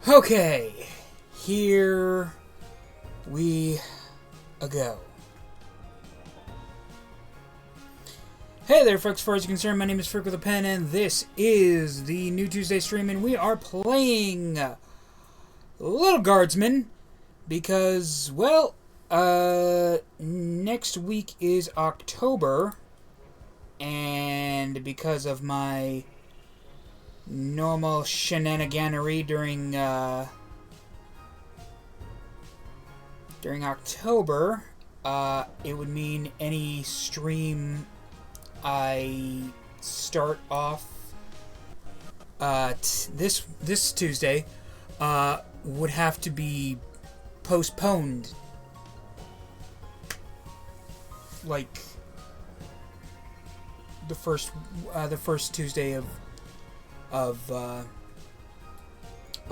Okay, here we go. Hey there folks, as far as you're concerned, my name is Frick with a Pen, and this is the New Tuesday stream, and we are playing Lil Guardsman, because, well, next week is October, and because of my normal shenaniganery during October, it would mean any stream I start off this Tuesday would have to be postponed, like the first Tuesday of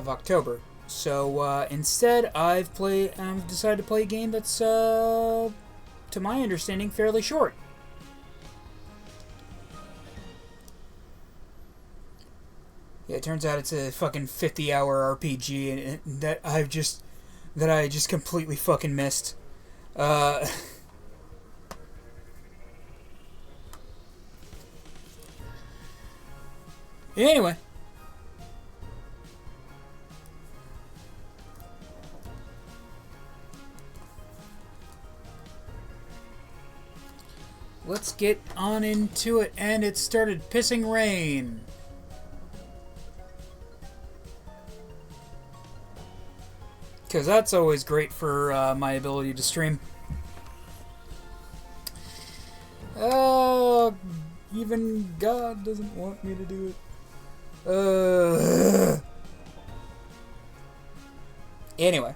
October. So instead, I've decided to play a game that's, to my understanding, fairly short. Yeah, it turns out it's a fucking 50-hour RPG, and that I just completely fucking missed. Anyway. Let's get on into it, and it started pissing rain. Because that's always great for my ability to stream. Even God doesn't want me to do it. Anyway.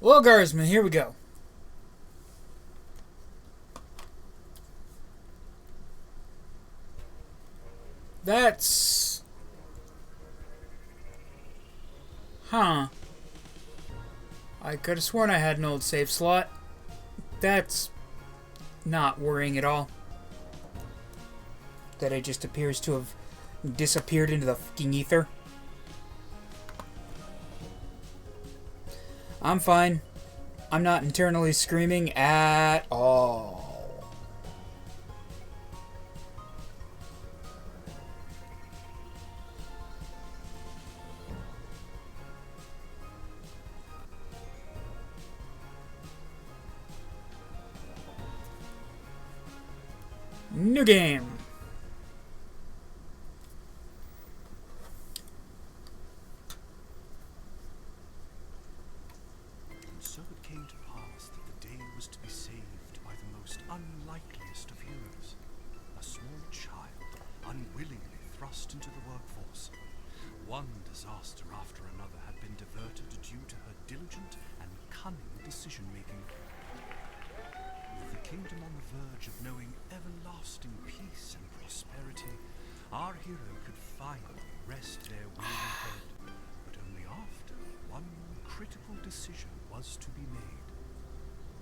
Lil Guardsman, here we go. That's... Huh. I could have sworn I had an old save slot. That's not worrying at all. That it just appears to have disappeared into the fucking ether. I'm fine. I'm not internally screaming at all. New game. And so it came to pass that the day was to be saved by the most unlikeliest of heroes, a small child unwillingly thrust into the workforce. One disaster after another had been diverted due to her diligent and cunning decision-making. With the kingdom on the verge of knowing everlasting peace and prosperity, our hero could finally rest their weary head, but only after one critical decision was to be made.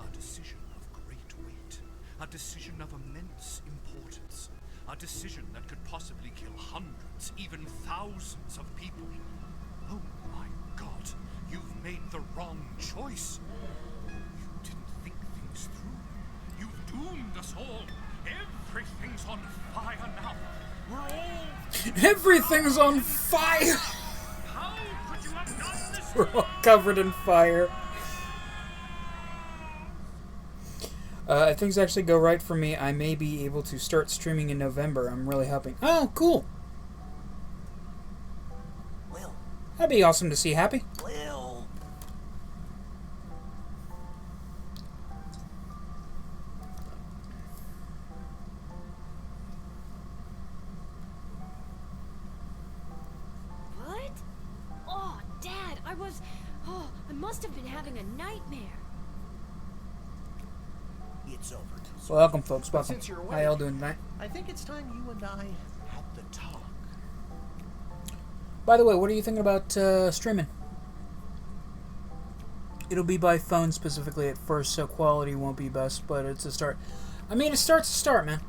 A decision of great weight, a decision of immense importance, a decision that could possibly kill hundreds, even thousands of people. Oh my God, you've made the wrong choice. You didn't think things through. You've doomed us all. Everything's on fire now. We're all... Everything's on fire! How could you have done this? We're all covered in fire. If things actually go right for me, I may be able to start streaming in November. I'm really hoping. Oh, cool. Lil. That'd be awesome to see happy. Lil. What? Oh, Dad, I must have been having a nightmare. It's over. Welcome, folks. Welcome. Since you're How y'all doing tonight? I think it's time you and I had the talk. By the way, what are you thinking about streaming? It'll be by phone specifically at first, so quality won't be best, but it's a start. I mean, it starts to start, man.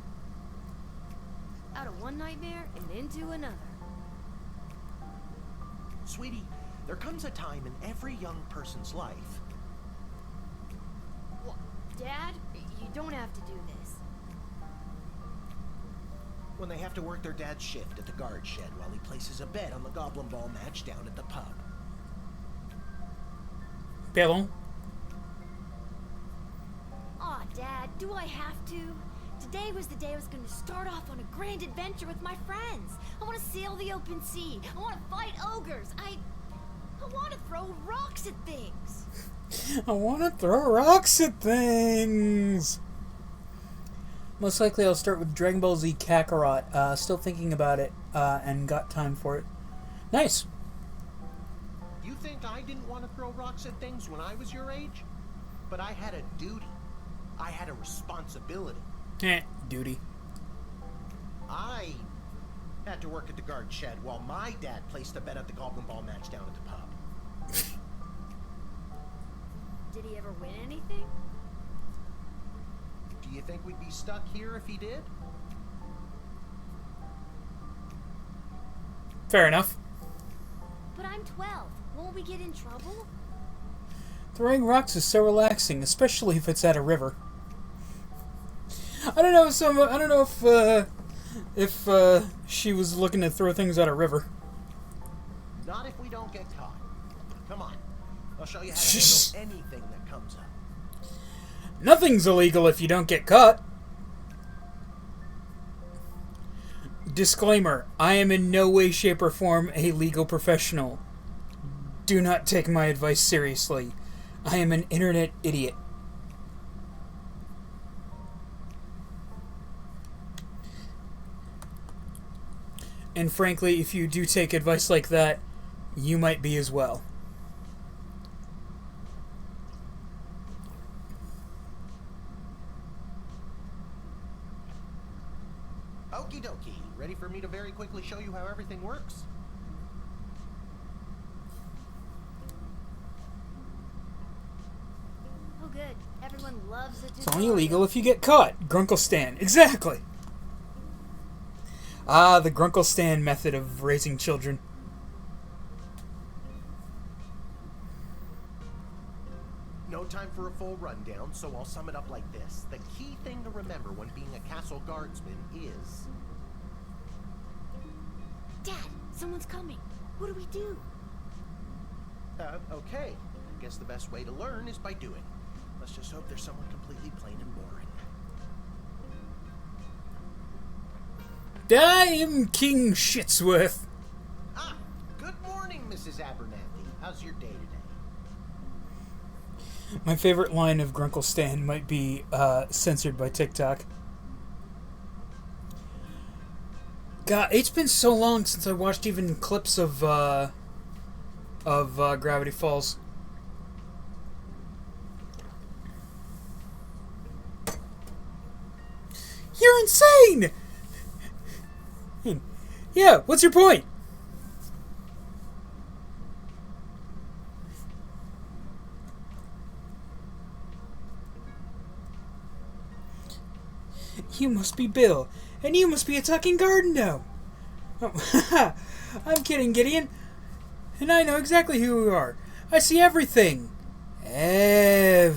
Out of one one nightmare and into another. Sweetie, there comes a time in every young person's life. What? Dad, you don't have to do this. When they have to work their dad's shift at the guard shed while he places a bet on the Goblin Ball match down at the pub. Pardon? Aw, Dad, do I have to? Today was the day I was going to start off on a grand adventure with my friends. I want to sail the open sea. I want to fight ogres. I want to throw rocks at things. I want to throw rocks at things. Most likely I'll start with Dragon Ball Z Kakarot. Still thinking about it, and got time for it. Nice. You think I didn't want to throw rocks at things when I was your age? But I had a duty. I had a responsibility. Duty. I had to work at the guard shed while my dad placed a bet at the Goblin Ball match down at the pub. Did he ever win anything? Do you think we'd be stuck here if he did? Fair enough. But I'm 12. Won't we get in trouble? Throwing rocks is so relaxing, especially if it's at a river. I don't know if she was looking to throw things at a river. Not if we don't get caught. Come on. I'll show you how to handle anything that comes up. Nothing's illegal if you don't get caught. Disclaimer, I am in no way, shape, or form a legal professional. Do not take my advice seriously. I am an internet idiot. And frankly, if you do take advice like that, you might be as well. Okie dokie. Ready for me to very quickly show you how everything works? Oh, good. Everyone loves it. It's only illegal if you get caught. Grunkle Stan. Exactly. Ah, the Grunkle Stan method of raising children. No time for a full rundown, so I'll sum it up like this. The key thing to remember when being a castle guardsman is... Dad, someone's coming. What do we do? Okay. Guess the best way to learn is by doing. Let's just hope there's someone completely plain and boring. I am King Shitsworth. Ah, good morning, Mrs. Abernathy. How's your day today? My favorite line of Grunkle Stan might be censored by TikTok. God, it's been so long since I watched even clips of Gravity Falls. You're insane! Yeah, what's your point? You must be Bill, and you must be a talking garden gnome. Oh, I'm kidding, Gideon. And I know exactly who you are. I see everything. Everything.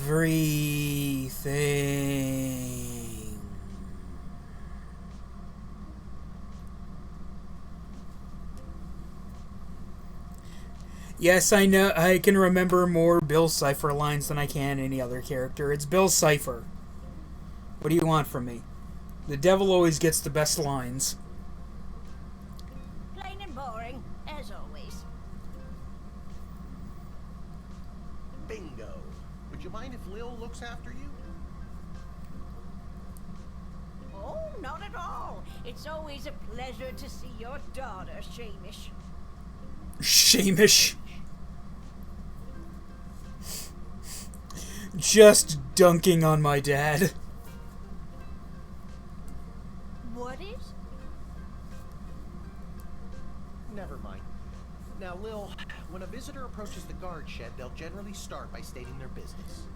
Yes, I know. I can remember more Bill Cipher lines than I can any other character. It's Bill Cipher. What do you want from me? The devil always gets the best lines. Plain and boring, as always. Bingo. Would you mind if Lil looks after you? Oh, not at all. It's always a pleasure to see your daughter, Shamish. Shamish. Just dunking on my dad. What is? Never mind. Now, Lil, when a visitor approaches the guard shed, they'll generally start by stating their business.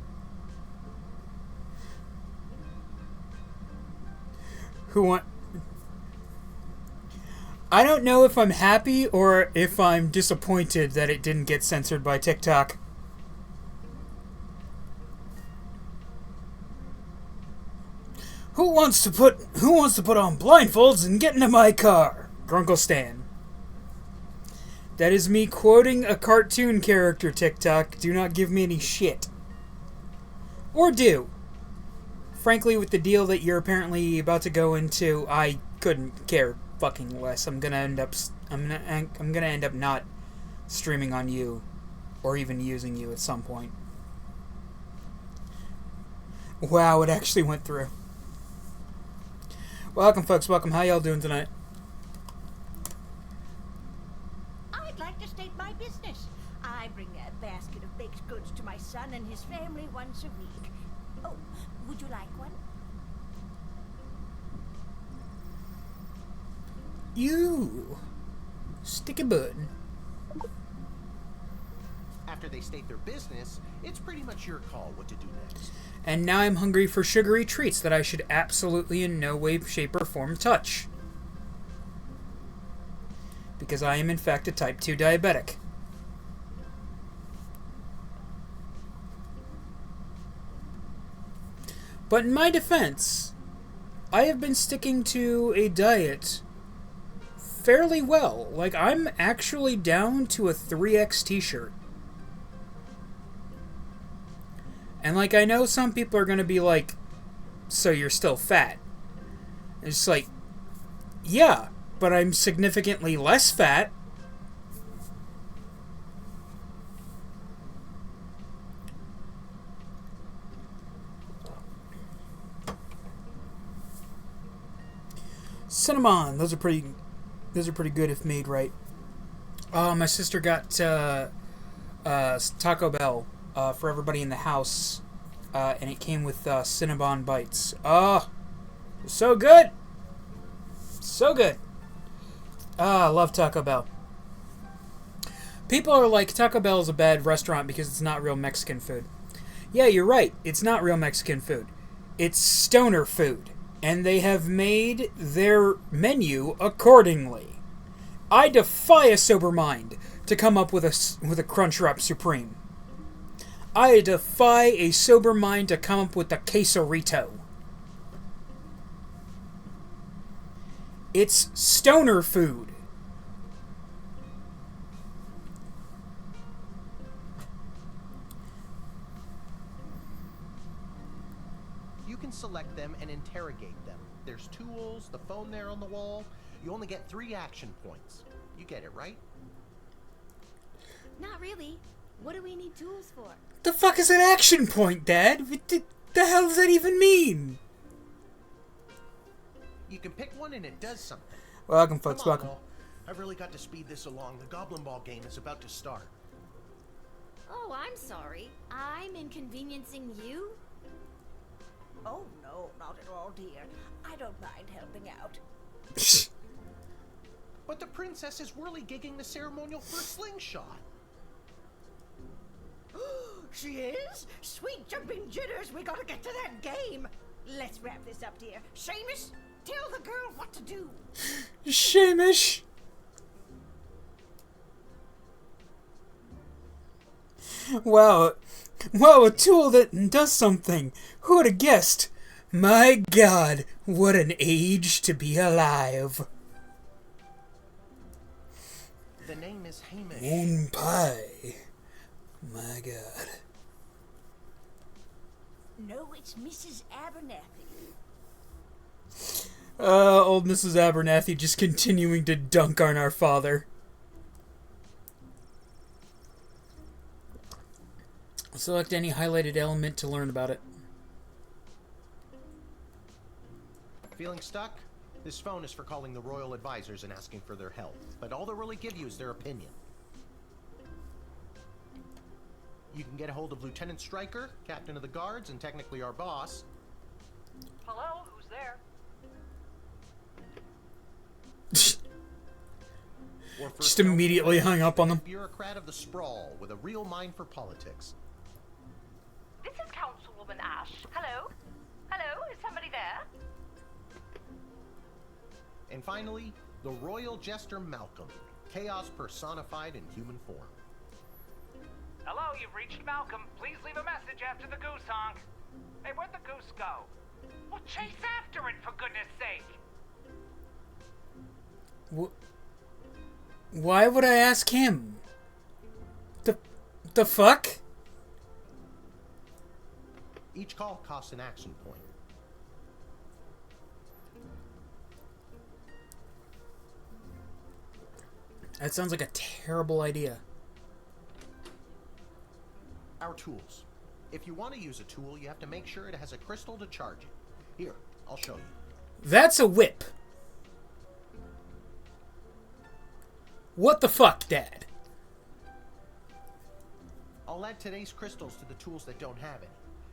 I don't know if I'm happy or if I'm disappointed that it didn't get censored by TikTok. Who wants to put on blindfolds and get into my car? Grunkle Stan. That is me quoting a cartoon character, TikTok. Do not give me any shit. Or do. Frankly, with the deal that you're apparently about to go into, I couldn't care fucking less. I'm gonna end up not streaming on you or even using you at some point. Wow, it actually went through. Welcome, folks. Welcome. How y'all doing tonight? I'd like to state my business. I bring a basket of baked goods to my son and his family once a week. Oh, would you like one? You stick a button. After they state their business, it's pretty much your call what to do next. And now I'm hungry for sugary treats that I should absolutely in no way, shape, or form touch. Because I am in fact a type 2 diabetic. But in my defense, I have been sticking to a diet fairly well. Like, I'm actually down to a 3X t-shirt. And, like, I know some people are going to be like, so you're still fat. And it's like, yeah, but I'm significantly less fat. Cinnamon, those are pretty good if made right. My sister got Taco Bell for everybody in the house, and it came with Cinnabon bites. Oh, so good, so good. I love Taco Bell. People are like, Taco Bell is a bad restaurant because it's not real Mexican food. Yeah, you're right. It's not real Mexican food. It's stoner food. And they have made their menu accordingly. I defy a sober mind to come up with a Crunchwrap Supreme. I defy a sober mind to come up with a Quesorito. It's stoner food. You can select them and interrogate them. There's tools, the phone there on the wall. You only get 3 action points. You get it, right? Not really. What do we need tools for? The fuck is an action point, Dad? What the hell does that even mean? You can pick one and it does something. Welcome, folks. Come on, Welcome. Will. I've really got to speed this along. The Goblin Ball game is about to start. Oh, I'm sorry. I'm inconveniencing you? Oh, no, not at all, dear. I don't mind helping out. But the princess is whirly-gigging the ceremonial for a slingshot. She is? Sweet jumping jitters, we gotta get to that game. Let's wrap this up, dear. Seamus, tell the girl what to do. Seamus. Wow, a tool that does something. Who would have guessed? My God, what an age to be alive. The name is Hamish. Moon pie. My God. No, it's Mrs. Abernathy. Old Mrs. Abernathy just continuing to dunk on our father. Select any highlighted element to learn about it. Feeling stuck? This phone is for calling the royal advisors and asking for their help. But all they'll really give you is their opinion. You can get a hold of Lieutenant Stryker, Captain of the Guards, and technically our boss. Hello, who's there? Or for Just immediately hung up on them. Bureaucrat of the sprawl with a real mind for politics. This is Councilwoman Ash. Hello? Hello? Is somebody there? And finally, the Royal Jester Malcolm, chaos personified in human form. Hello, you've reached Malcolm. Please leave a message after the goose honk. Hey, where'd the goose go? Well, chase after it, for goodness sake. Why would I ask him? The fuck? Each call costs an action point. That sounds like a terrible idea. Our tools. If you want to use a tool, you have to make sure it has a crystal to charge it. Here, I'll show you. That's a whip. What the fuck, Dad? I'll add today's crystals to the tools that don't have any.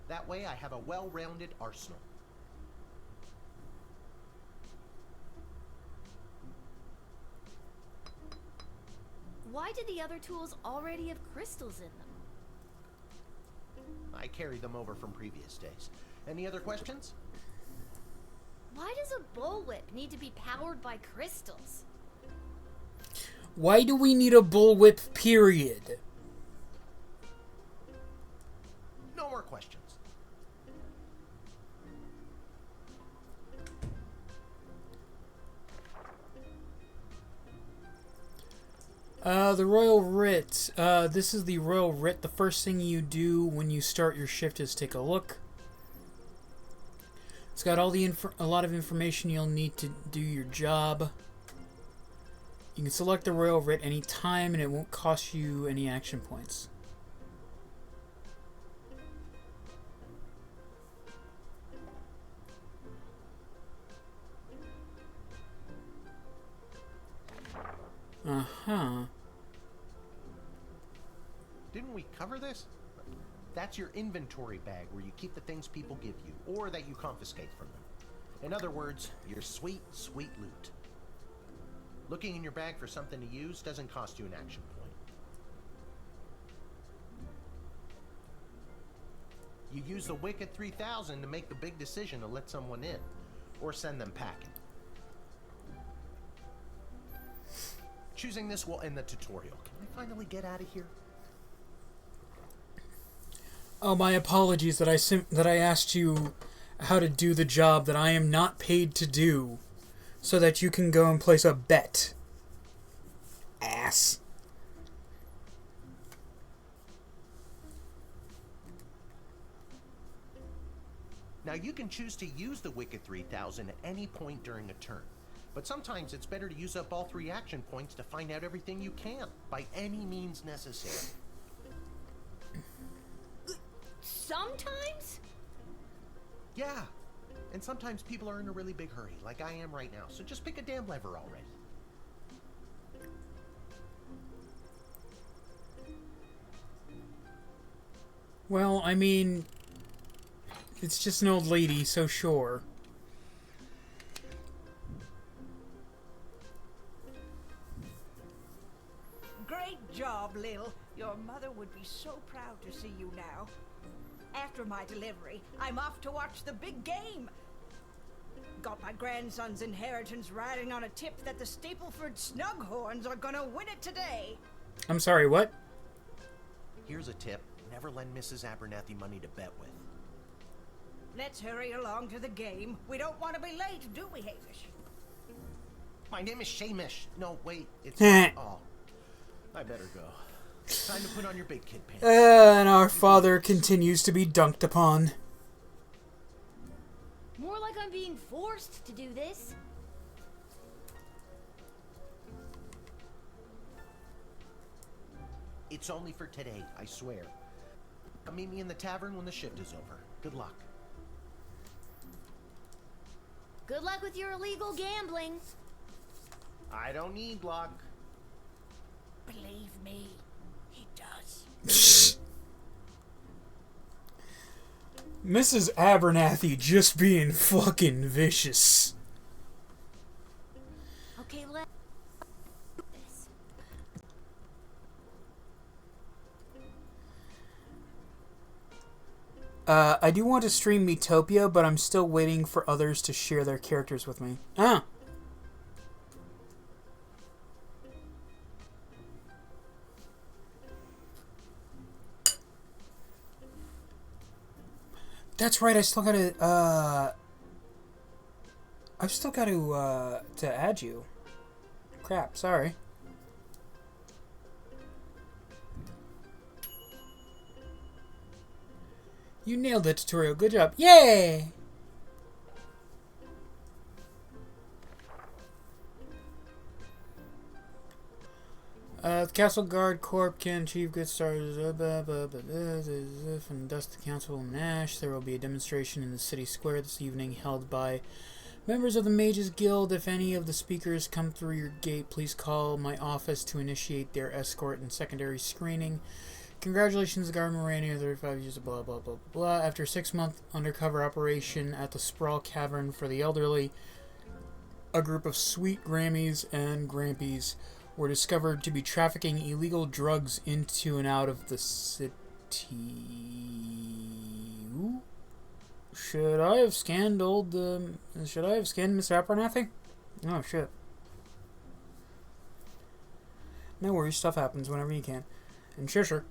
That way I have a well-rounded arsenal. Why did the other tools already have crystals in them? I carried them over from previous days. Any other questions? Why does a bullwhip need to be powered by crystals? Why do we need a bullwhip, period? No more questions. The Royal Writ. This is the Royal Writ. The first thing you do when you start your shift is take a look. It's got all the a lot of information you'll need to do your job. You can select the Royal Writ any time, and it won't cost you any action points. Uh-huh. Didn't we cover this? That's your inventory bag where you keep the things people give you, or that you confiscate from them. In other words, your sweet, sweet loot. Looking in your bag for something to use doesn't cost you an action point. You use the Wicked 3000 to make the big decision to let someone in, or send them packing. Choosing this will end the tutorial. Can I finally get out of here? Oh, my apologies that I asked you how to do the job that I am not paid to do, so that you can go and place a bet. Ass. Now you can choose to use the Wicked 3000 at any point during a turn. But sometimes it's better to use up all 3 action points to find out everything you can, by any means necessary. Sometimes? Yeah. And sometimes people are in a really big hurry, like I am right now, so just pick a damn lever already. Well, I mean, it's just an old lady, so sure. Great job, Lil. Your mother would be so proud to see you now. After my delivery, I'm off to watch the big game. Got my grandson's inheritance riding on a tip that the Stapleford Snughorns are gonna win it today. I'm sorry, what? Here's a tip. Never lend Mrs. Abernathy money to bet with. Let's hurry along to the game. We don't want to be late, do we, Hamish? My name is Shamish. No, wait, it's... Oh. I better go. Time to put on your big kid pants. And our father continues to be dunked upon. More like I'm being forced to do this. It's only for today, I swear. Come meet me in the tavern when the shift is over. Good luck. Good luck with your illegal gambling. I don't need luck. Believe me, he does. Mrs. Abernathy just being fucking vicious. Okay, let's do this. I do want to stream Metopia, but I'm still waiting for others to share their characters with me. Ah! That's right, I've still got to add you. Crap, sorry. You nailed it, tutorial. Good job. Yay! The Castle Guard Corps can achieve good stars. From dusk to Council Nash, there will be a demonstration in the city square this evening held by members of the Mages Guild. If any of the speakers come through your gate, please call my office to initiate their escort and secondary screening. Congratulations, Guard Morania, 35 years of blah, blah, blah, blah. After a 6-month undercover operation at the Sprawl Cavern for the elderly, a group of sweet Grammies and Grampies were discovered to be trafficking illegal drugs into and out of the city. Ooh. Should I have scanned Mr. Abernathy? Oh, shit. No worries, stuff happens whenever you can. And sure.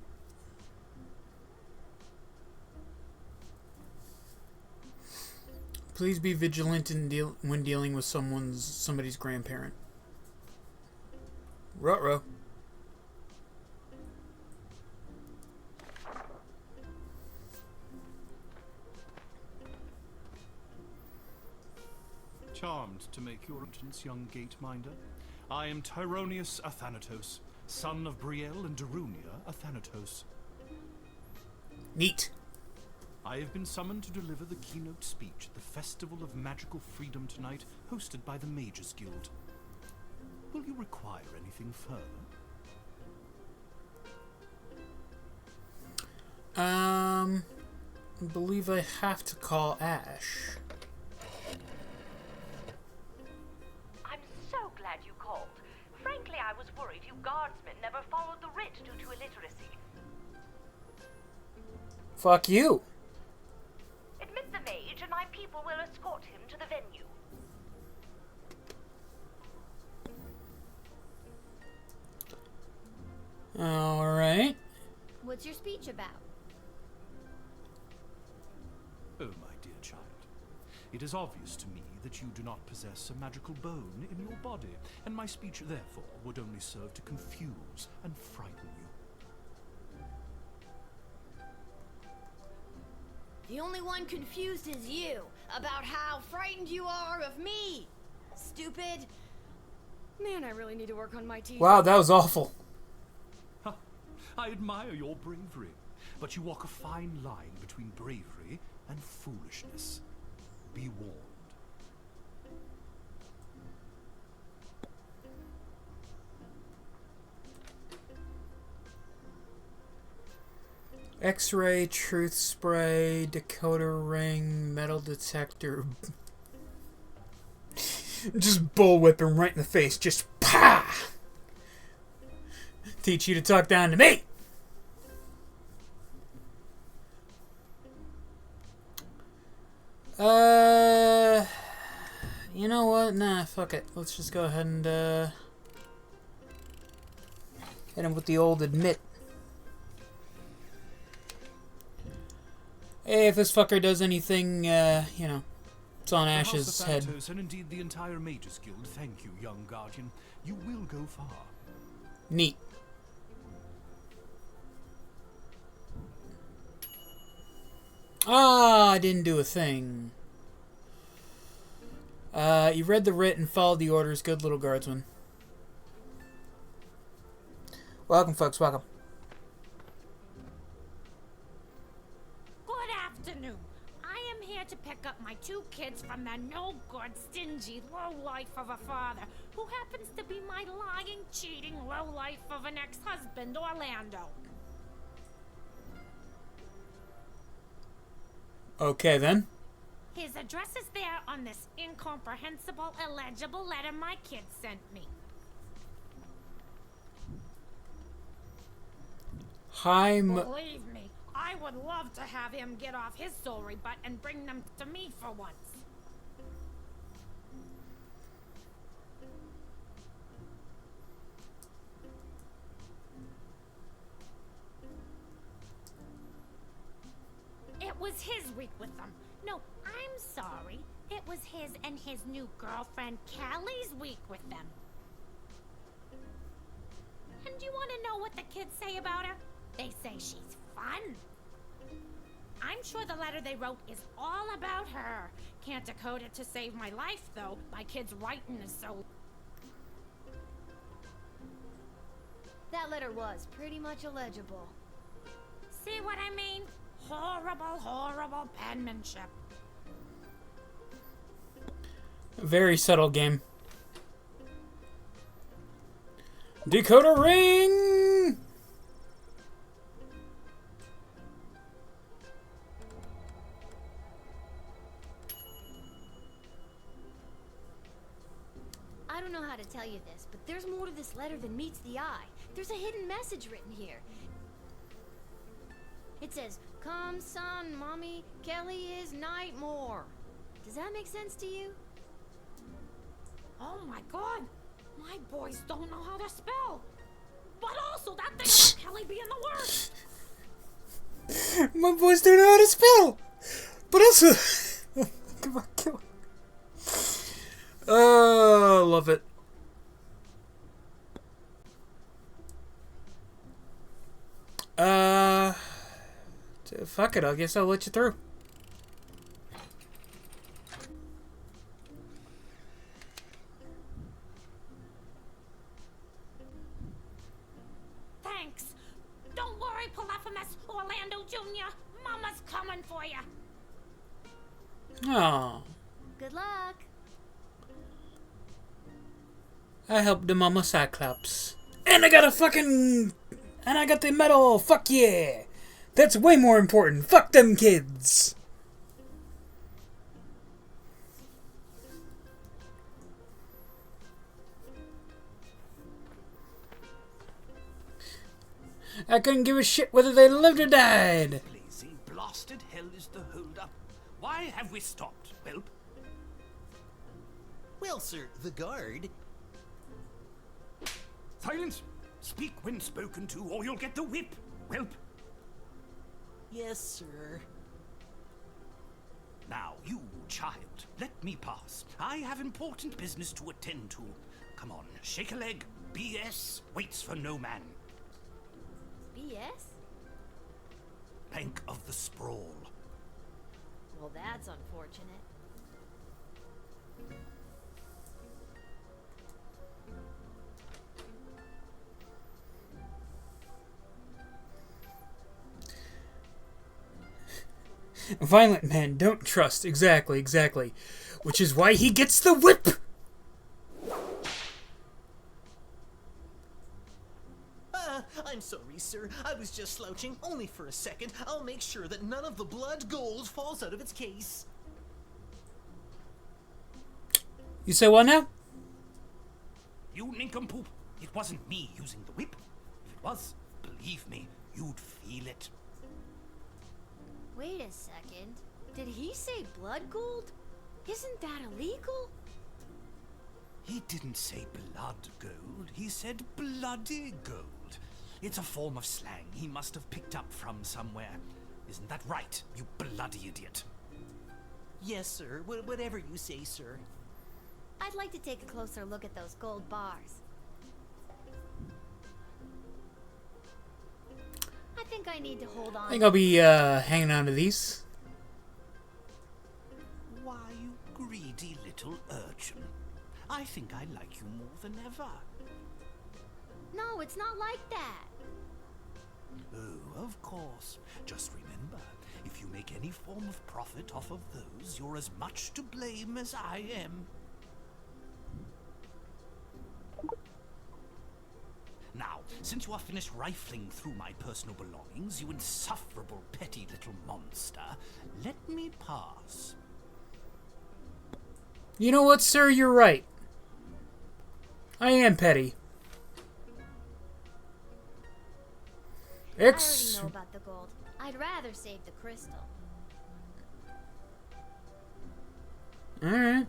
Please be vigilant when dealing with somebody's grandparent. Ruh-roh. Charmed to make your entrance, young gate-minder. I am Tyronius Athanatos, son of Brielle and Darunia Athanatos. Neat. I have been summoned to deliver the keynote speech at the Festival of Magical Freedom tonight, hosted by the Mages Guild. Will you require anything further? I believe I have to call Ash. I'm so glad you called. Frankly, I was worried you guardsmen never followed the writ due to illiteracy. Fuck you. Admit the mage and my people will escort him to the venue. Alright. What's your speech about? Oh, my dear child. It is obvious to me that you do not possess a magical bone in your body, and my speech, therefore, would only serve to confuse and frighten you. The only one confused is you about how frightened you are of me. Stupid. Man, I really need to work on my teeth. Wow, that was awful. I admire your bravery, but you walk a fine line between bravery and foolishness. Be warned. X-ray, truth spray, decoder ring, metal detector. Just bullwhip him right in the face. Just pah! Teach you to talk down to me! You know what? Nah, fuck it. Let's just go ahead and, hit him with the old admit. Hey, if this fucker does anything, you know, it's on Ash's head. And indeed the entire Mages Guild, thank you, young guardian. You will go far. Neat. Ah, I didn't do a thing. You read the writ and followed the orders. Good little guardsman. Welcome, folks. Welcome. Good afternoon. I am here to pick up my 2 kids from the no-good, stingy lowlife of a father who happens to be my lying, cheating lowlife of an ex-husband, Orlando. Okay, then. His address is there on this incomprehensible, illegible letter my kid sent me. Hi, Believe me, I would love to have him get off his sorry butt and bring them to me for once. It was his week with them. No, I'm sorry. It was his and his new girlfriend Callie's week with them. And do you want to know what the kids say about her? They say she's fun. I'm sure the letter they wrote is all about her. Can't decode it to save my life, though. My kid's writing is so... That letter was pretty much illegible. See what I mean? Horrible, horrible penmanship. Very subtle game. Decoder ring! I don't know how to tell you this, but there's more to this letter than meets the eye. There's a hidden message written here. It says, "Come, son, mommy, Kelly is Nightmare." Does that make sense to you? Oh my god! My boys don't know how to spell! But also, that thing about Kelly being the worst! My boys don't know how to spell! But also... Come on, kill it. Oh, love it. Fuck it, I guess I'll let you through. Thanks. Don't worry, Polyphemus, Orlando Jr. Mama's coming for you. Aww. Good luck. I helped the mama Cyclops. And I got a fucking... And I got the medal! Fuck yeah! That's way more important. Fuck them kids! I couldn't give a shit whether they lived or died. Blazing blasted hell is the hold-up. Why have we stopped, Whelp? Well, sir, the guard... Silence! Speak when spoken to, or you'll get the whip, Whelp. Yes, sir. Now, you, child, let me pass. I have important business to attend to. Come on, shake a leg. BS waits for no man. BS? Bank of the Sprawl. Well, that's unfortunate. Violent men don't trust. Exactly. Which is why he gets the whip! I'm sorry, sir. I was just slouching, only for a second. I'll make sure that none of the blood gold falls out of its case. You say what now? You nincompoop. It wasn't me using the whip. If it was, believe me, you'd feel it. Wait a second. Did he say blood gold? Isn't that illegal? He didn't say blood gold. He said bloody gold. It's a form of slang he must have picked up from somewhere. Isn't that right, you bloody idiot? Yes, sir. Whatever you say, sir. I'd like to take a closer look at those gold bars. I think I need to hold on. I think I'll be hanging on to these. Why, you greedy little urchin. I think I like you more than ever. No, it's not like that. Oh, of course. Just remember, if you make any form of profit off of those, you're as much to blame as I am. Now, since you are finished rifling through my personal belongings, you insufferable petty little monster, let me pass. You know what, sir? You're right. I am petty. I already know about the gold. I'd rather save the crystal. Alright.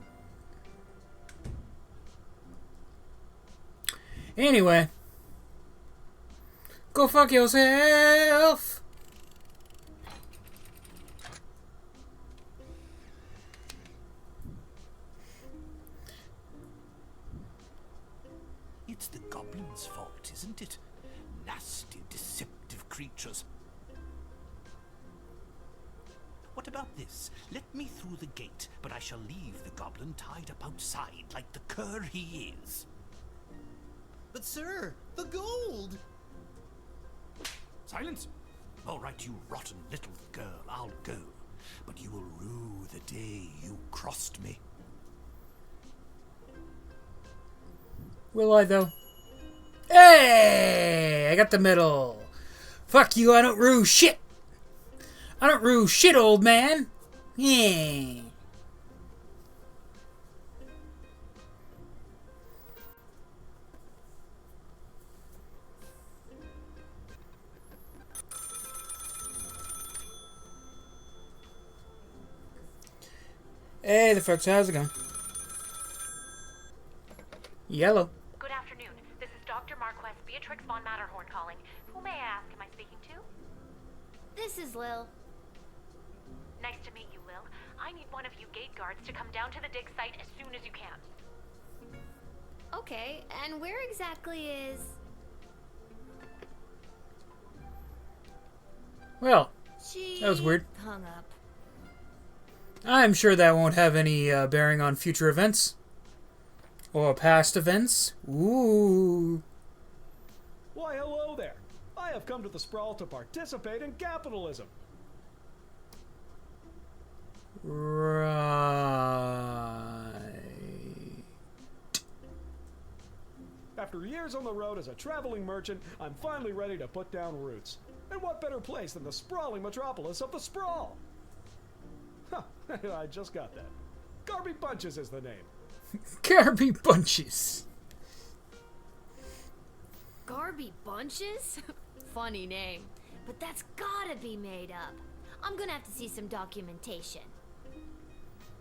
Anyway. Go fuck yourself! it's the goblins' fault, isn't it? Nasty, deceptive creatures. What about this? Let me through the gate, but I shall leave the goblin tied up outside like the cur he is. But sir, the gold! Silence! All right, you rotten little girl, I'll go. But you will rue the day you crossed me. Will I, though? Hey! I got the medal. Fuck you, I don't rue shit! I don't rue shit, old man! Yeah. Hey, the folks, how's it going? Yellow. Good afternoon. This is Dr. Marquess Beatrix von Matterhorn calling. Who may I ask am I speaking to? This is Lil. Nice to meet you, Lil. I need one of you gate guards to come down to the dig site as soon as you can. Okay, and where exactly is... Well, She that was weird. hung up. I'm sure that won't have any bearing on future events. Or past events. Ooh. Why, hello there. I have come to the Sprawl to participate in capitalism. Right. After years on the road as a traveling merchant, I'm finally ready to put down roots. And what better place than the sprawling metropolis of the Sprawl? Huh, I just got that. Garby Bunches is the name. Garby Bunches. Garby Bunches? Funny name. But that's gotta be made up. I'm gonna have to see some documentation.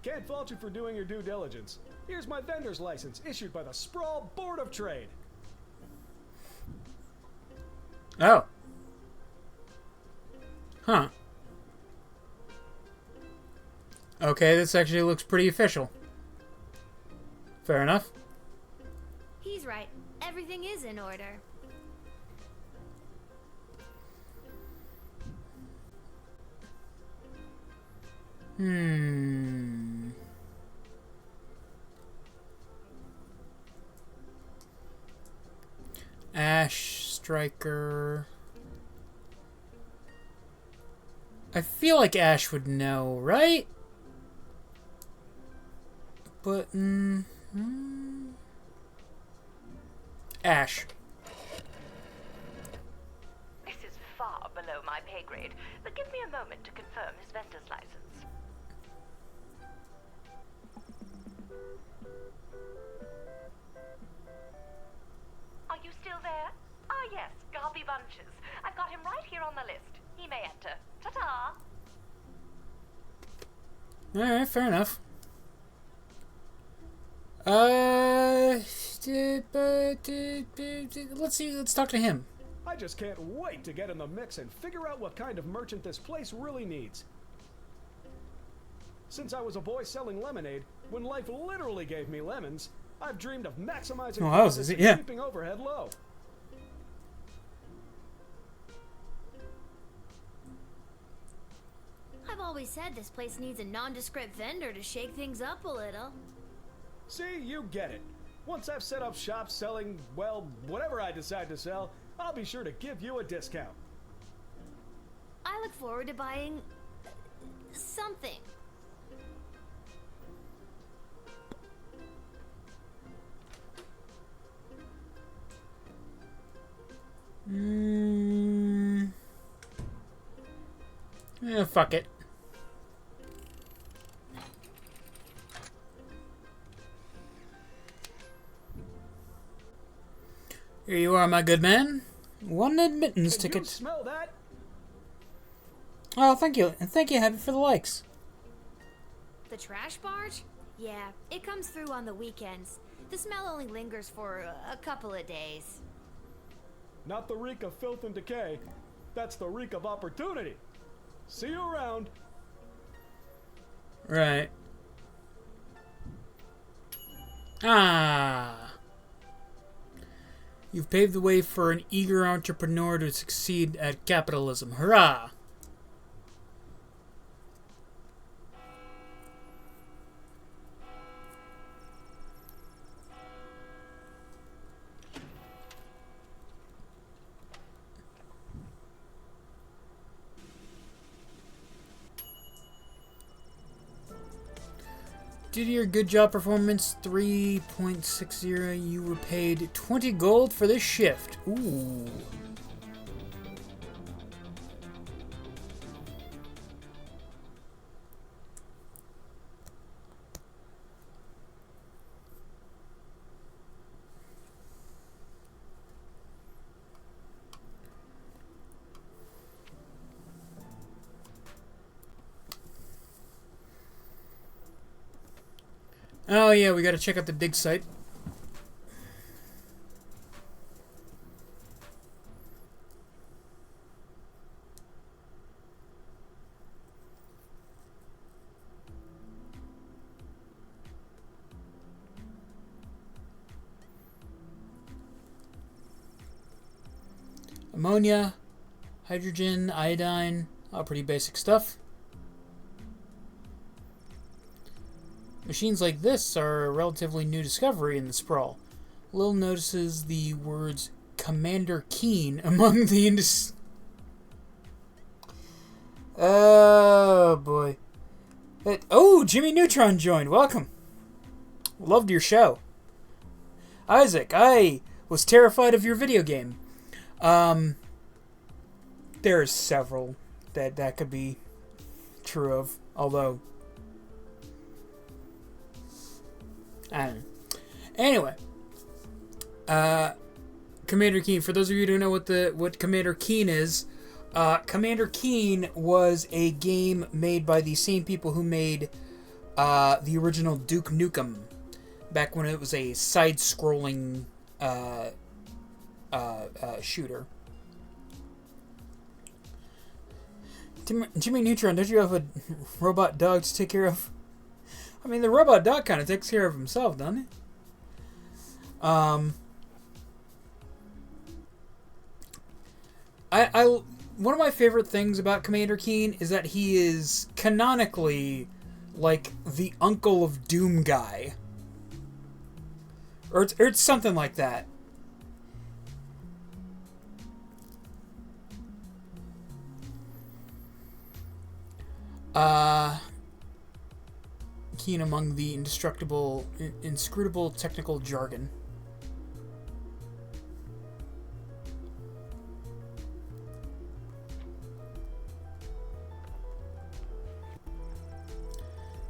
Can't fault you for doing your due diligence. Here's my vendor's license, issued by the Sprawl Board of Trade. Oh. Huh. Okay, this actually looks pretty official. Fair enough. He's right. Everything is in order. Ash Striker. I feel like Ash would know, right? But, Ash. This is far below my pay grade, but give me a moment to confirm his vendor's license. Are you still there? Ah, yes, Garby Bunches. I've got him right here on the list. He may enter. Ta-ta! Alright, fair enough. Let's see, let's talk to him. I just can't wait to get in the mix and figure out what kind of merchant this place really needs. Since I was a boy selling lemonade, when life literally gave me lemons, I've dreamed of maximizing profits and keeping overhead low. I've always said this place needs a nondescript vendor to shake things up a little. See, you get it. Once I've set up shop selling, well, whatever I decide to sell, I'll be sure to give you a discount. I look forward to buying... something. Yeah, fuck it. Here you are, my good man. One admittance Can ticket. you smell that? Oh, thank you. And thank you, Happy, for the likes. The trash barge? Yeah, it comes through on the weekends. The smell only lingers for a couple of days. Not the reek of filth and decay. That's the reek of opportunity. See you around. Right. You've paved the way for an eager entrepreneur to succeed at capitalism. Hurrah! Due to your good job performance, 3.60, you were paid 20 gold for this shift. Ooh. Oh yeah, we gotta check out the dig site. Ammonia, hydrogen, iodine, all pretty basic stuff. Machines like this are a relatively new discovery in the sprawl. Lil notices the words Commander Keen among the Oh boy. Oh, Jimmy Neutron joined. Welcome. Loved your show. Isaac, I was terrified of your video game. There's several that could be true of, although I don't know. Anyway, Commander Keen. For those of you who don't know what Commander Keen is, Commander Keen was a game made by the same people who made the original Duke Nukem, back when it was a side-scrolling shooter. Jimmy Neutron, don't you have a robot dog to take care of? I mean, the robot dog kind of takes care of himself, doesn't he? One of my favorite things about Commander Keen is that he is canonically like the Uncle of Doom guy, or it's something like that. Keen among the inscrutable technical jargon.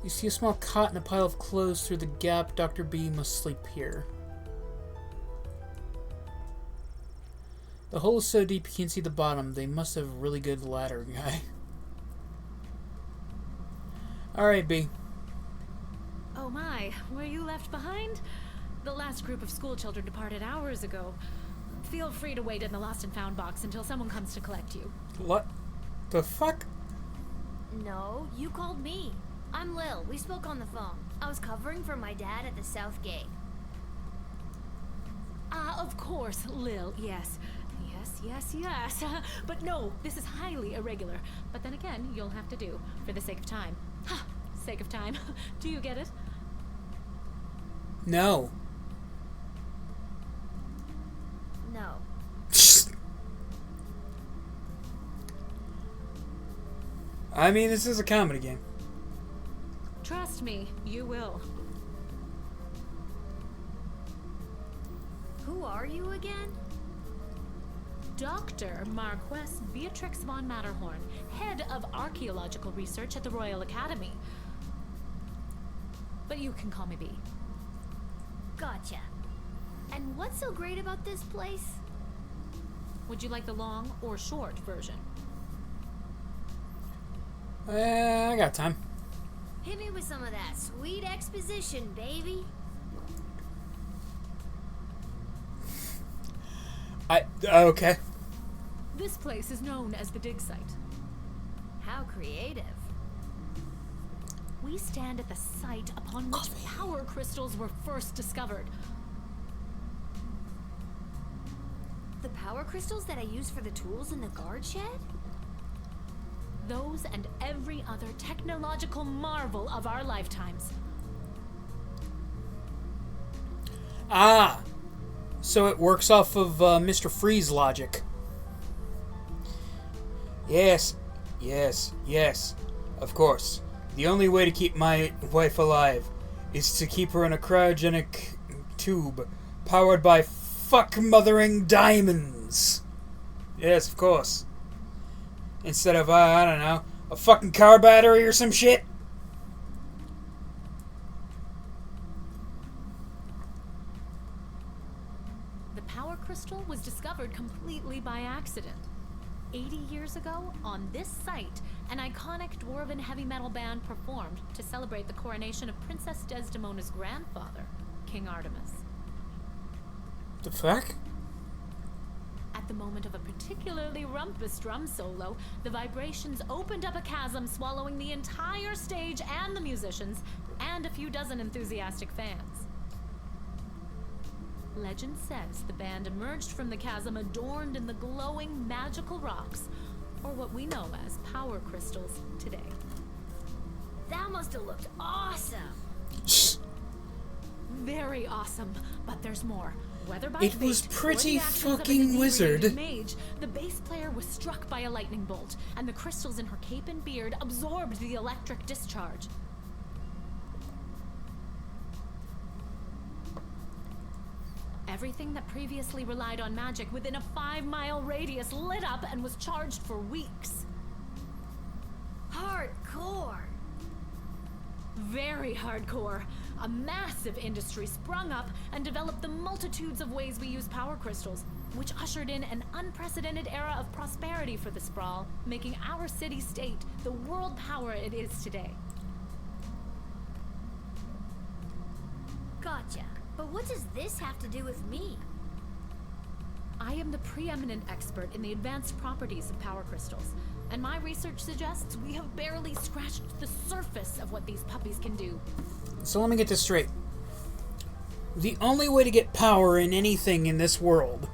You see a small cot and a pile of clothes through the gap. Dr. B must sleep here. The hole is so deep you can't see the bottom. They must have a really good ladder guy. Alright, B. Oh my, were you left behind? The last group of school children departed hours ago. Feel free to wait in the lost and found box until someone comes to collect you. What the fuck? No, you called me. I'm Lil. We spoke on the phone. I was covering for my dad at the South Gate. Ah, of course, Lil, yes. Yes. But no, this is highly irregular. But then again, you'll have to do, for the sake of time. Ha! Sake of time. Do you get it? No. No. I mean, this is a comedy game. Trust me, you will. Who are you again? Dr. Marquess Beatrix von Matterhorn, head of archaeological research at the Royal Academy. But you can call me B. Gotcha. And what's so great about this place? Would you like the long or short version? I got time. Hit me with some of that sweet exposition, baby. Okay. This place is known as the dig site. How creative. We stand at the site upon which power crystals were first discovered. power crystals that I use for the tools in the guard shed? Those and every other technological marvel of our lifetimes. Ah, so it works off of Mr. Freeze logic. Yes, yes, yes, of course. The only way to keep my wife alive is to keep her in a cryogenic tube powered by fuck-mothering diamonds. Yes, of course. Instead of, I don't know, a fucking car battery or some shit. The power crystal was discovered completely by accident. 80 years ago, on this site, an iconic dwarven heavy metal band performed to celebrate the coronation of Princess Desdemona's grandfather, King Artemis. The fuck? At the moment of a particularly rumpus drum solo, the vibrations opened up a chasm, swallowing the entire stage and the musicians, and a few dozen enthusiastic fans. Legend says the band emerged from the chasm adorned in the glowing magical rocks, or what we know as power crystals today. That must have looked awesome. Very awesome, but there's more. Whether by It was fate or pretty the actions of a fucking wizard. inebriated mage, the bass player was struck by a lightning bolt, and the crystals in her cape and beard absorbed the electric discharge. Everything that previously relied on magic within a 5-mile radius lit up and was charged for weeks. Hardcore. Very hardcore. A massive industry sprung up and developed the multitudes of ways we use power crystals, which ushered in an unprecedented era of prosperity for the sprawl, making our city-state the world power it is today. Gotcha. But what does this have to do with me? I am the preeminent expert in the advanced properties of power crystals, and my research suggests we have barely scratched the surface of what these puppies can do. So let me get this straight. The only way to get power in anything in this world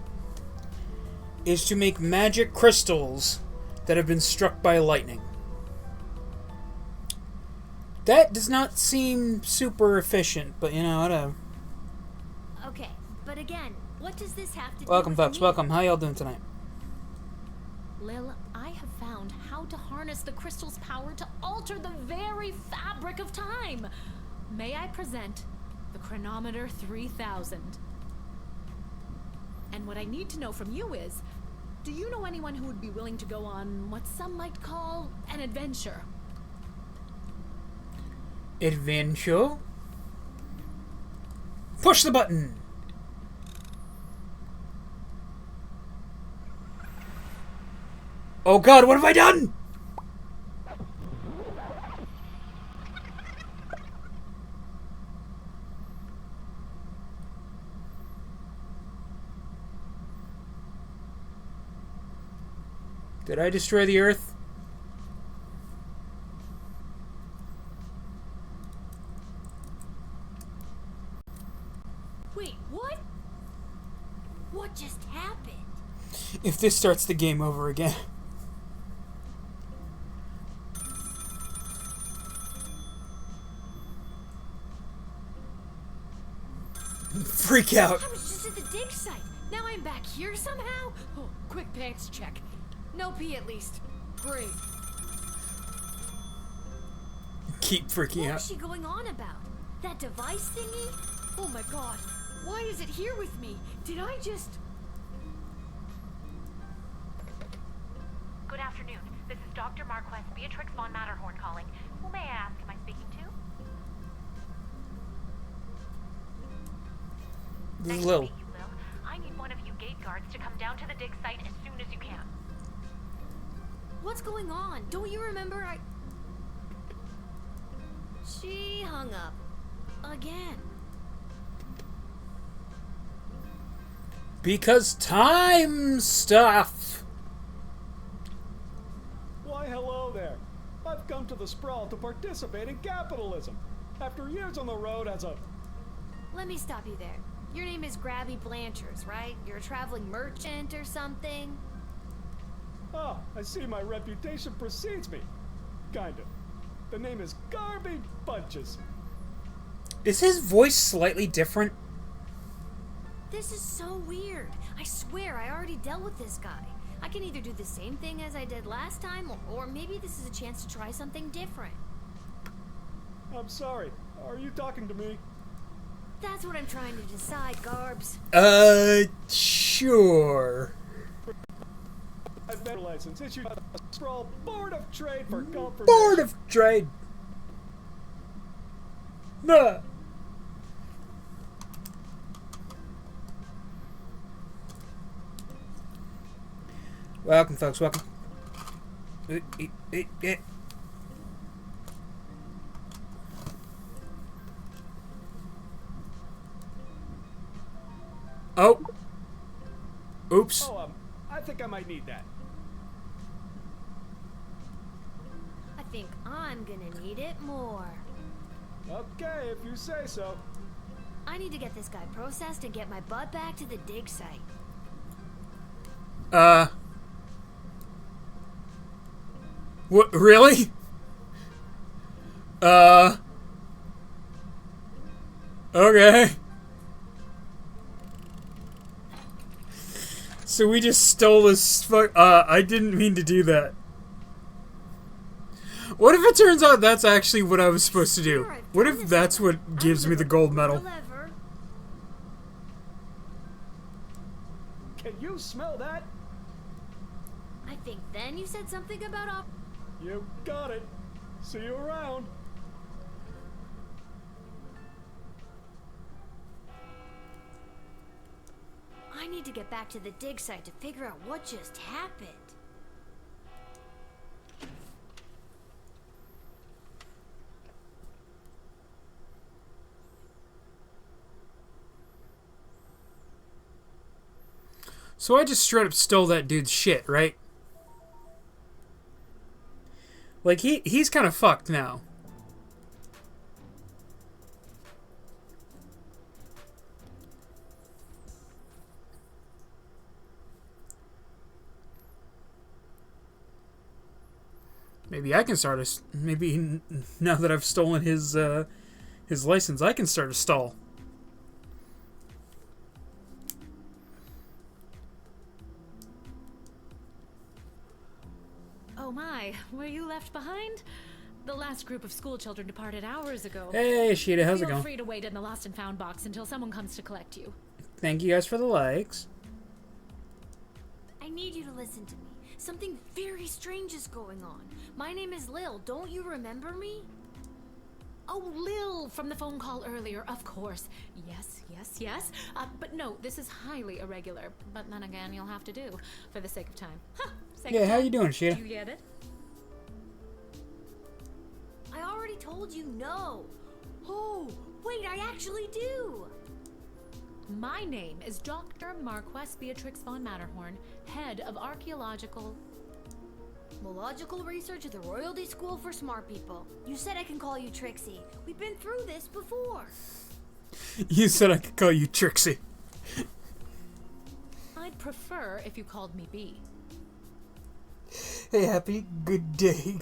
is to make magic crystals that have been struck by lightning. That does not seem super efficient, but you know, whatever. Okay, but again, what does this have to do Welcome, with folks. me? Welcome. How y'all doing tonight? Lil, I have found how to harness the crystal's power to alter the very fabric of time. May I present the Chronometer 3000? And what I need to know from you is, do you know anyone who would be willing to go on what some might call an adventure? Adventure? Push the button! Oh god, what have I done? Did I destroy the Earth? Wait, what? What just happened? If this starts the game over again. Freak out. I was just at the dig site. Now I'm back here somehow? Oh, quick pants check. No pee at least. Great. Keep freaking What out. is she going on about? That device thingy? Oh my god. Why is it here with me? Did I just... Good afternoon. This is Dr. Marquess Beatrix von Matterhorn calling. Who may I ask am I speaking to? This Nice is to Lil. meet you, Lil. I need one of you gate guards to come down to the dig site as soon as you can. What's going on? Don't you remember She hung up. Again. Because time stuff. Why, hello there. I've come to the Sprawl to participate in capitalism. After years on the road as a... Let me stop you there. Your name is Grabby Blanchers, right? You're a traveling merchant or something? Oh, I see my reputation precedes me. Kind of. The name is Garby Bunches. Is his voice slightly different? This is so weird. I swear I already dealt with this guy. I can either do the same thing as I did last time, or maybe this is a chance to try something different. I'm sorry. Are you talking to me? That's what I'm trying to decide, Garbs. Sure. I've been license issued by the Sprawl Board of Trade for confirmation. Board of Trade. Nah. Welcome, folks. Welcome. Oh. Oops. Oh, I think I might need that. I think I'm gonna need it more. Okay, if you say so. I need to get this guy processed and get my butt back to the dig site. What? Really? Okay. So we just stole this I didn't mean to do that. What if it turns out that's actually what I was supposed to do? What if that's what gives me the gold medal? Can you smell that? I think then you said something about You got it. See you around. I need to get back to the dig site to figure out what just happened. So I just straight up stole that dude's shit, right? Like, he's kind of fucked now. Maybe I can start a... Maybe now that I've stolen his license, I can start a stall. Oh my, were you left behind? The last group of school children departed hours ago. Hey, Sheeta, how's it going? Feel free to wait in the lost and found box until someone comes to collect you. Thank you guys for the likes. I need you to listen to me. Something very strange is going on. My name is Lil. Don't you remember me? Oh, Lil, from the phone call earlier, of course. Yes, yes, yes. But no, this is highly irregular. But then again, you'll have to do, for the sake of time. Huh, Yeah, how you doing, Sheeta? Do you get it? I already told you no. Oh, wait, I actually do. My name is Dr. Marquess Beatrix von Matterhorn, head of archaeological... Mological research at the Royalty School for Smart People. You said I can call you Trixie. We've been through this before. You said I could call you Trixie. I'd prefer if you called me B. Hey, Happy. Good day.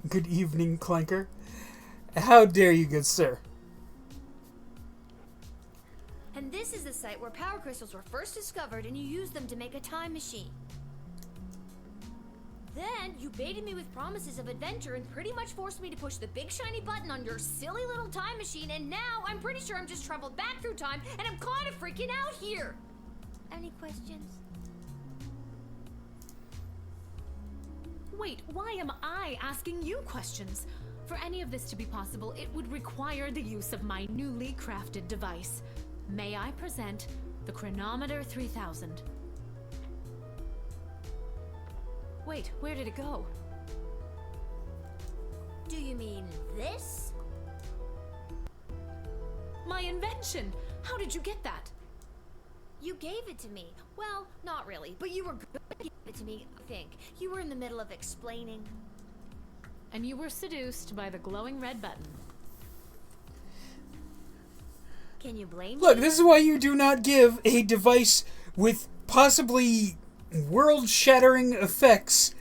Good evening, Clanker. How dare you, good sir? And this is the site where power crystals were first discovered, and you used them to make a time machine. Then, you baited me with promises of adventure and pretty much forced me to push the big shiny button on your silly little time machine, and now I'm pretty sure I'm just traveled back through time, and I'm kind of freaking out here! Any questions? Wait, why am I asking you questions? For any of this to be possible, it would require the use of my newly crafted device. May I present the Chronometer 3000? Wait, where did it go? Do you mean this? My invention! How did you get that? You gave it to me. Well, not really, but you were good at giving it to me, I think. You were in the middle of explaining. And you were seduced by the glowing red button. Can you blame Look, me? this is why you do not give a device with possibly world-shattering effects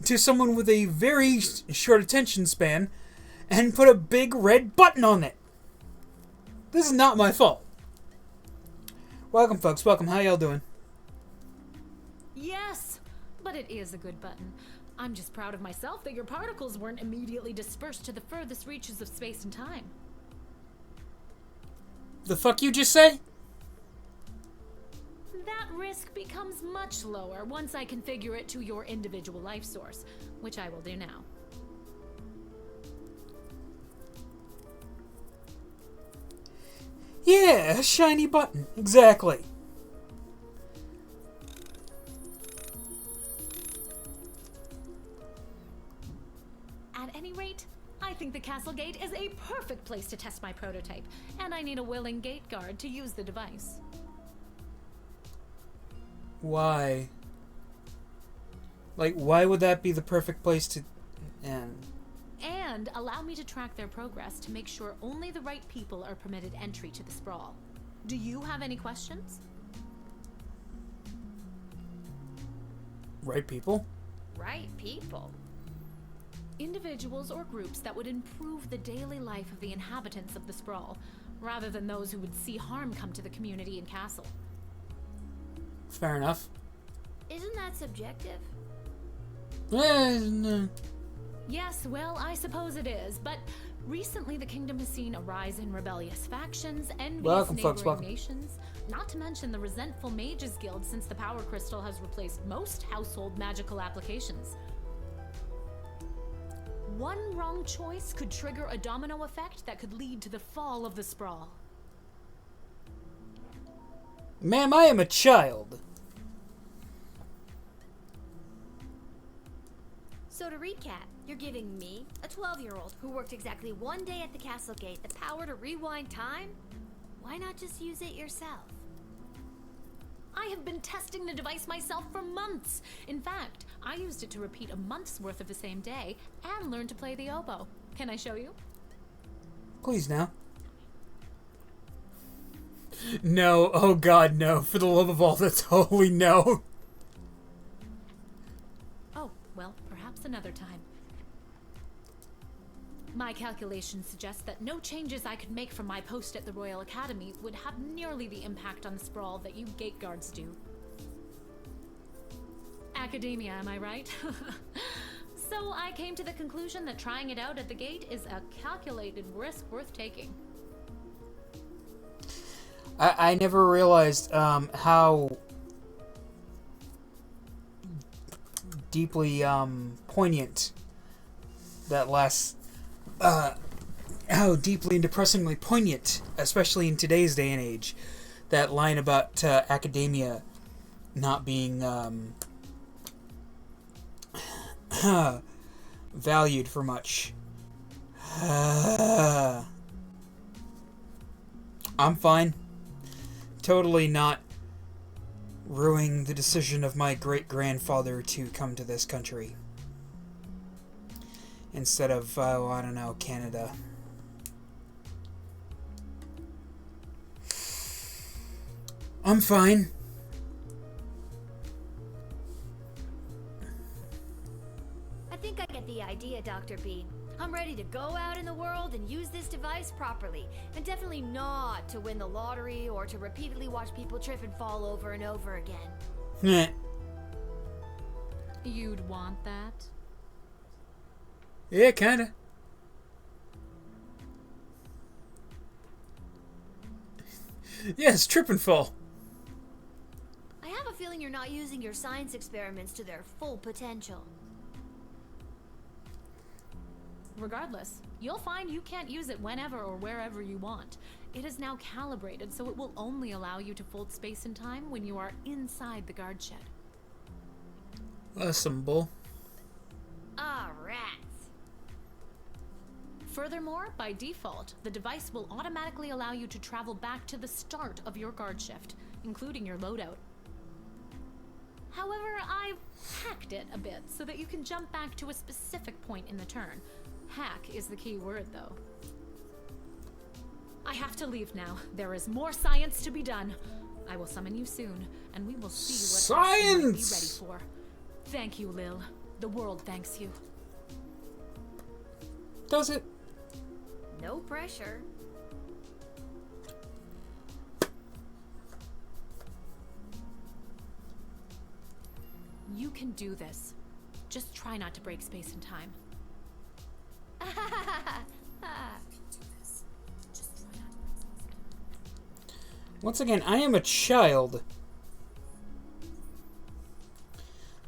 to someone with a very short attention span and put a big red button on it. This is not my fault. Welcome, folks. Welcome. How y'all doing? Yes, but it is a good button. I'm just proud of myself that your particles weren't immediately dispersed to the furthest reaches of space and time. The fuck you just say? That risk becomes much lower once I configure it to your individual life source, which I will do now. Yeah, a shiny button. Exactly. At any rate, I think the castle gate is a perfect place to test my prototype, and I need a willing gate guard to use the device. Why? Like, why would that be the perfect place to... And allow me to track their progress to make sure only the right people are permitted entry to the sprawl. Do you have any questions? Right people? Right people. Individuals or groups that would improve the daily life of the inhabitants of the sprawl, rather than those who would see harm come to the community and castle. Fair enough. Isn't that subjective? No. Yes, well, I suppose it is, but recently the kingdom has seen a rise in rebellious factions, envious Welcome, neighboring folks, welcome. nations, not to mention the resentful Mages Guild since the Power Crystal has replaced most household magical applications. One wrong choice could trigger a domino effect that could lead to the fall of the sprawl. Ma'am, I am a child. So to recap, you're giving me, a 12-year-old who worked exactly one day at the castle gate, the power to rewind time? Why not just use it yourself? I have been testing the device myself for months. In fact, I used it to repeat a month's worth of the same day and learn to play the oboe. Can I show you? Please, now. No. Oh, God, no. For the love of all that's holy, no. Oh, well, perhaps another time. My calculations suggest that no changes I could make from my post at the Royal Academy would have nearly the impact on the sprawl that you gate guards do. Academia, am I right? So I came to the conclusion that trying it out at the gate is a calculated risk worth taking. I never realized how deeply poignant that last... how deeply and depressingly poignant, especially in today's day and age, that line about academia not being valued for much. I'm fine. Totally not ruining the decision of my great-grandfather to come to this country. Instead of, oh, I don't know, Canada. I'm fine. I think I get the idea, Dr. B. I'm ready to go out in the world and use this device properly, and definitely not to win the lottery or to repeatedly watch people trip and fall over and over again. Heh. You'd want that? Yeah, kinda. Yes, trip and fall. I have a feeling you're not using your science experiments to their full potential. Regardless, you'll find you can't use it whenever or wherever you want. It is now calibrated, so it will only allow you to fold space and time when you are inside the guard shed. That's some bull. Ah, rats. Furthermore, by default, the device will automatically allow you to travel back to the start of your guard shift, including your loadout. However, I've hacked it a bit so that you can jump back to a specific point in the turn. Hack is the key word, though. I have to leave now. There is more science to be done. I will summon you soon, and we will see what else you might be ready for. Thank you, Lil. The world thanks you. Does it? No pressure. You can do this. Just try not to break space and time. Once again, I am a child.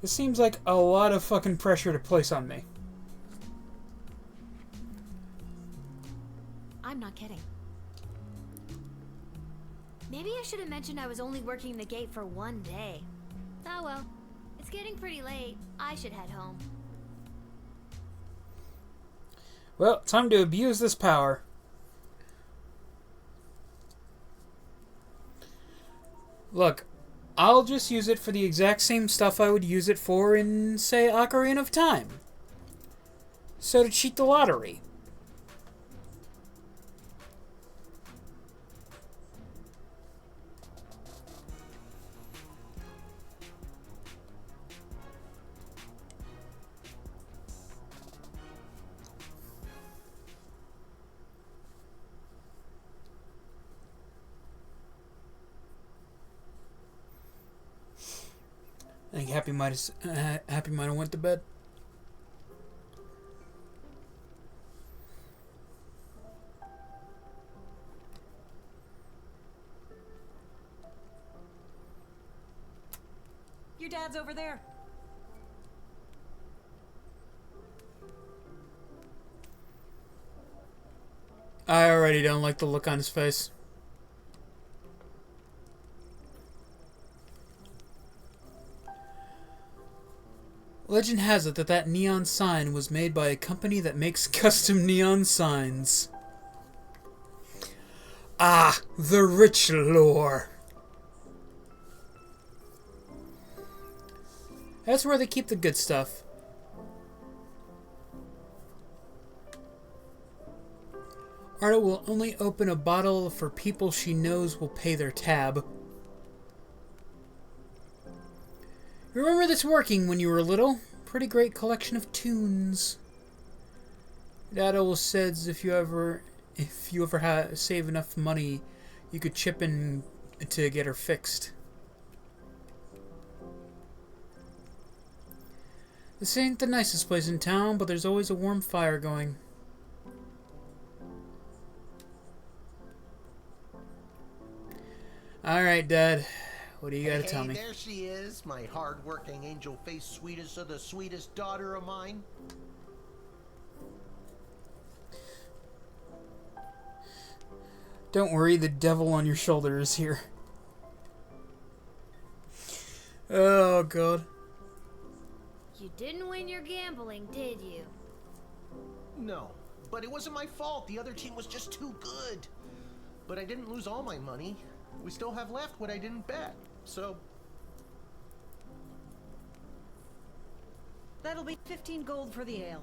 This seems like a lot of fucking pressure to place on me. I'm not kidding. Maybe I should have mentioned I was only working the gate for one day. Oh well. It's getting pretty late. I should head home. Well, time to abuse this power. Look, I'll just use it for the exact same stuff I would use it for in, say, Ocarina of Time. So to cheat the lottery. I think Happy might have went to bed. Your dad's over there. I already don't like the look on his face. Legend has it that neon sign was made by a company that makes custom neon signs. Ah, the rich lore. That's where they keep the good stuff. Arda will only open a bottle for people she knows will pay their tab. Remember this working when you were little? Pretty great collection of tunes. Dad always says if you ever save enough money, you could chip in to get her fixed. This ain't the nicest place in town, but there's always a warm fire going. Alright, Dad. What do you got to tell me? There she is, my hard-working, angel-faced sweetest of the sweetest daughter of mine. Don't worry, the devil on your shoulder is here. Oh, God. You didn't win your gambling, did you? No, but it wasn't my fault. The other team was just too good. But I didn't lose all my money. We still have left what I didn't bet, so... That'll be 15 gold for the ale.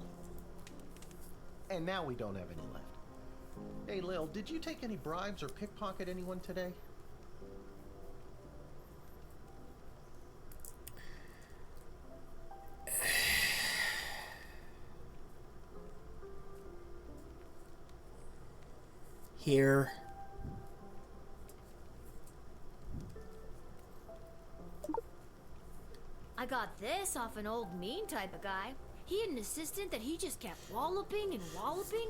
And now we don't have any left. Hey, Lil, did you take any bribes or pickpocket anyone today? Here. I got this off an old mean type of guy. He had an assistant that he just kept walloping and walloping.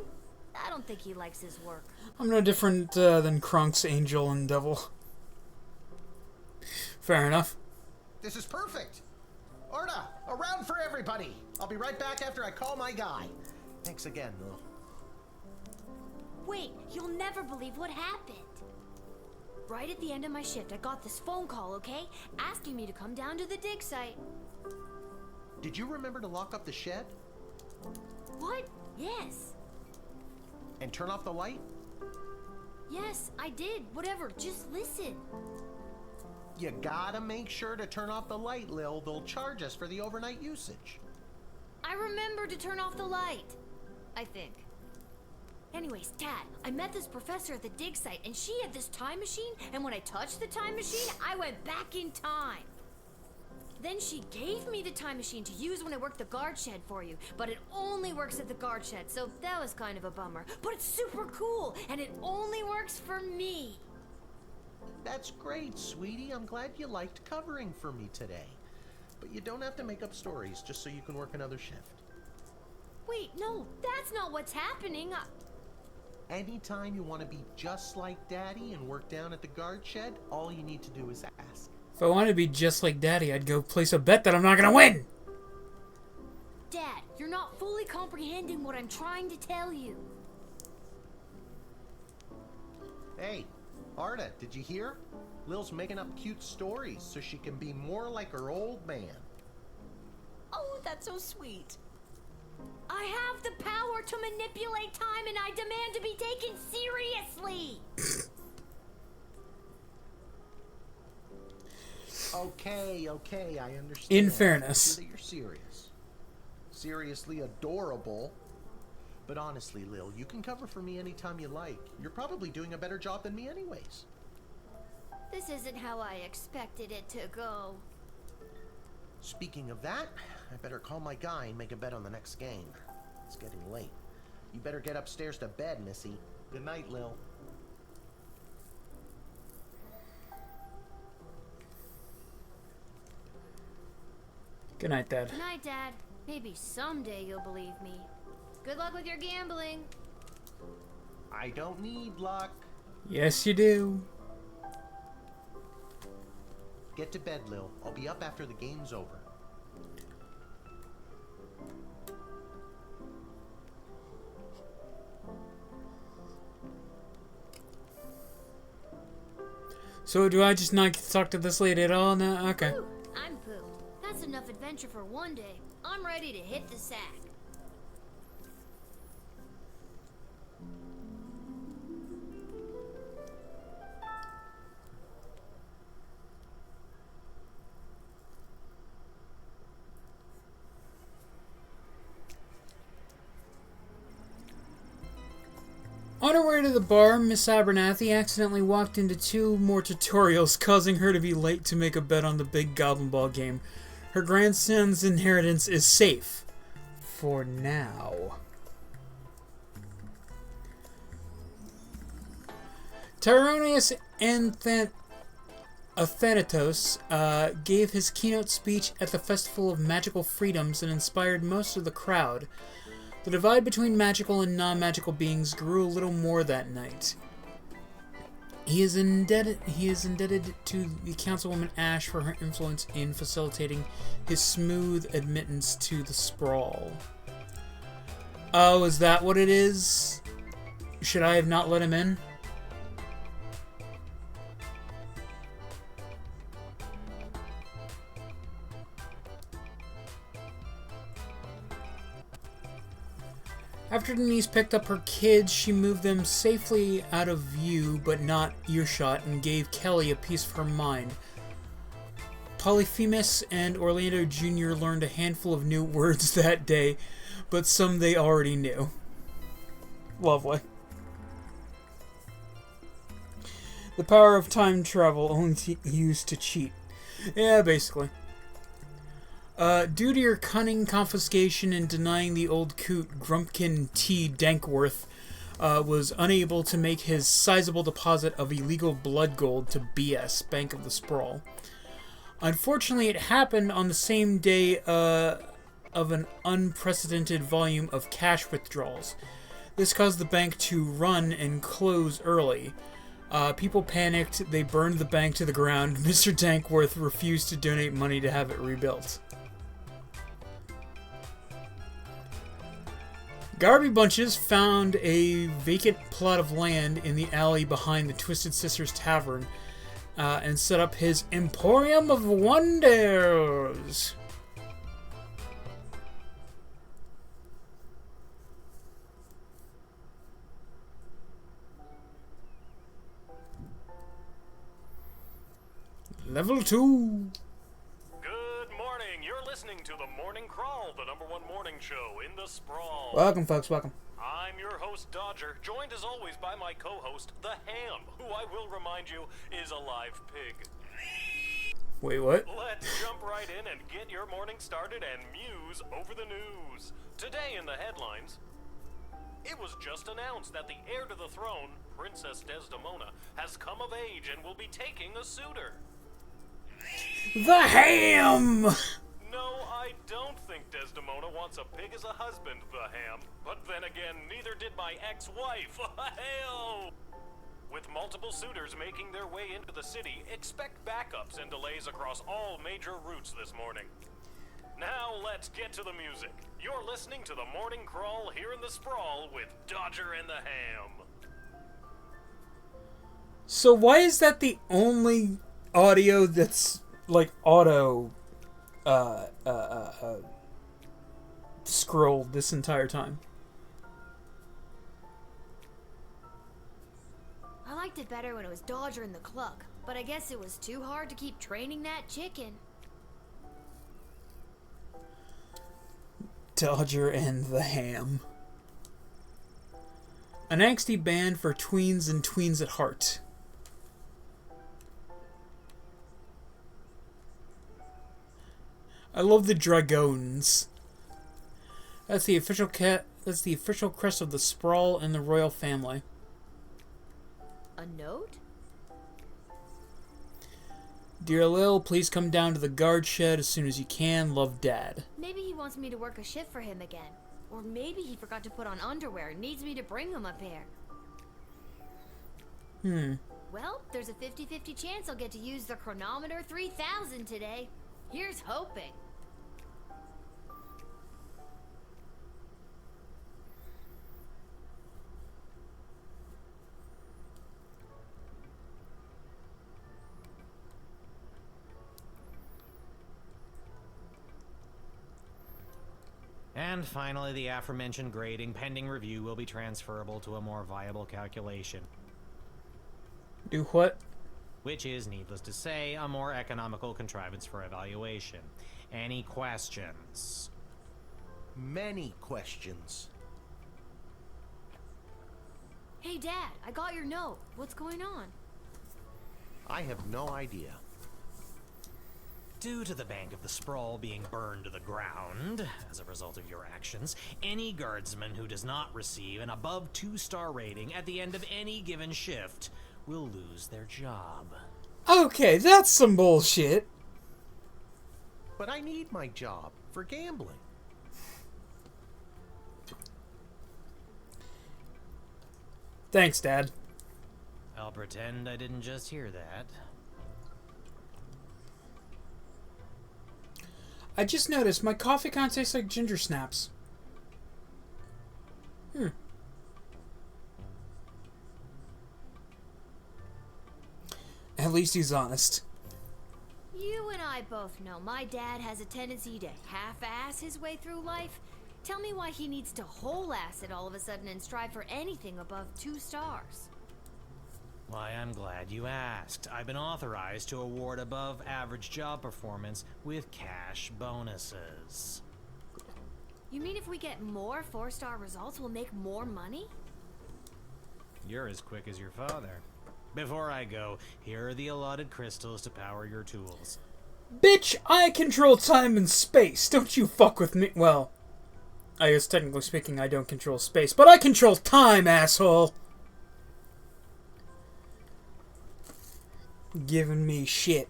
I don't think he likes his work. I'm no different than Kronk's angel and devil. Fair enough. This is perfect. Arda, a round for everybody. I'll be right back after I call my guy. Thanks again, Lil. Wait, you'll never believe what happened. Right at the end of my shift, I got this phone call, okay? Asking me to come down to the dig site. Did you remember to lock up the shed? What? Yes. And turn off the light? Yes, I did. Whatever, just listen. You gotta make sure to turn off the light, Lil. They'll charge us for the overnight usage. I remember to turn off the light. I think. Anyways, Dad, I met this professor at the dig site, and she had this time machine, and when I touched the time machine, I went back in time. Then she gave me the time machine to use when I worked the guard shed for you, but it only works at the guard shed, so that was kind of a bummer. But it's super cool, and it only works for me. That's great, sweetie. I'm glad you liked covering for me today. But you don't have to make up stories just so you can work another shift. Wait, no, that's not what's happening. Anytime you want to be just like Daddy and work down at the guard shed, all you need to do is ask. If I wanted to be just like Daddy, I'd go place a bet that I'm not gonna win! Dad, you're not fully comprehending what I'm trying to tell you. Hey, Arda, did you hear? Lil's making up cute stories so she can be more like her old man. Oh, that's so sweet. I have the power to manipulate time, and I demand to be taken seriously! Okay, I understand. In fairness. That you're serious. Seriously adorable. But honestly, Lil, you can cover for me anytime you like. You're probably doing a better job than me anyways. This isn't how I expected it to go. Speaking of that, I better call my guy and make a bet on the next game. It's getting late. You better get upstairs to bed, Missy. Good night, Lil. Good night, Dad. Good night, Dad. Maybe someday you'll believe me. Good luck with your gambling. I don't need luck. Yes, you do. Get to bed, Lil. I'll be up after the game's over. So do I just not get to talk to this lady at all now? Okay. Ooh, I'm pooped. That's enough adventure for one day. I'm ready to hit the sack. On her way to the bar, Miss Abernathy accidentally walked into 2 more tutorials, causing her to be late to make a bet on the big Goblin Ball game. Her grandson's inheritance is safe. For now. Tyronius Athanatos gave his keynote speech at the Festival of Magical Freedoms and inspired most of the crowd. The divide between magical and non-magical beings grew a little more that night. He is indebted to the Councilwoman Ash for her influence in facilitating his smooth admittance to the sprawl. Oh, is that what it is? Should I have not let him in? After Denise picked up her kids, she moved them safely out of view but not earshot and gave Kelly a piece of her mind. Polyphemus and Orlando Jr. learned a handful of new words that day, but some they already knew. Lovely. The power of time travel only used to cheat. Yeah, basically. Due to your cunning confiscation and denying the old coot, Grumpkin T. Dankworth was unable to make his sizable deposit of illegal blood gold to BS, Bank of the Sprawl. Unfortunately, it happened on the same day of an unprecedented volume of cash withdrawals. This caused the bank to run and close early. People panicked, they burned the bank to the ground. Mr. Dankworth refused to donate money to have it rebuilt. Garby Bunches found a vacant plot of land in the alley behind the Twisted Sisters Tavern and set up his Emporium of Wonders. Level 2. Good morning. You're listening to the Morning Crawl, the #1 morning show in the sprawl. Welcome, folks. Welcome. I'm your host, Dodger, joined as always by my co-host, the Ham, who I will remind you is a live pig. Wait, what? Let's jump right in and get your morning started and muse over the news. Today in the headlines, it was just announced that the heir to the throne, Princess Desdemona, has come of age and will be taking a suitor. The Ham! No, I don't think Desdemona wants a pig as a husband, the Ham. But then again, neither did my ex-wife. Hell! With multiple suitors making their way into the city, expect backups and delays across all major routes this morning. Now let's get to the music. You're listening to the Morning Crawl here in the Sprawl with Dodger and the Ham. So why is that the only audio that's like auto scrolled this entire time? I liked it better when it was Dodger and the Cluck, but I guess it was too hard to keep training that chicken. Dodger and the Ham. An angsty band for tweens and tweens at heart. I love the Dragoons. That's the official crest of the Sprawl and the royal family. A note? Dear Lil, please come down to the guard shed as soon as you can. Love, Dad. Maybe he wants me to work a shift for him again. Or maybe he forgot to put on underwear and needs me to bring him up here. Well, there's a 50-50 chance I'll get to use the Chronometer 3000 today. Here's hoping. And finally, the aforementioned grading pending review will be transferable to a more viable calculation. Do what? Which is, needless to say, a more economical contrivance for evaluation. Any questions? Many questions. Hey, Dad, I got your note. What's going on? I have no idea. Due to the Bank of the Sprawl being burned to the ground as a result of your actions, any guardsman who does not receive an above 2-star rating at the end of any given shift will lose their job. Okay, that's some bullshit. But I need my job for gambling. Thanks, Dad. I'll pretend I didn't just hear that. I just noticed my coffee kind of tastes like ginger snaps. At least he's honest. You and I both know my dad has a tendency to half-ass his way through life. Tell me why he needs to whole-ass it all of a sudden and strive for anything above 2 stars. Why, I'm glad you asked. I've been authorized to award above average job performance with cash bonuses. You mean if we get more 4-star results, we'll make more money? You're as quick as your father. Before I go, here are the allotted crystals to power your tools. Bitch, I control time and space. Don't you fuck with me. Well, I guess technically speaking, I don't control space, but I control time, asshole. Giving me shit.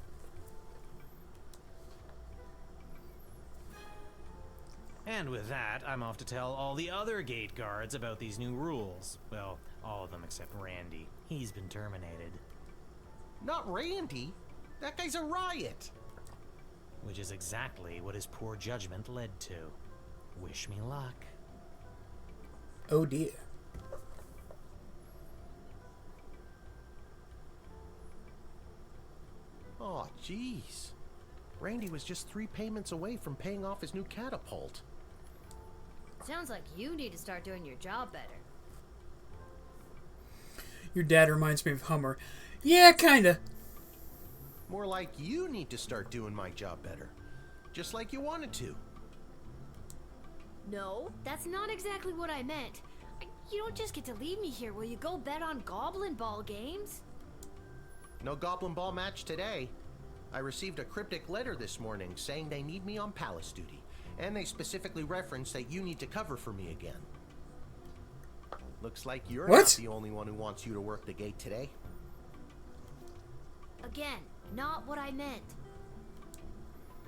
And with that, I'm off to tell all the other gate guards about these new rules. Well, all of them except Randy. He's been terminated. Not Randy. That guy's a riot. Which is exactly what his poor judgment led to. Wish me luck. Oh dear. Oh, jeez. Randy was just 3 payments away from paying off his new catapult. Sounds like you need to start doing your job better. Your dad reminds me of Hummer. Yeah, kinda. More like you need to start doing my job better. Just like you wanted to. No, that's not exactly what I meant. I You don't just get to leave me here. Will you go bet on Goblin Ball games? No Goblin Ball match today. I received a cryptic letter this morning saying they need me on palace duty. And they specifically referenced that you need to cover for me again. Looks like you're not the only one who wants you to work the gate today. Again, not what I meant.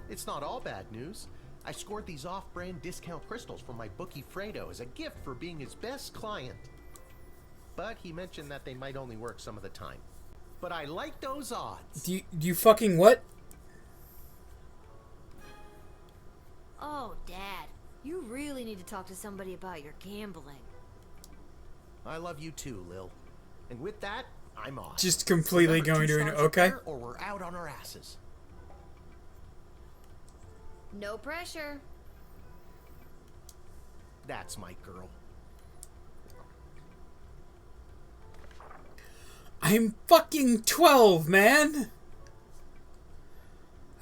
It's not all bad news. I scored these off-brand discount crystals from my bookie Fredo as a gift for being his best client. But he mentioned that they might only work some of the time. But I like those odds. Do you fucking what? Oh, Dad. You really need to talk to somebody about your gambling. I love you too, Lil. And with that, I'm off. Just completely going to an okay? Or we're out on our asses. No pressure. That's my girl. I'm fucking 12, man!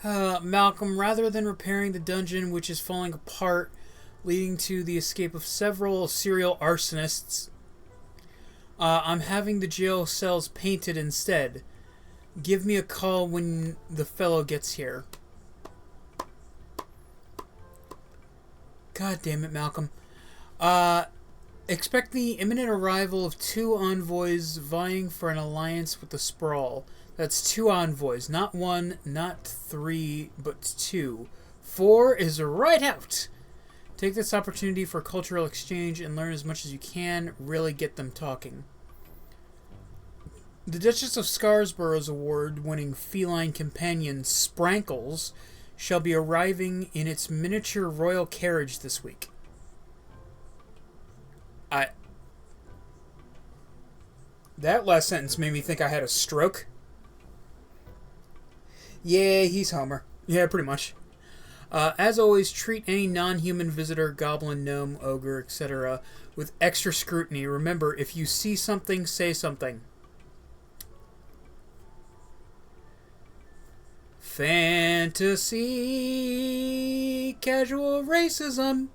Malcolm, rather than repairing the dungeon which is falling apart, leading to the escape of several serial arsonists, I'm having the jail cells painted instead. Give me a call when the fellow gets here. God damn it, Malcolm. Expect the imminent arrival of 2 envoys vying for an alliance with the Sprawl. That's 2 envoys, not 1, not 3, but 2. 4 is right out. Take this opportunity for cultural exchange and learn as much as you can. Really get them talking. The Duchess of Scarsborough's award-winning feline companion, Sprankles, shall be arriving in its miniature royal carriage this week. That last sentence made me think I had a stroke. Yeah, he's Homer. Yeah, pretty much. As always, treat any non-human visitor, goblin, gnome, ogre, etc. with extra scrutiny. Remember, if you see something, say something. Fantasy casual racism.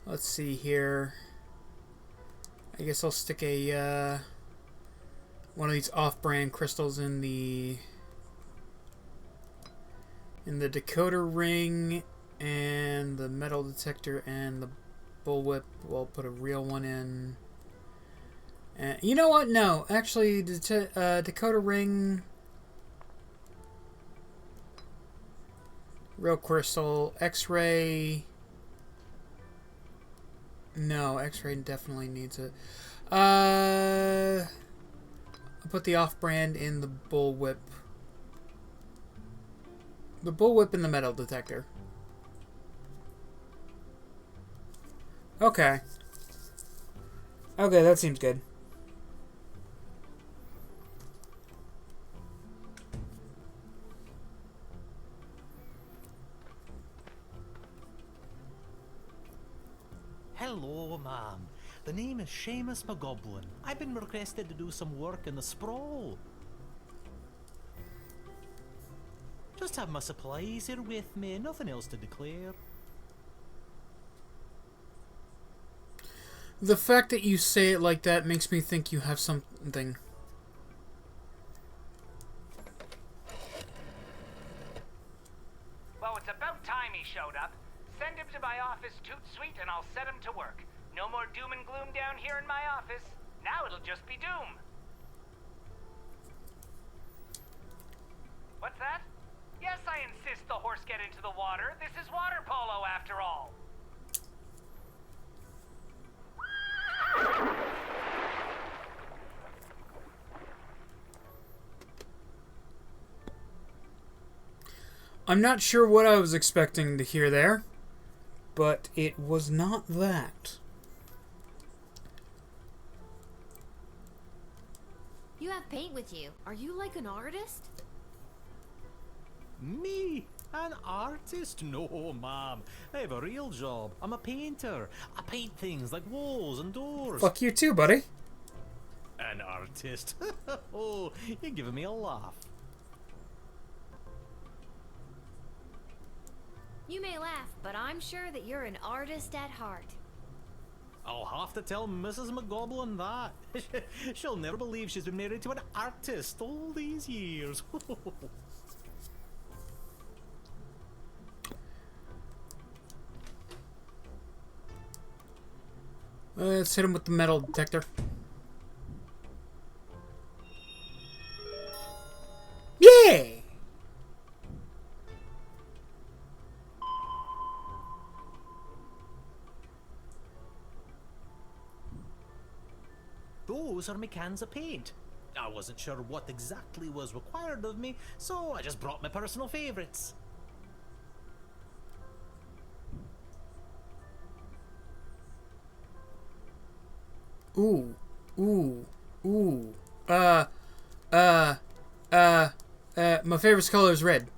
Let's see here. I guess I'll stick a one of these off-brand crystals in the decoder ring and the metal detector and the bullwhip. We'll put a real one in. And you know what? No, actually, the decoder ring, real crystal, X-ray. No, X-ray definitely needs it. I'll put the off-brand in the bullwhip. The bullwhip in the metal detector. Okay. Okay, that seems good. Hello, ma'am. The name is Seamus McGoblin. I've been requested to do some work in the Sprawl. Just have my supplies here with me, nothing else to declare. The fact that you say it like that makes me think you have something. Well, it's about time he showed up. Send him to my office toot sweet and I'll set him to work. No more doom and gloom down here in my office. Now it'll just be doom. What's that? Yes, I insist the horse get into the water. This is water polo after all. I'm not sure what I was expecting to hear there, but it was not that. You have paint with you. Are you like an artist? Me? An artist? No, ma'am. I have a real job. I'm a painter. I paint things like walls and doors. Fuck you too, buddy. An artist? Oh, you're giving me a laugh. You may laugh, but I'm sure that you're an artist at heart. I'll have to tell Mrs. McGoblin that. She'll never believe she's been married to an artist all these years. Let's hit him with the metal detector. Yeah! Those are my cans of paint. I wasn't sure what exactly was required of me, so I just brought my personal favorites. Ooh. Ooh. Ooh. My favorite color is red.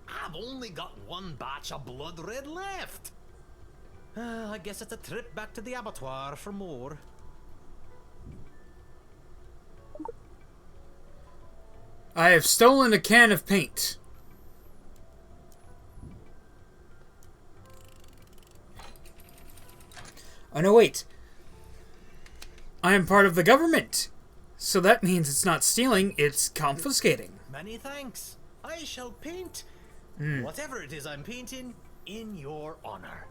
I've only got one batch of blood red left. I guess it's a trip back to the abattoir for more. I have stolen a can of paint. Oh no, wait. I am part of the government. So that means it's not stealing, it's confiscating. Many thanks. I shall paint whatever it is I'm painting in your honor.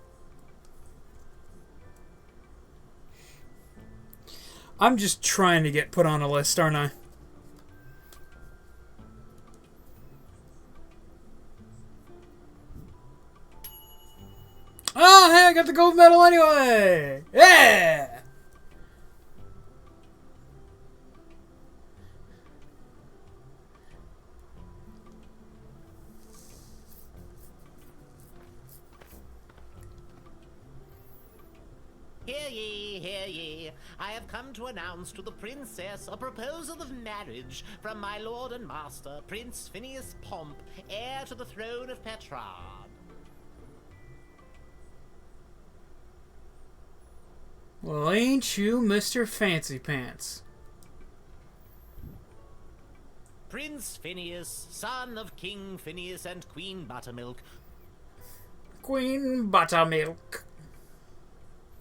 I'm just trying to get put on a list, aren't I? Oh, hey, I got the gold medal anyway! Yeah! Hear ye, hear ye. I have come to announce to the princess a proposal of marriage from my lord and master, Prince Phineas Pomp, heir to the throne of Petrarch. Well, ain't you Mr. Fancy Pants? Prince Phineas, son of King Phineas and Queen Buttermilk, Queen Buttermilk.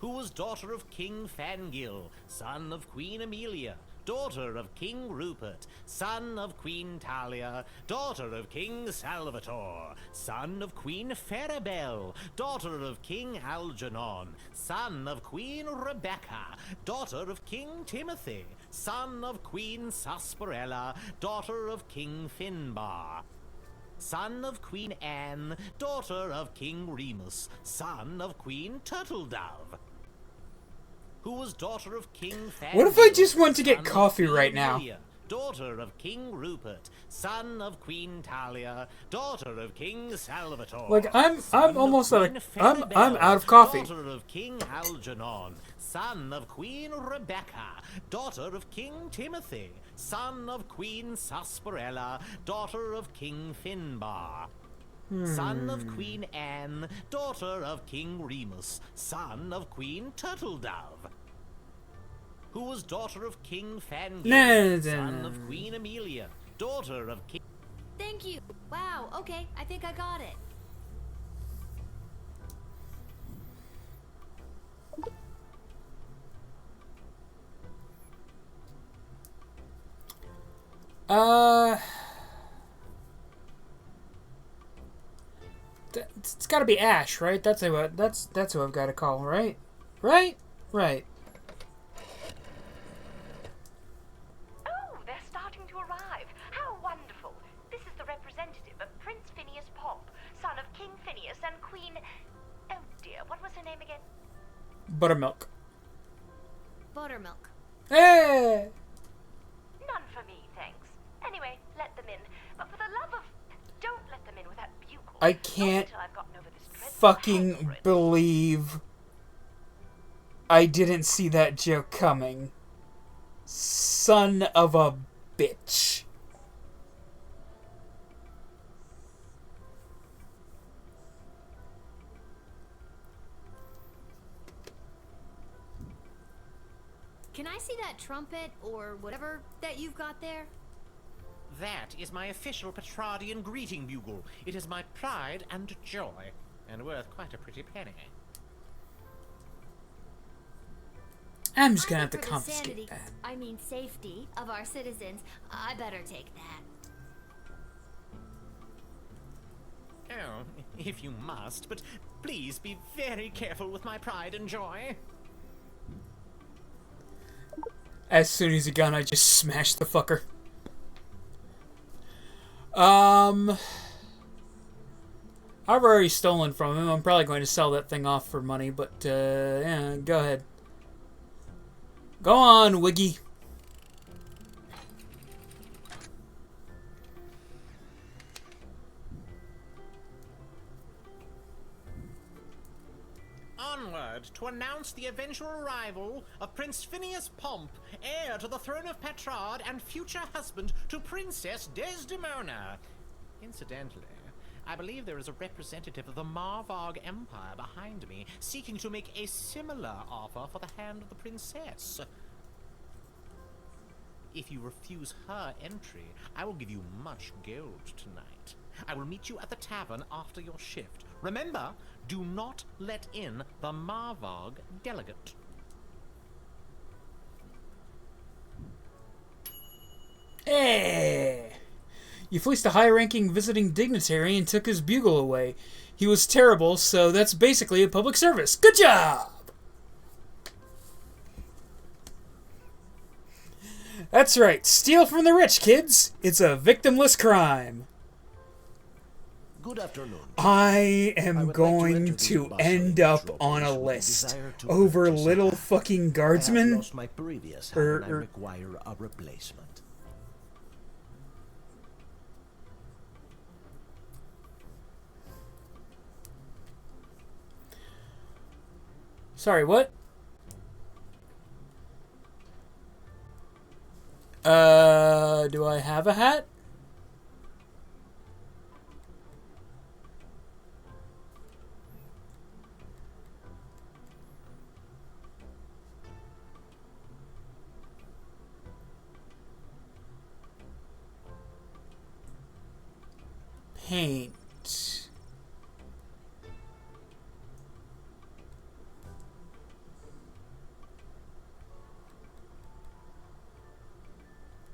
who was daughter of King Fangil, son of Queen Amelia, daughter of King Rupert, son of Queen Talia, daughter of King Salvator, son of Queen Farabelle, daughter of King Algernon, son of Queen Rebecca, daughter of King Timothy, son of Queen Sarsaparilla, daughter of King Finbar, son of Queen Anne, daughter of King Remus, son of Queen Turtledove, who was daughter of King Fangil. What if I just went to get coffee right now? Amelia, daughter of King Rupert, son of Queen Talia, daughter of King Salvator. Like I'm almost out of I'm Farabelle, out of coffee. Daughter of King Algernon, son of Queen Rebecca, daughter of King Timothy, son of Queen Sarsaparilla, daughter of King Finbar. Son of Queen Anne, daughter of King Remus, son of Queen Turtledove, who was daughter of King Fangil, son of Queen Amelia, daughter of King... Thank you. Wow, okay, I think I got it. It's got to be Ash, right? That's who I've got to call, right? Right? Right. Oh, they're starting to arrive. How wonderful. This is the representative of Prince Phineas Pomp, son of King Phineas and Queen... Oh dear, what was her name again? Buttermilk. Buttermilk. Hey! None for me, thanks. Anyway, let them in. But for the love of... Don't let them in with that bugle. I can't Not until I've gotten over this dreadful fucking hangover. believe I didn't see that joke coming. Son of a bitch. Can I see that trumpet or whatever that you've got there? That is my official Petrardian greeting bugle. It is my pride and joy, and worth quite a pretty penny. I'm just gonna have to For the confiscate sanity, that. I mean safety of our citizens, I better take that. Oh, if you must, but please be very careful with my pride and joy. As soon as he got, I just smashed the fucker. I've already stolen from him. I'm probably going to sell that thing off for money, but, yeah, go ahead. Go on, Wiggy. Onward to announce the eventual arrival of Prince Phineas Pomp, heir to the throne of Petrard and future husband to Princess Desdemona. Incidentally, I believe there is a representative of the Marvarg Empire behind me, seeking to make a similar offer for the hand of the princess. If you refuse her entry, I will give you much gold tonight. I will meet you at the tavern after your shift. Remember, do not let in the Marvarg delegate. Hey! You fleeced a high-ranking visiting dignitary and took his bugle away. He was terrible, so that's basically a public service. Good job! That's right. Steal from the rich, kids. It's a victimless crime. Good afternoon. I am would like going to to enter the end bustling up on a metropolis with a list desire to over purchase a little hat. fucking I have guardsmen. lost my previous hat and I require a replacement. Sorry, what? Do I have a hat? Paint.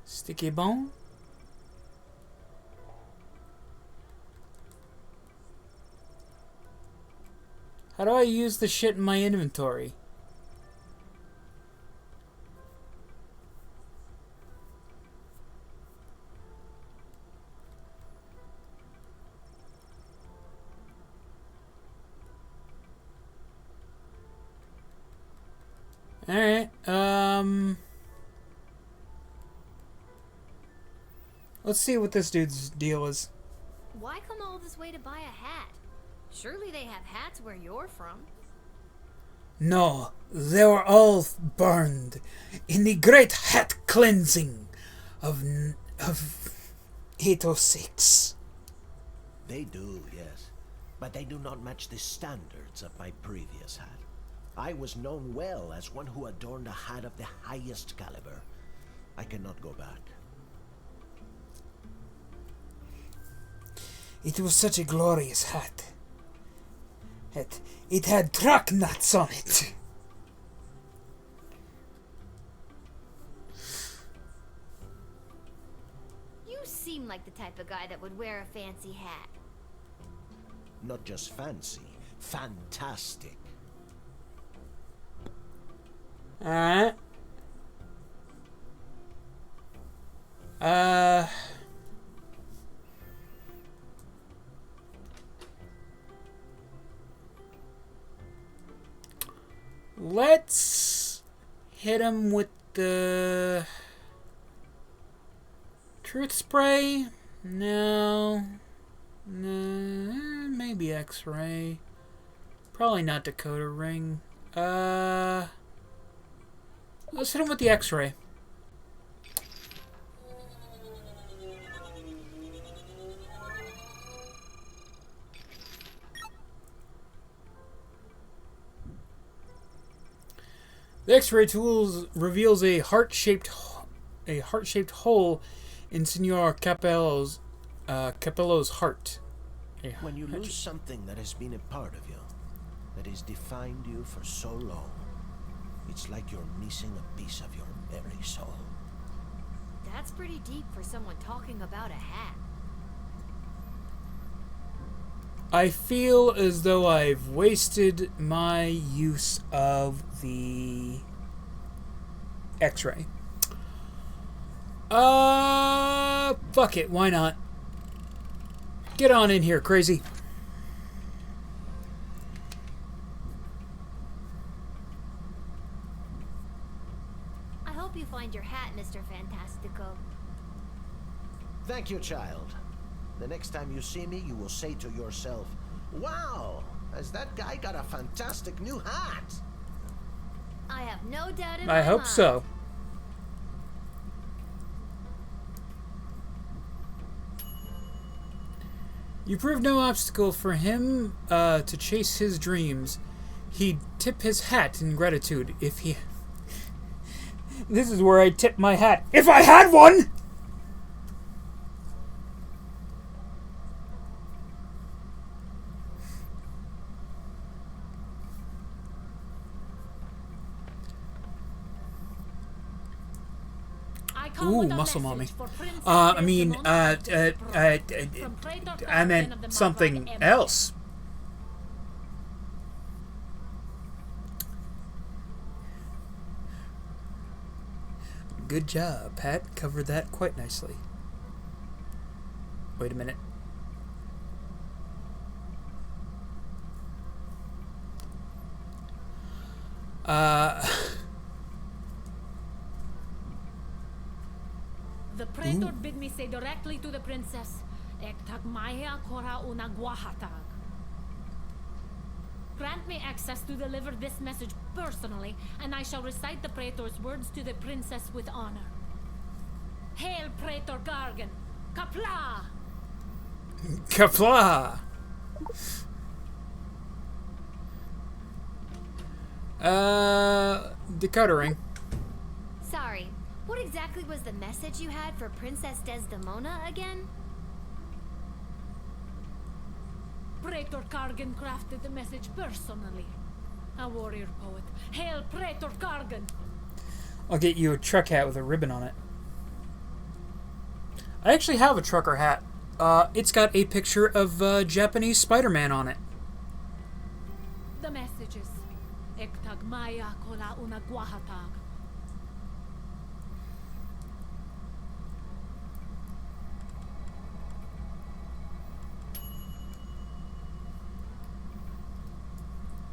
Sticky bone? How do I use the shit in my inventory? Alright, let's see what this dude's deal is. Why come all this way to buy a hat? Surely they have hats where you're from. No, they were all burned in the great hat cleansing of 806. They do, yes. But they do not match the standards of my previous hat. I was known well as one who adorned a hat of the highest caliber. I cannot go back. It was such a glorious hat. It had truck nuts on it. You seem like the type of guy that would wear a fancy hat. Not just fancy, fantastic. Alright. Let's hit him with the truth spray. No. Maybe X-ray. Probably not Dakota ring. Let's hit him with the X-ray. The X-ray tools reveals a heart-shaped hole in Senor Capello's heart. When you lose something that has been a part of you, that has defined you for so long, it's like you're missing a piece of your very soul. That's pretty deep for someone talking about a hat. I feel as though I've wasted my use of the X-ray. Fuck it, why not? Get on in here, crazy. I hope you find your hat, Mr. Fantastico. Thank you, child. The next time you see me, you will say to yourself, "Wow, has that guy got a fantastic new hat?" I have no doubt in I my hope mind. so. You proved no obstacle for him to chase his dreams. He'd tip his hat in gratitude if he... This is where I'd tip my hat. If I had one! Ooh, muscle mommy. I meant something else. Good job, Pat. Covered that quite nicely. Wait a minute. The praetor bid me say directly to the princess, "Ektag maya kora una guahatag." Grant me access to deliver this message personally, and I shall recite the praetor's words to the princess with honor. Hail, Praetor Gargan! Kapla! Kapla! Decodering. Sorry, what exactly was the message you had for Princess Desdemona again? Praetor Kargan crafted the message personally. A warrior poet. Hail, Praetor Kargan! I'll get you a truck hat with a ribbon on it. I actually have a trucker hat. It's got a picture of Japanese Spider-Man on it. The messages. Ektag maya kola una guahatag.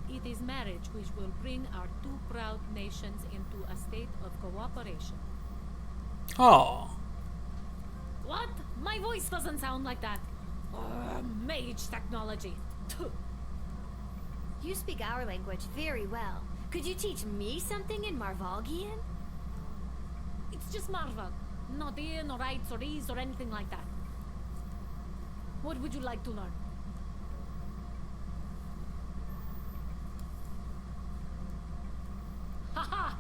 It is marriage which will bring our two proud nations into a state of cooperation. Oh. What? My voice doesn't sound like that. Mage technology. You speak our language very well. Could you teach me something in Marvalgian? It's just Marval. Not in or rights or ease or anything like that. What would you like to learn? Haha!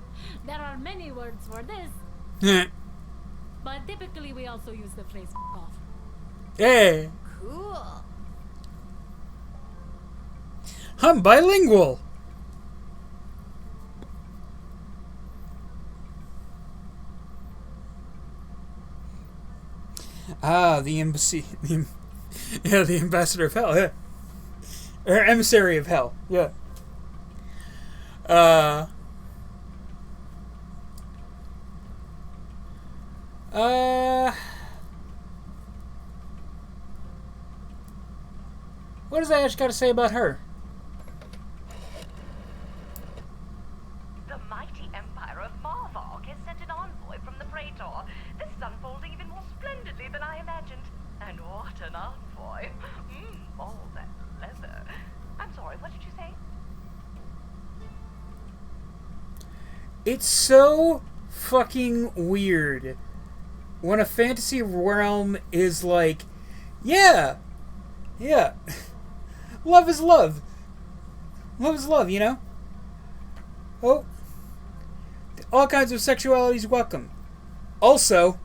There are many words for this. But typically we also use the phrase "f off." Hey! Cool. I'm bilingual! Ah, the embassy. Yeah, the ambassador of hell, yeah. Or emissary of hell, yeah. What does Ash got to say about her? The mighty empire of Marvark has sent an envoy from the Praetor. This is unfolding even more splendidly than I imagined. And what an envoy. All that leather. I'm sorry, what did you say? It's so fucking weird when a fantasy realm is like, yeah, love is love. Love is love, you know? Oh, all kinds of sexualities welcome. Also,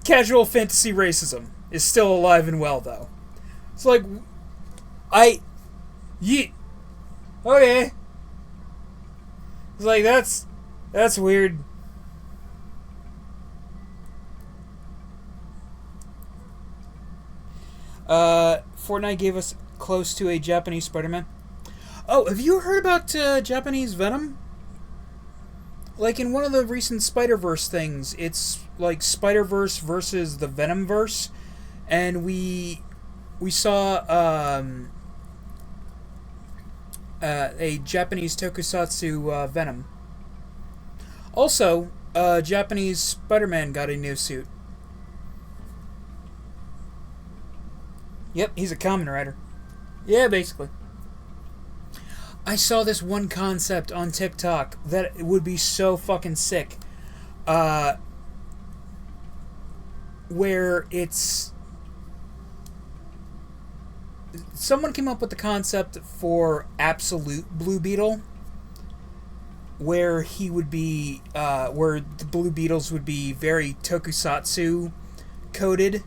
casual fantasy racism is still alive and well, though. It's like, yeet. Okay. It's like, that's weird. Fortnite gave us close to a Japanese Spider-Man. Oh, have you heard about Japanese Venom? Like in one of the recent Spider-Verse things, it's like Spider-Verse versus the Venomverse, and we saw a Japanese tokusatsu Venom. Also, Japanese Spider-Man got a new suit. Yep, he's a Kamen Rider. Yeah, basically. I saw this one concept on TikTok that would be so fucking sick. Where it's... Someone came up with the concept for Absolute Blue Beetle. Where he would be... where the Blue Beetles would be very tokusatsu coded.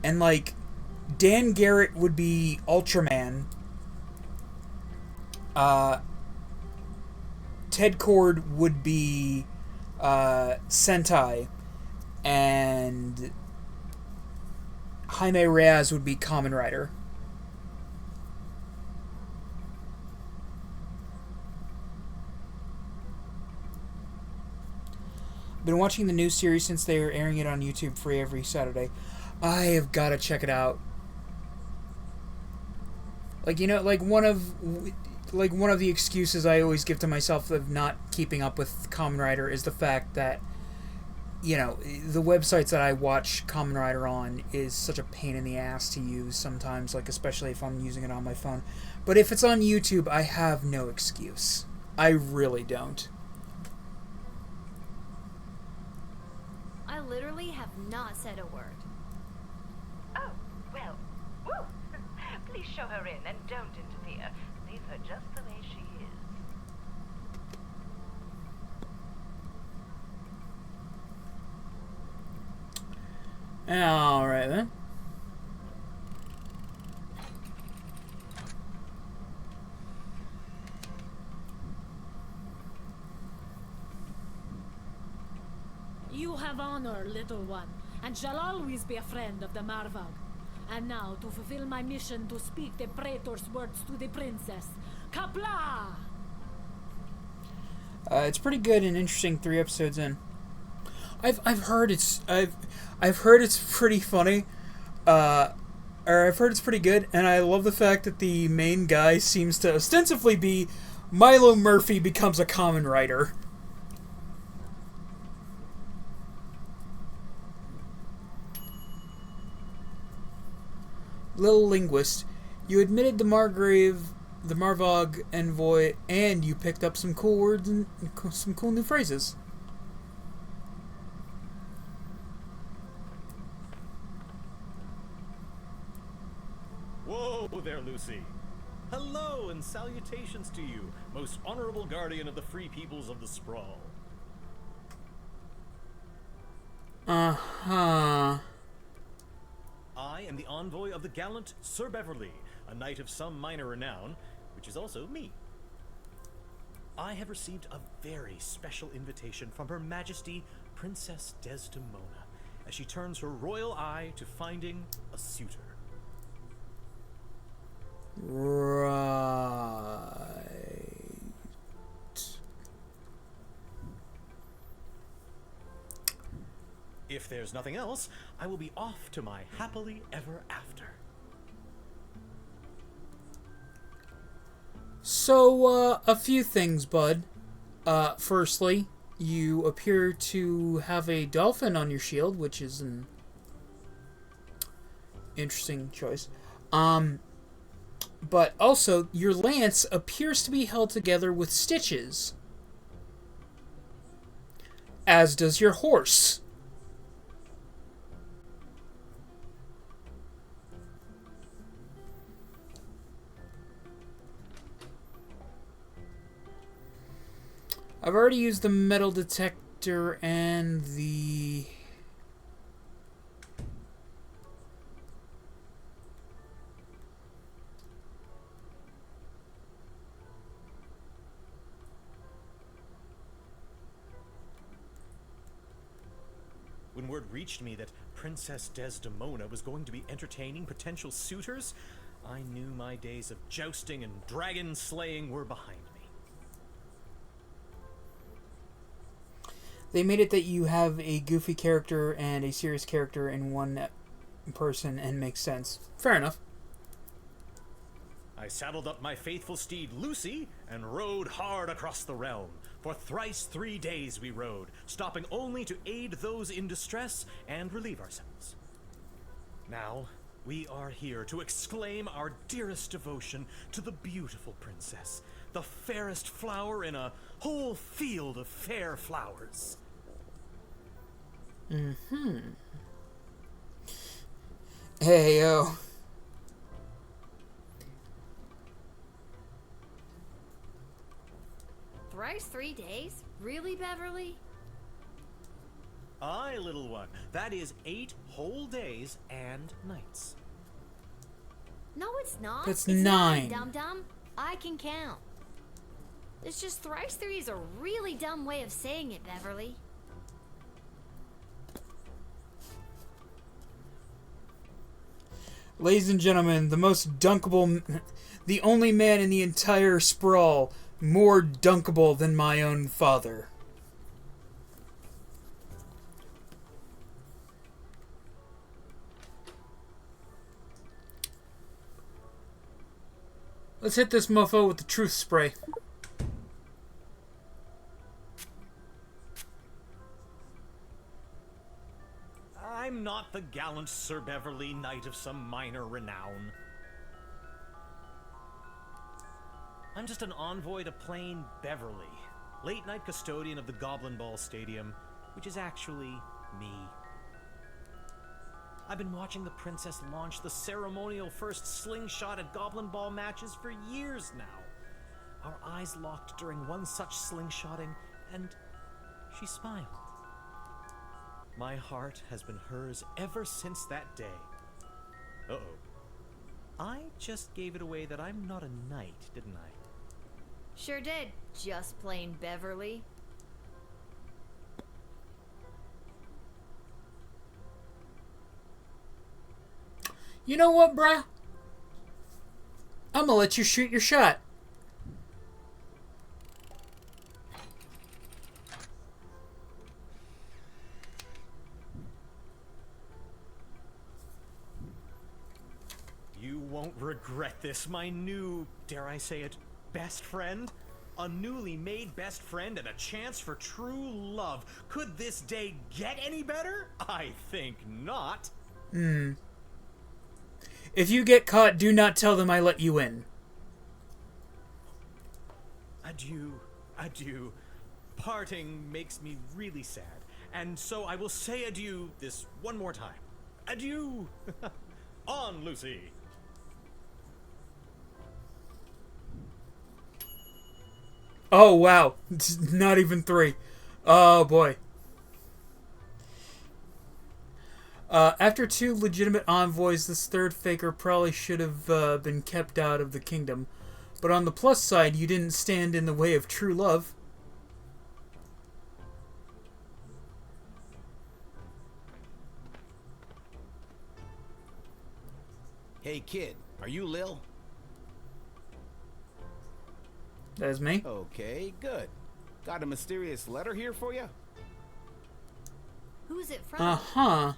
And like... Dan Garrett would be Ultraman. Ted Cord would be Sentai. And Jaime Reyes would be Kamen Rider. Been watching the new series since they are airing it on YouTube free every Saturday. I have got to check it out. Like, you know, like one of the excuses I always give to myself of not keeping up with Kamen Rider is the fact that, you know, the websites that I watch Kamen Rider on is such a pain in the ass to use sometimes, like especially if I'm using it on my phone. But if it's on YouTube, I have no excuse. I really don't. I literally have not said a word. Oh, well, woo! Please show her in and don't interfere. Leave her just the way she is. Alright then. You have honor, little one, and shall always be a friend of the Marvag. And now, to fulfill my mission to speak the Praetor's words to the princess. Kapla! It's pretty good and interesting 3 episodes in. I've heard it's pretty funny. Or I've heard it's pretty good, and I love the fact that the main guy seems to ostensibly be Milo Murphy becomes a Kamen Rider. Little linguist, you admitted the Marvog envoy, and you picked up some cool words and some cool new phrases. Whoa there, Lucy. Hello and salutations to you, most honorable guardian of the free peoples of the Sprawl. Uh-huh. I am the envoy of the gallant Sir Beverly, a knight of some minor renown, which is also me. I have received a very special invitation from Her Majesty Princess Desdemona, as she turns her royal eye to finding a suitor. Right. If there's nothing else, I will be off to my happily ever after. So, a few things, bud. Firstly, you appear to have a dolphin on your shield, which is an interesting choice. But also, your lance appears to be held together with stitches. As does your horse. I've already used the metal detector and the... When word reached me that Princess Desdemona was going to be entertaining potential suitors, I knew my days of jousting and dragon slaying were behind me. They made it that you have a goofy character and a serious character in one person, and makes sense. Fair enough. I saddled up my faithful steed Lucy and rode hard across the realm. For thrice 3 days we rode, stopping only to aid those in distress and relieve ourselves. Now, we are here to exclaim our dearest devotion to the beautiful princess, the fairest flower in a whole field of fair flowers. Mm-hmm. Hey, yo. Thrice 3 days? Really, Beverly? Aye, little one. That is 8 whole days and nights. No, it's not. That's it's 9. Dum-dum. I can count. It's just thrice 3 is a really dumb way of saying it, Beverly. Ladies and gentlemen, the most dunkable... The only man in the entire sprawl more dunkable than my own father. Let's hit this mofo with the truth spray. I'm not the gallant Sir Beverly, knight of some minor renown. I'm just an envoy to plain Beverly, late-night custodian of the Goblin Ball Stadium, which is actually me. I've been watching the princess launch the ceremonial first slingshot at Goblin Ball matches for years now. Our eyes locked during one such slingshotting, and she smiled. My heart has been hers ever since that day. Uh-oh. I just gave it away that I'm not a knight, didn't I? Sure did. Just plain Beverly. You know what, bruh? I'm gonna let you shoot your shot. You won't regret this, my new, dare I say it, best friend? A newly made best friend and a chance for true love. Could this day get any better? I think not. If you get caught, do not tell them I let you in. Adieu, adieu. Parting makes me really sad, and so I will say adieu this one more time. Adieu! On, Lucy! Oh, wow. Not even 3. Oh, boy. After 2 legitimate envoys, this third faker probably should have been kept out of the kingdom. But on the plus side, you didn't stand in the way of true love. Hey, kid, are you Lil? That is me. Okay, good. Got a mysterious letter here for you? Who's it from? Uh-huh.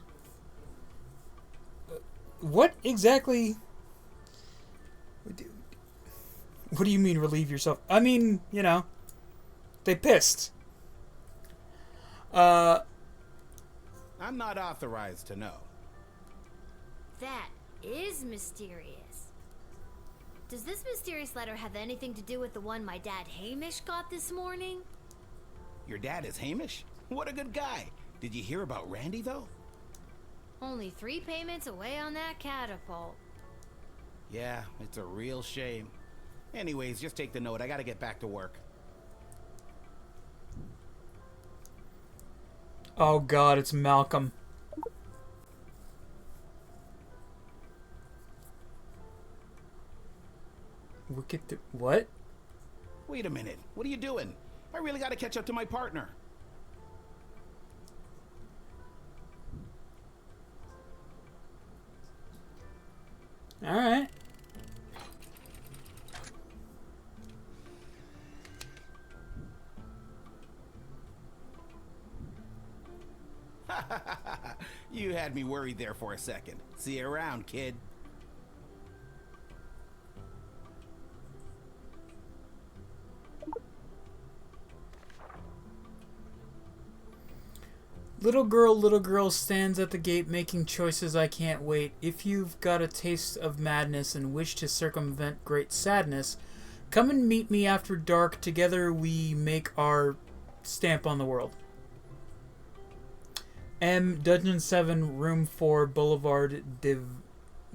What exactly... What do you mean, relieve yourself? I mean, you know, they pissed. I'm not authorized to know. That is mysterious. Does this mysterious letter have anything to do with the one my dad Hamish got this morning? Your dad is Hamish? What a good guy. Did you hear about Randy, though? Only 3 payments away on that catapult. Yeah, it's a real shame. Anyways, just take the note. I gotta get back to work. Oh god, it's Malcolm. What? Wait a minute. What are you doing? I really gotta catch up to my partner. Alright. You had me worried there for a second. See you around, kid. Little girl stands at the gate making choices I can't wait. If you've got a taste of madness and wish to circumvent great sadness, come and meet me after dark. Together we make our stamp on the world. M. Dungeon 7, Room 4, Boulevard de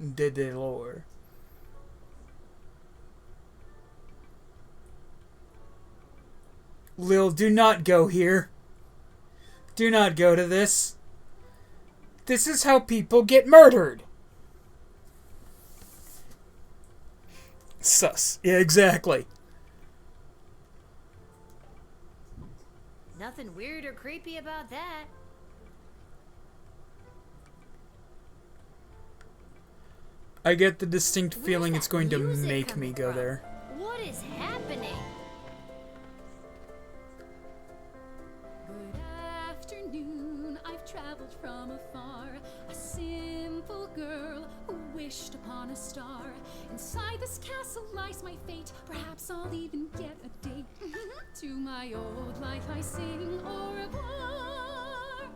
Delore. Lil, do not go here. Do not go to this. This is how people get murdered. Sus. Yeah, exactly. Nothing weird or creepy about that. I get the distinct feeling it's going to make me go there. What is happening? Good afternoon, I've traveled from afar. A simple girl who wished upon a star. Inside this castle lies my fate. Perhaps I'll even get a date. To my old life I sing au revoir.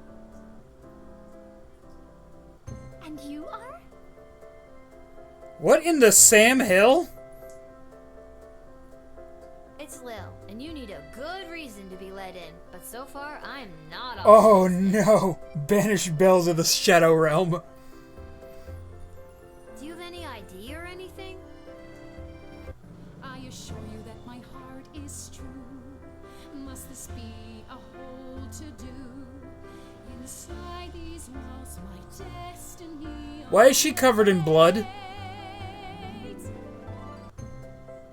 And you are? What in the Sam Hill? It's Lil, and you need a good reason to be let in. But so far, I'm not on. Oh no! Banished bells of the Shadow Realm. Do you have any ID or anything? I assure you that my heart is true. Must this be a whole to-do? Inside these walls, my destiny. Why is she covered in blood?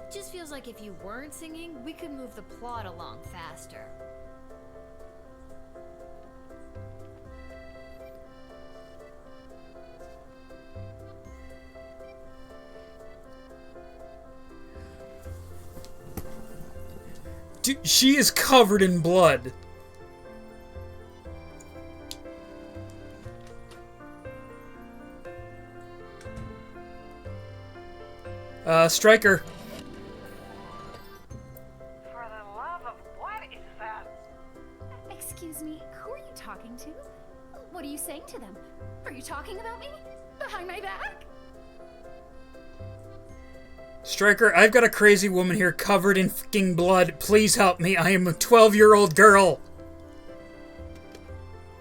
Just feels like if you weren't singing, we could move the plot along faster. Dude, she is covered in blood. Striker. For the love of what is that? Excuse me, who are you talking to? What are you saying to them? Are you talking about me? Behind my back? Striker, I've got a crazy woman here covered in fucking blood. Please help me. I am a 12-year-old girl.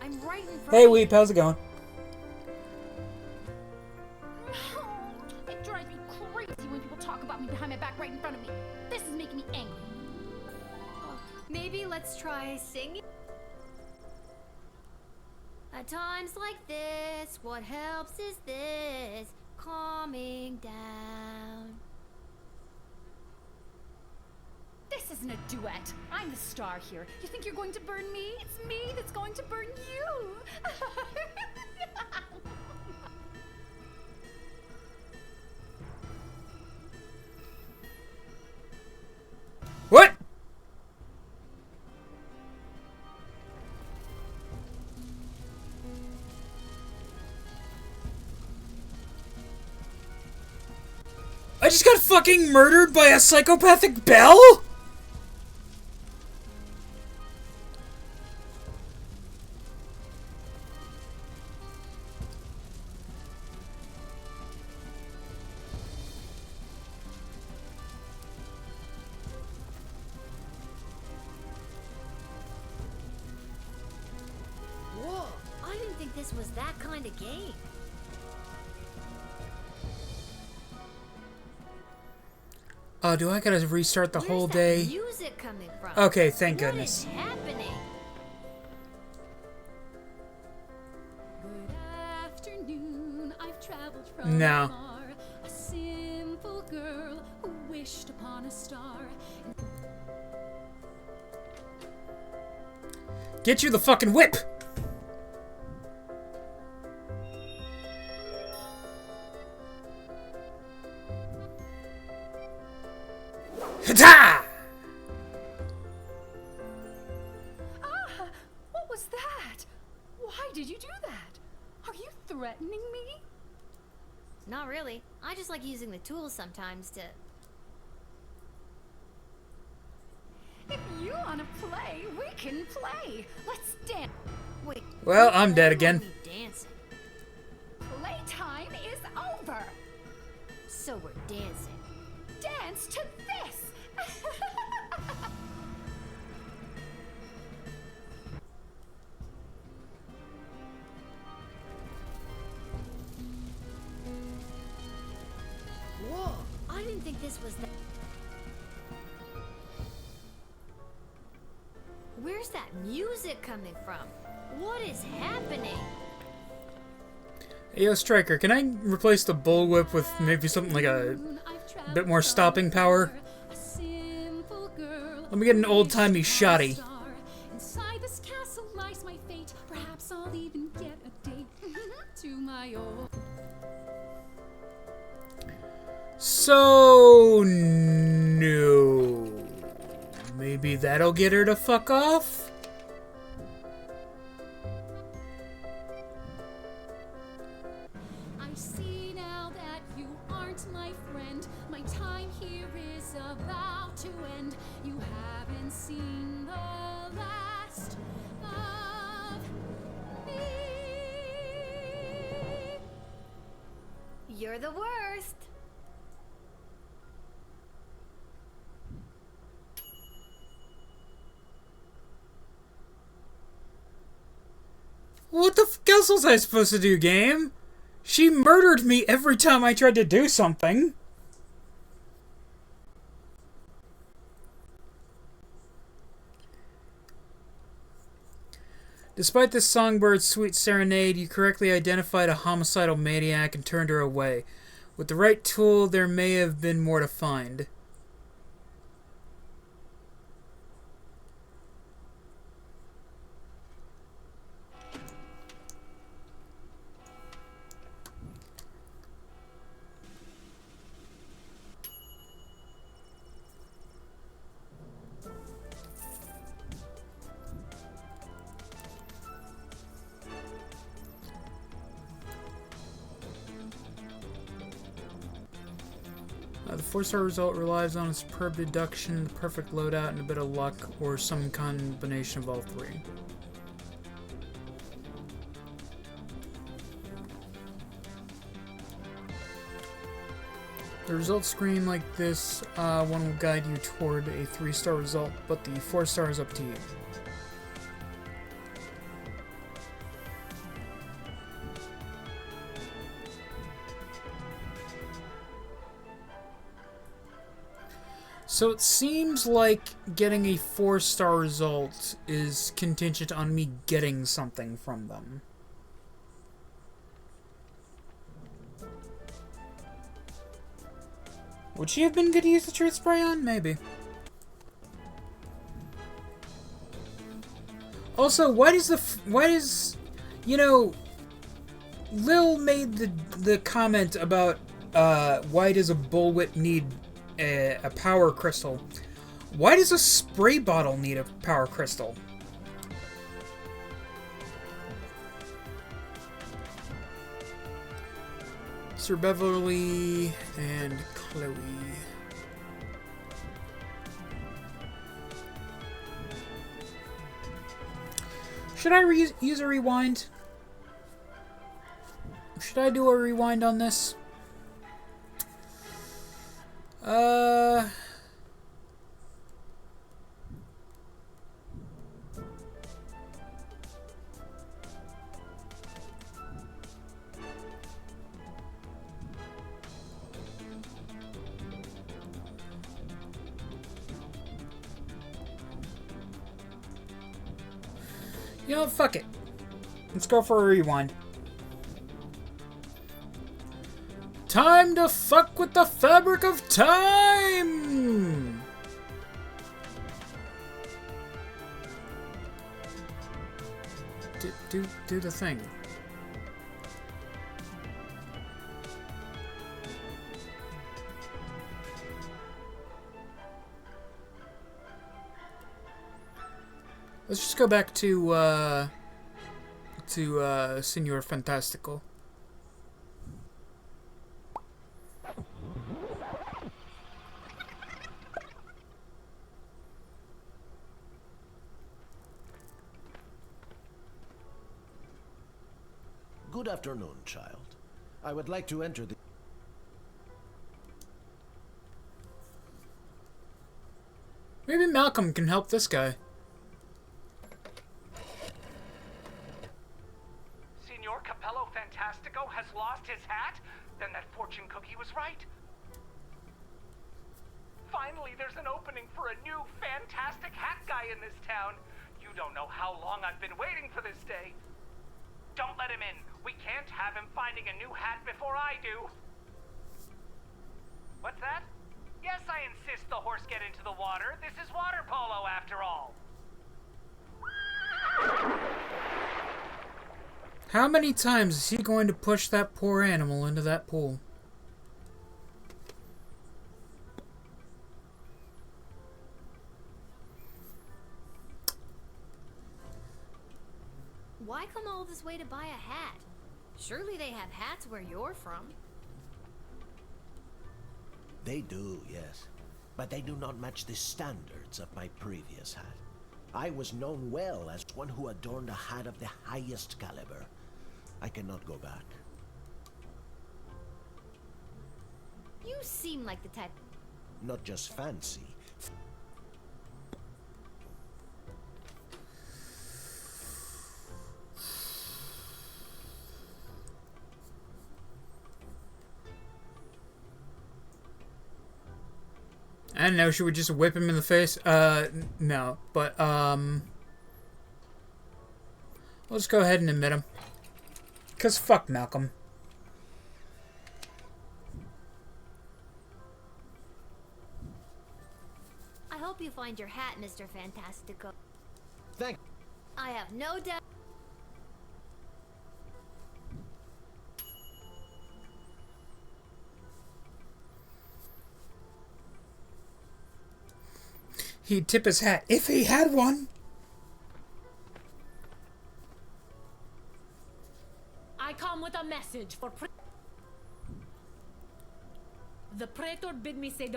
I'm right in front Hey, of Weep, how's it going? It drives me crazy when people talk about me behind my back right in front of me. This is making me angry. Maybe let's try singing. At times like this, what helps is this, calming down. This isn't a duet. I'm the star here. You think you're going to burn me? It's me that's going to burn you. What? I just got fucking murdered by a psychopathic bell? Whoa, I didn't think this was that kind of game. Do I gotta restart the whole Where's day? that music coming from? Okay, thank What goodness. is happening? from No. afar, a simple girl who wished upon a star. Get you the fucking whip! Hata! Ah! What was that? Why did you do that? Are you threatening me? Not really. I just like using the tools sometimes to... If you want to play, we can play. Let's dance. Wait. Well, I'm dead again. Dancing. Playtime is over. So we're dancing. Dance to this. Whoa! I didn't think this was that. Where's that music coming from? What is happening? Hey, yo, Striker, can I replace the bullwhip with maybe something like a bit more stopping power? Let me get an old-timey shotty. Inside this castle lies my fate. Perhaps I'll even get a date to my old. So no. Maybe that'll get her to fuck off? I see now that you aren't my friend. My time here is about to end. You haven't seen the last of me. You're the worst. What the f else was I supposed to do, game? She murdered me every time I tried to do something. Despite this songbird's sweet serenade, you correctly identified a homicidal maniac and turned her away. With the right tool, there may have been more to find. The 4-star result relies on a superb deduction, the perfect loadout, and a bit of luck, or some combination of all three. The result screen like this one will guide you toward a 3-star result, but the 4-star is up to you. So it seems like getting a 4-star result is contingent on me getting something from them. Would she have been good to use the truth spray on? Maybe. Also, why does you know, Lil made the comment about why does a bullwhip need a power crystal? Why does a spray bottle need a power crystal? Sir Beverly and Chloe. Should I use a rewind? Should I do a rewind on this? You know, fuck it. Let's go for a rewind. Time to fuck with the fabric of time! Do the thing. Let's just go back to Senor Fantastical. Good afternoon, child. I would like to enter the... Maybe Malcolm can help this guy. Signor Capello Fantastico has lost his hat? Then that fortune cookie was right. Finally, there's an opening for a new fantastic hat guy in this town. You don't know how long I've been waiting for this day. Don't let him in. We can't have him finding a new hat before I do. What's that? Yes, I insist the horse get into the water. This is water polo, after all. How many times is he going to push that poor animal into that pool? Why come all this way to buy a hat? Surely they have hats where you're from. They do, yes. But they do not match the standards of my previous hat. I was known well as one who adorned a hat of the highest caliber. I cannot go back. You seem like the type... Not just fancy. I don't know, should we just whip him in the face? No, but, let's go ahead and admit him. 'Cause fuck Malcolm. I hope you find your hat, Mr. Fantastico. Thank... I have no doubt... He'd tip his hat if he had one. I come with a message for the praetor bid me say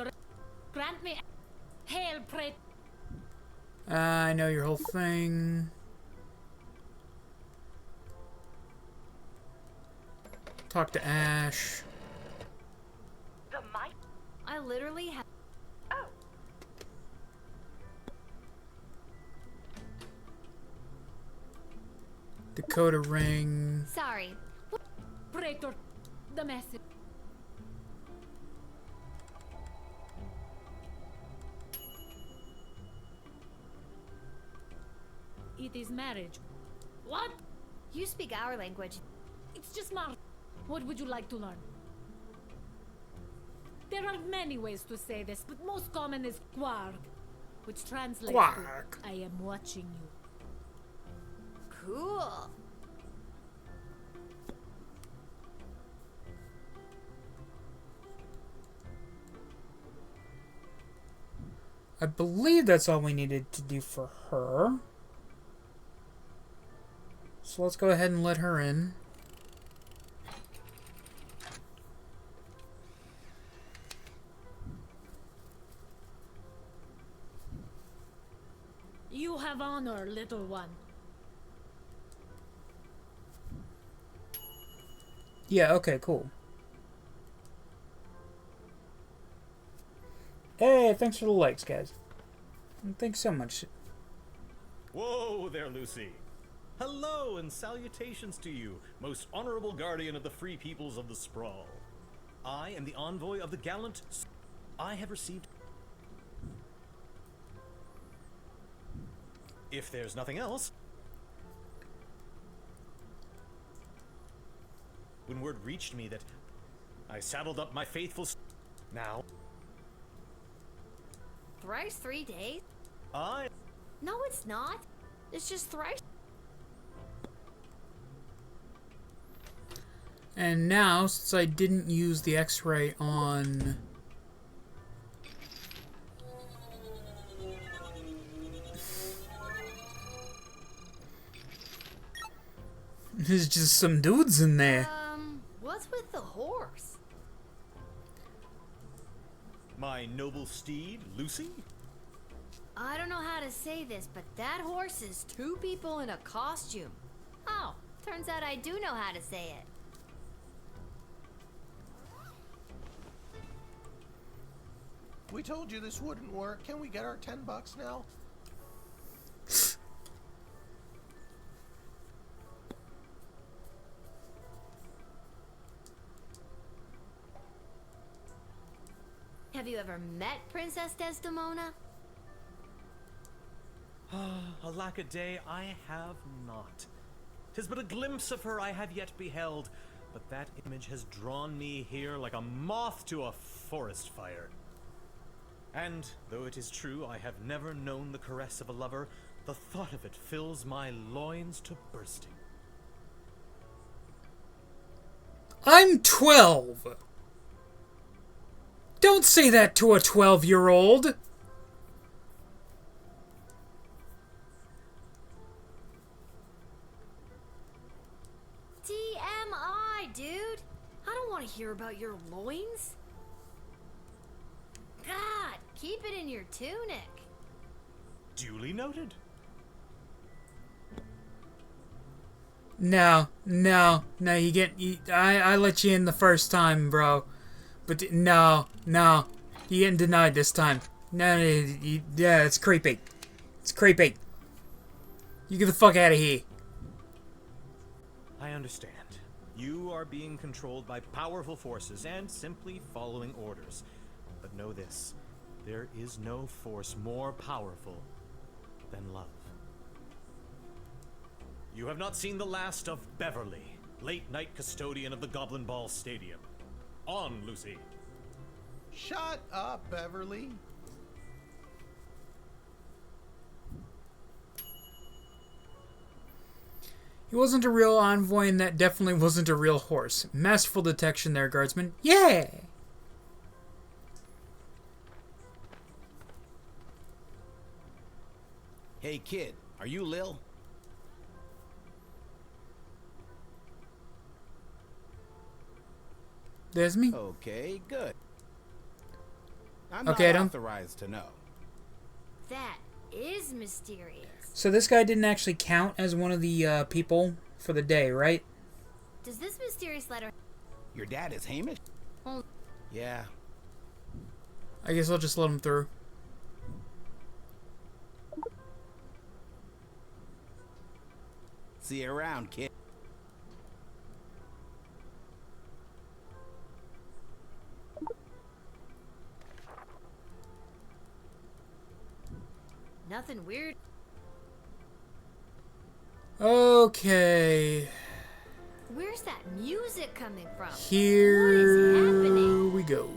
grant me hail praetor. I know your whole thing. Talk to Ash. The might. I literally have... Oh. Dakota ring. Sorry. Praetor, the message. It is marriage. What? You speak our language. It's just mar. What would you like to learn? There are many ways to say this, but most common is quark, which translates Quark. to I am watching you. Cool. I believe that's all we needed to do for her. So let's go ahead and let her in. You have honor, little one. Yeah, okay, cool. Hey, thanks for the likes, guys. Thanks so much. Whoa there, Lucy. Hello and salutations to you, most honorable guardian of the free peoples of the Sprawl. I am the envoy of the gallant... I have received... If there's nothing else... When word reached me that... I saddled up my faithful now. Thrice 3 days? I... No, it's not. It's just thrice. And now, since I didn't use the X-ray on... There's just some dudes in there. What's with the horse? My noble steed, Lucy? I don't know how to say this, but that horse is 2 people in a costume. Oh, turns out I do know how to say it. We told you this wouldn't work. Can we get our $10 now? Have you ever met Princess Desdemona? Alack-a-day, I have not. 'Tis but a glimpse of her I have yet beheld, but that image has drawn me here like a moth to a forest fire. And, though it is true I have never known the caress of a lover, the thought of it fills my loins to bursting. I'm 12! Don't say that to a 12-year-old! TMI, dude! I don't want to hear about your loins. God, keep it in your tunic. Duly noted. No, you get... I let you in the first time, bro. But no, you're getting denied this time. No, yeah, it's creepy. It's creepy. You get the fuck out of here. I understand. You are being controlled by powerful forces and simply following orders. But know this, there is no force more powerful than love. You have not seen the last of Beverly, late night custodian of the Goblin Ball Stadium. On, Lucy. Shut up, Beverly. He wasn't a real envoy, and that definitely wasn't a real horse. Masterful detection there, Guardsman. Yeah! Hey, kid, are you Lil? There's me. Okay, good. I'm Okay, I not don't... authorized to know. That is mysterious. So this guy didn't actually count as one of the people for the day, right? Does this mysterious letter... Your dad is Hamish? Oh. Yeah. I guess I'll just let him through. See you around, kid. Nothing weird. Okay. Where's that music coming from? Here what is happening? we go.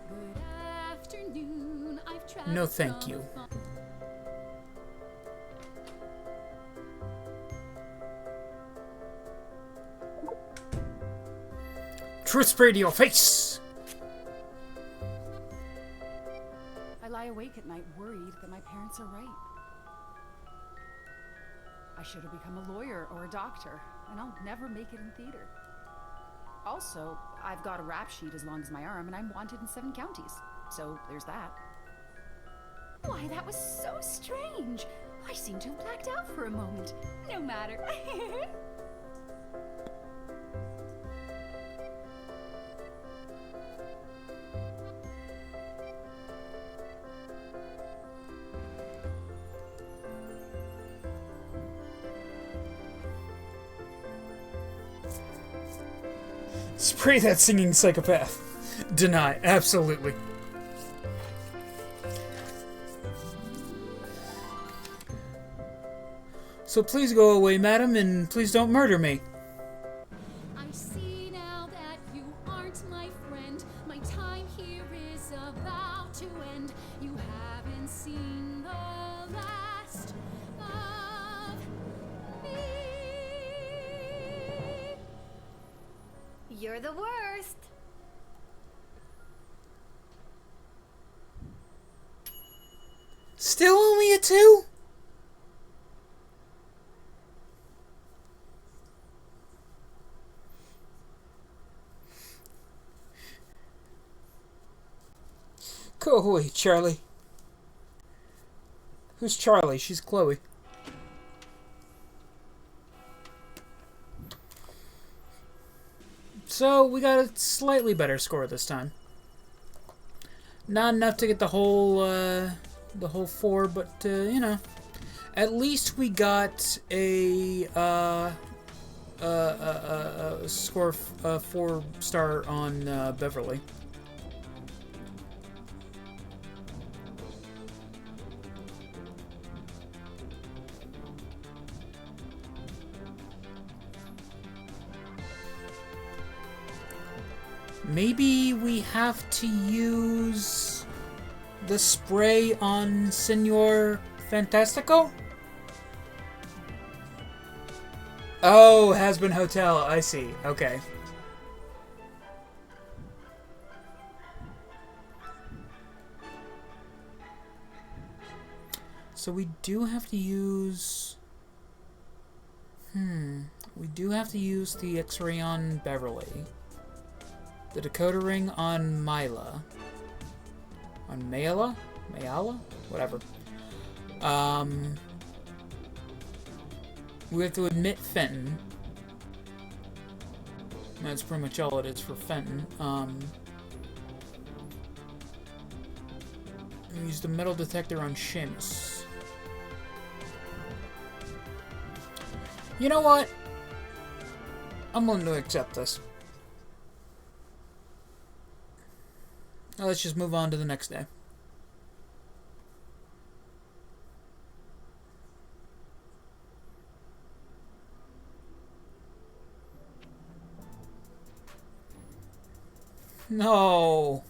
Good afternoon. I've traveled No, thank you. Truth spray to your face! I lie awake at night worried that my parents are right. I should have become a lawyer or a doctor, and I'll never make it in theater. Also, I've got a rap sheet as long as my arm, and I'm wanted in 7 counties. So there's that. Why, that was so strange. I seem to have blacked out for a moment. No matter. Spray that singing psychopath. Deny. Absolutely. So please go away, madam, and please don't murder me. I'm You're the worst. Still only a 2? Go away, Charlie. Who's Charlie? She's Chloe. So, we got a slightly better score this time. Not enough to get the whole 4, but, you know. At least we got a score 4-star on Beverly. Maybe we have to use the spray on Senor Fantastico? Oh, Has-Been Hotel. I see. Okay. So we do have to use... We do have to use the X-ray on Beverly. The decoder ring on Mila. On Mayala? Mayala? Whatever. We have to admit Fenton. That's pretty much all it is for Fenton. We use the metal detector on Seamus. You know what? I'm willing to accept this. Now let's just move on to the next day. No.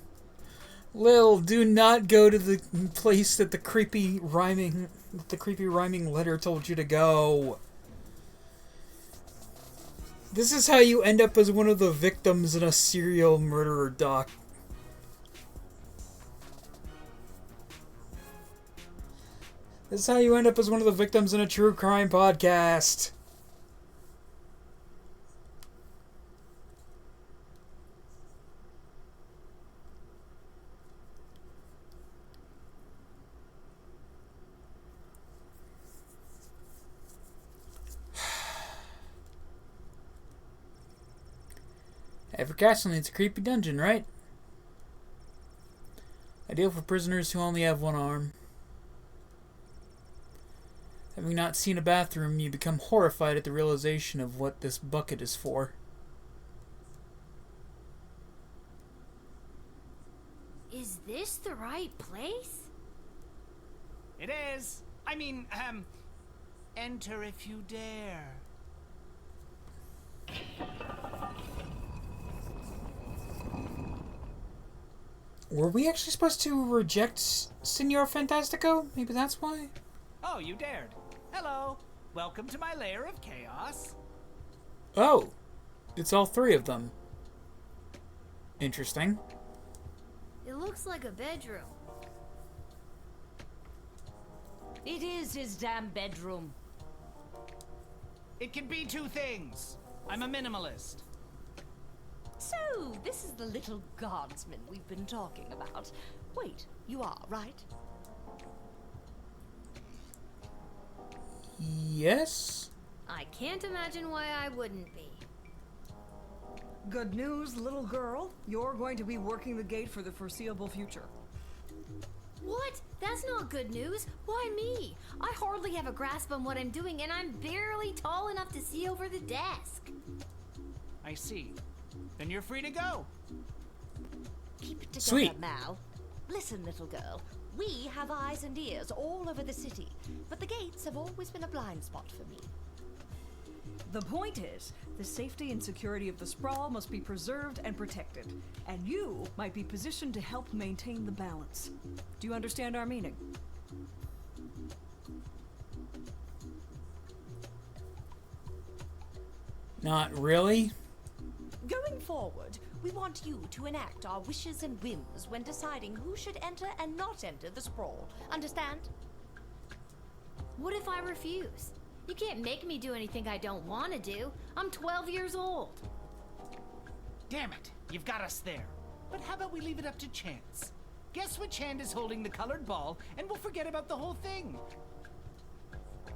Lil, do not go to the place that the creepy rhyming letter told you to go. This is how you end up as one of the victims in a serial murderer doc. This is how you end up as one of the victims in a true crime podcast. Every castle needs a creepy dungeon, right? Ideal for prisoners who only have one arm. Having not seen a bathroom, you become horrified at the realization of what this bucket is for. Is this the right place? It is. I mean, enter if you dare. Were we actually supposed to reject Senor Fantastico? Maybe that's why? Oh, you dared. Hello. Welcome to my lair of chaos. Oh, it's all 3 of them. Interesting. It looks like a bedroom. It is his damn bedroom. It can be 2 things. I'm a minimalist. So, this is the little guardsman we've been talking about. Wait, you are, right? Yes? I can't imagine why I wouldn't be. Good news, little girl. You're going to be working the gate for the foreseeable future. What? That's not good news. Why me? I hardly have a grasp on what I'm doing, and I'm barely tall enough to see over the desk. I see. Then you're free to go. Keep it together, Sweet. Mal. Listen, little girl. We have eyes and ears all over the city, but the gates have always been a blind spot for me. The point is, the safety and security of the sprawl must be preserved and protected, and you might be positioned to help maintain the balance. Do you understand our meaning? Not really. Going forward, we want you to enact our wishes and whims when deciding who should enter and not enter the sprawl. Understand? What if I refuse? You can't make me do anything I don't want to do. I'm 12 years old. Damn it, you've got us there. But how about we leave it up to chance? Guess which hand is holding the colored ball, and we'll forget about the whole thing.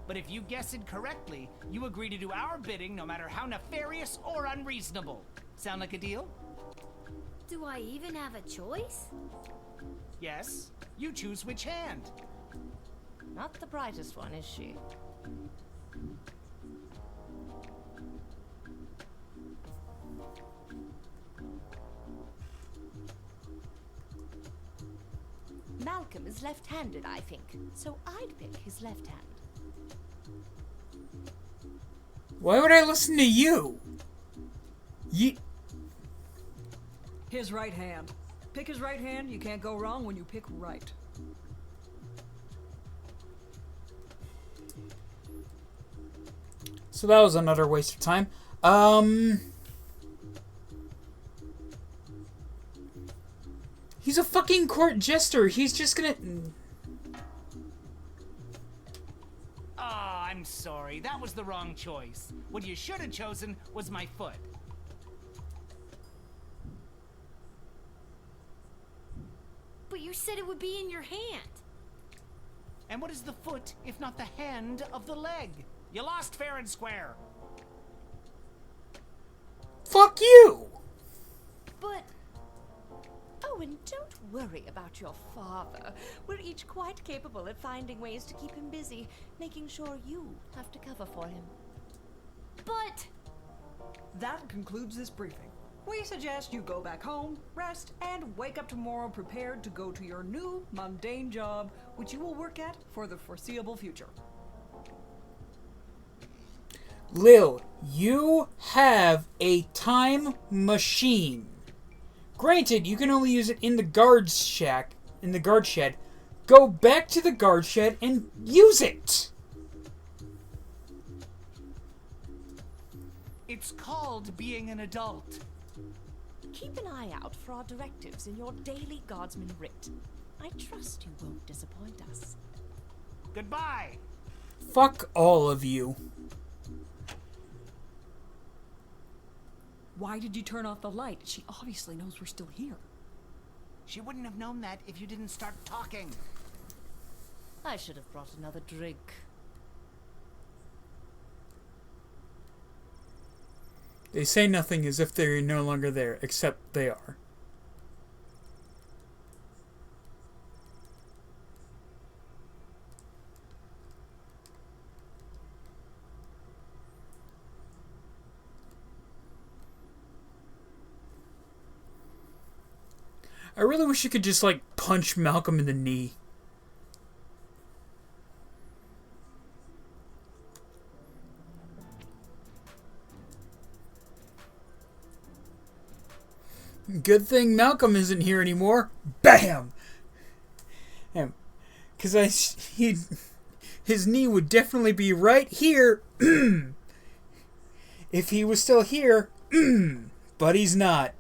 But if you guess it correctly, you agree to do our bidding no matter how nefarious or unreasonable. Sound like a deal? Do I even have a choice? Yes. You choose which hand. Not the brightest one, is she? Malcolm is left-handed, I think, so I'd pick his left hand. Why would I listen to you? His right hand. Pick his right hand. You can't go wrong when you pick right. So that was another waste of time. He's a fucking court jester. He's just gonna... Oh, I'm sorry. That was the wrong choice. What you should have chosen was my foot. But you said it would be in your hand. And what is the foot if not the hand of the leg? You lost fair and square. Fuck you! But... Oh, and don't worry about your father. We're each quite capable at finding ways to keep him busy, making sure you have to cover for him. But... That concludes this briefing. We suggest you go back home, rest, and wake up tomorrow prepared to go to your new, mundane job, which you will work at for the foreseeable future. Lil, you have a time machine. Granted, you can only use it in the guard's shack, in the guard shed. Go back to the guard shed and use it! It's called being an adult. Keep an eye out for our directives in your daily Guardsman writ. I trust you won't disappoint us. Goodbye! Fuck all of you. Why did you turn off the light? She obviously knows we're still here. She wouldn't have known that if you didn't start talking. I should have brought another drink. They say nothing as if they're no longer there, except they are. I really wish you could just, like, punch Malcolm in the knee. Good thing Malcolm isn't here anymore. Bam! Because his knee would definitely be right here if he was still here, but he's not.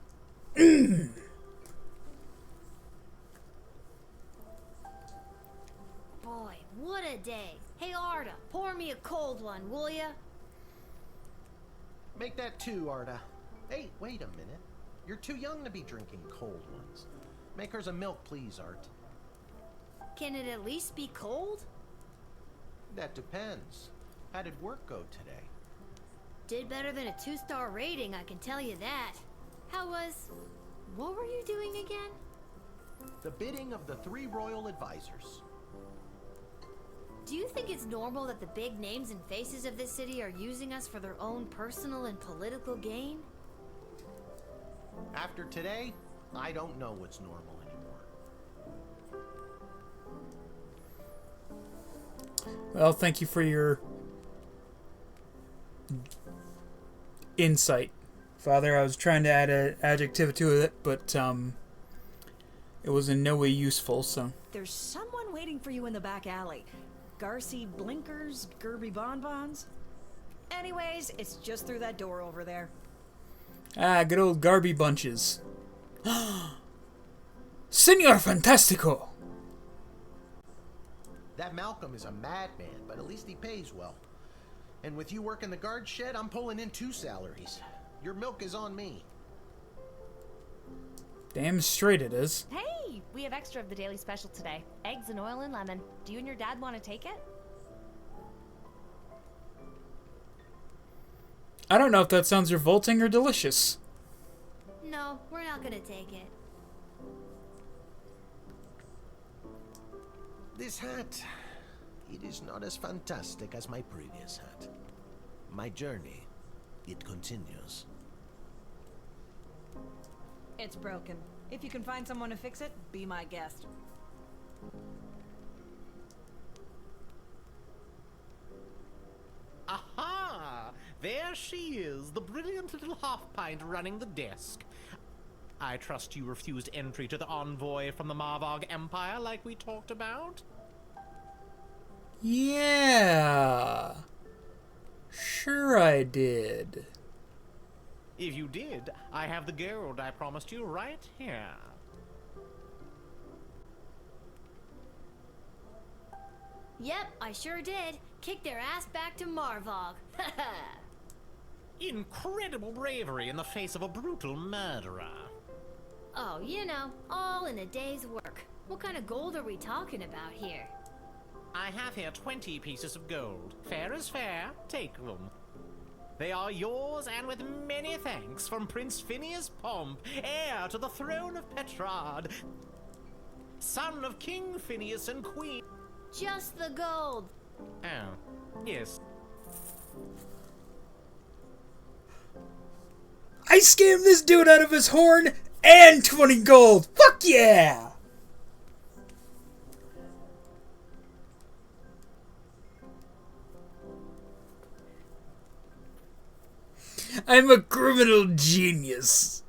Boy, what a day. Hey, Arda, pour me a cold one, will ya? Make that two, Arda. Hey, wait a minute. You're too young to be drinking cold ones. Make hers a milk, please, Art. Can it at least be cold? That depends. How did work go today? Did better than a 2-star rating, I can tell you that. How was... What were you doing again? The bidding of the 3 royal advisors. Do you think it's normal that the big names and faces of this city are using us for their own personal and political gain? After today, I don't know what's normal anymore. Well, thank you for your insight, Father. I was trying to add an adjective to it, but it was in no way useful, so... There's someone waiting for you in the back alley. Garcy Blinkers, Gerby Bonbons. Anyways, it's just through that door over there. Ah, good old Garby bunches. Senor Fantastico! That Malcolm is a madman, but at least he pays well. And with you working the guard shed, I'm pulling in 2 salaries. Your milk is on me. Damn straight it is. Hey, we have extra of the daily special today. Eggs and oil and lemon. Do you and your dad want to take it? I don't know if that sounds revolting or delicious. No, we're not gonna take it. This hat, it is not as fantastic as my previous hat. My journey, it continues. It's broken. If you can find someone to fix it, be my guest. Aha! There she is, the brilliant little half-pint running the desk. I trust you refused entry to the envoy from the Marvog Empire like we talked about? Yeah. Sure I did. If you did, I have the gold I promised you right here. Yep, I sure did. Kick their ass back to Marvog. Incredible bravery in the face of a brutal murderer. Oh, you know, all in a day's work. What kind of gold are we talking about here? I have here 20 pieces of gold. Fair is fair. Take them. They are yours, and with many thanks from Prince Phineas Pomp, heir to the throne of Petrard, son of King Phineas and Queen. Just the gold. Oh, yes. I scammed this dude out of his horn and 20 gold. Fuck yeah! I'm a criminal genius.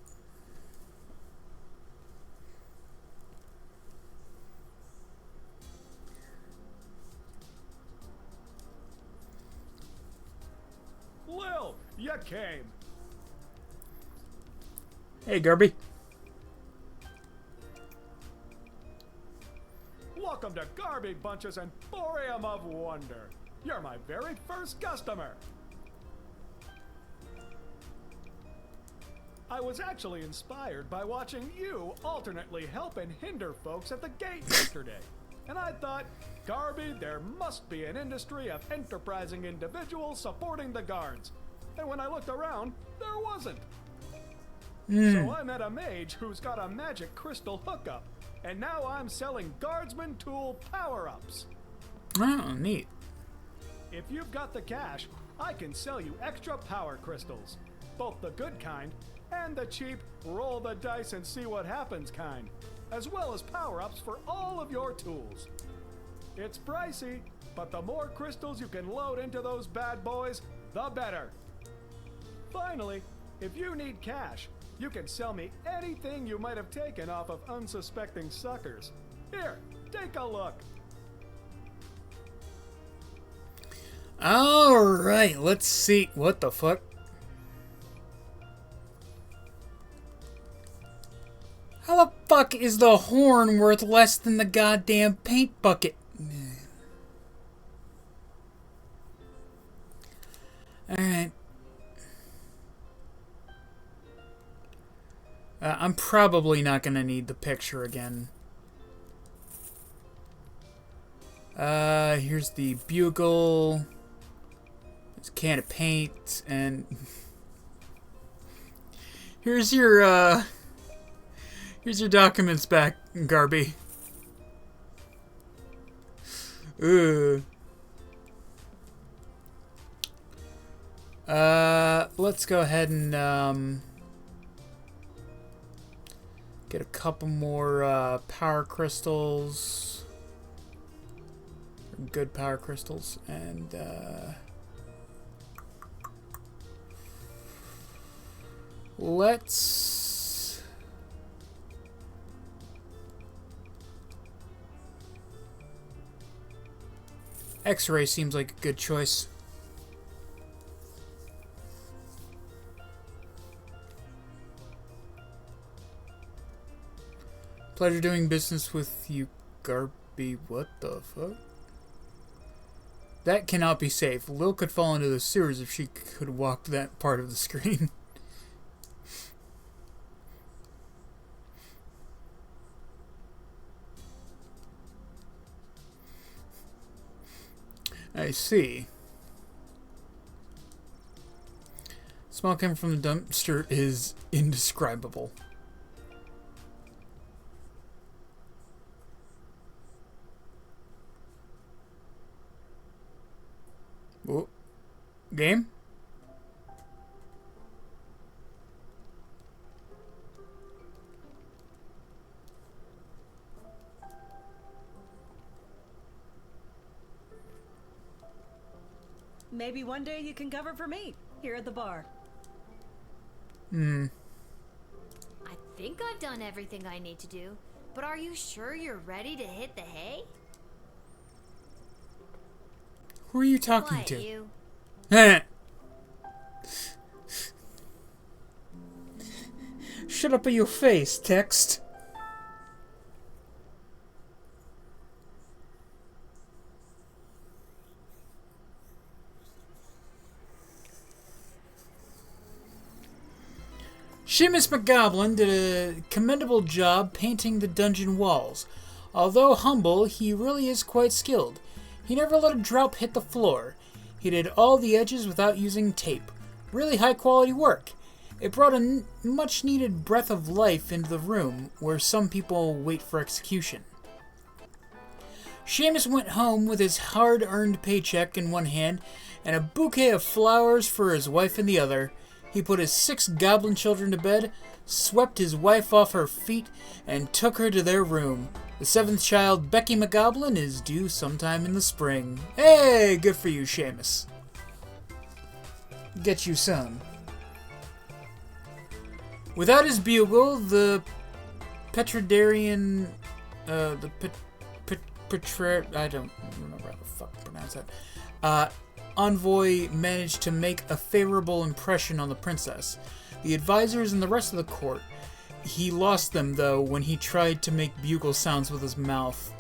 Lil, you came. Hey, Garby. Welcome to Garby Bunches Emporium of Wonder. You're my very first customer. I was actually inspired by watching you alternately help and hinder folks at the gate yesterday. And I thought, Garby, there must be an industry of enterprising individuals supporting the guards. And when I looked around, there wasn't. So I met a mage who's got a magic crystal hookup. And now I'm selling Guardsman tool power-ups. Oh, neat. If you've got the cash, I can sell you extra power crystals. Both the good kind and the cheap roll the dice and see what happens kind, as well as power-ups for all of your tools. It's pricey, but the more crystals you can load into those bad boys, the better. Finally, if you need cash, you can sell me anything you might have taken off of unsuspecting suckers. Here, take a look. Alright, let's see. What the fuck? How the fuck is the horn worth less than the goddamn paint bucket? Alright. I'm probably not gonna need the picture again. Here's the bugle. There's a can of paint, and here's your documents back, Garby. Let's go ahead and get a couple more power crystals. Good power crystals, and let's X-ray seems like a good choice. Pleasure doing business with you, Garby. What the fuck? That cannot be safe. Lil could fall into the sewers if she could walk that part of the screen. I see. Smell coming from the dumpster is indescribable. Whoa. Game? Maybe one day you can cover for me here at the bar. Hmm. I think I've done everything I need to do, but are you sure you're ready to hit the hay? Who are you talking What, to? you? Shut up in your face, text. Seamus McGoblin did a commendable job painting the dungeon walls. Although humble, he really is quite skilled. He never let a drop hit the floor. He did all the edges without using tape. Really high quality work. It brought a much needed breath of life into the room where some people wait for execution. Seamus went home with his hard-earned paycheck in one hand and a bouquet of flowers for his wife in the other. He put his 6 goblin children to bed, swept his wife off her feet, and took her to their room. The 7th child, Becky McGoblin, is due sometime in the spring. Hey, good for you, Seamus. Get you some. Without his bugle, the Petrodarian, I don't remember how the fuck to pronounce that, envoy managed to make a favorable impression on the princess. The advisors and the rest of the court. He lost them, though, when he tried to make bugle sounds with his mouth.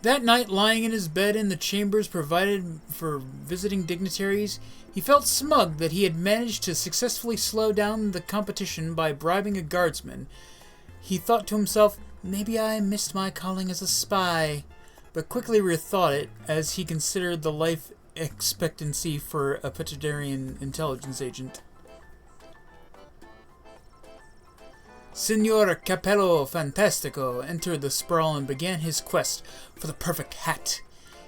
That night, lying in his bed in the chambers provided for visiting dignitaries, he felt smug that he had managed to successfully slow down the competition by bribing a guardsman. He thought to himself, maybe I missed my calling as a spy, but quickly rethought it as he considered the life expectancy for a Petrodarian intelligence agent. Signor Capello Fantastico entered the sprawl and began his quest for the perfect hat.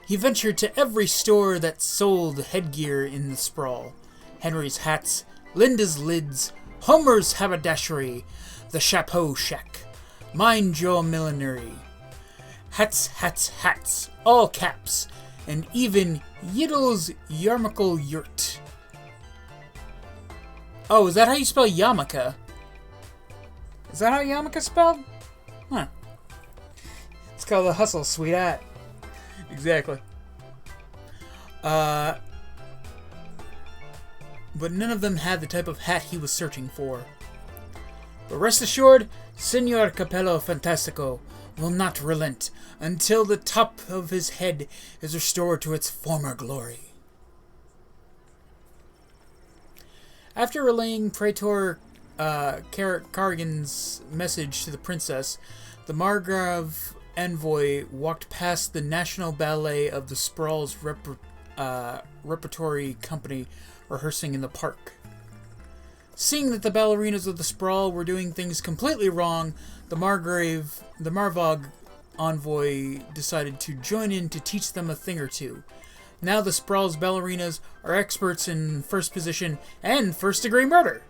He ventured to every store that sold headgear in the sprawl. Henry's Hats, Linda's Lids, Homer's Haberdashery, the Chapeau Shack, Mind Your Millinery. Hats, hats, hats, all caps, and even Yiddle's Yarmulke Yurt. Oh, is that how you spell yarmulke? Is that how yarmulke spelled? Huh. It's called the hustle, sweetheart. Exactly. But none of them had the type of hat he was searching for. But rest assured, Signor Capello Fantastico will not relent until the top of his head is restored to its former glory. After relaying Praetor Carrigan's message to the princess, the Margrave envoy walked past the National Ballet of the Sprawl's repertory company rehearsing in the park. Seeing that the ballerinas of the Sprawl were doing things completely wrong, the Marvog envoy decided to join in to teach them a thing or two. Now the Sprawl's ballerinas are experts in first position and first-degree murder.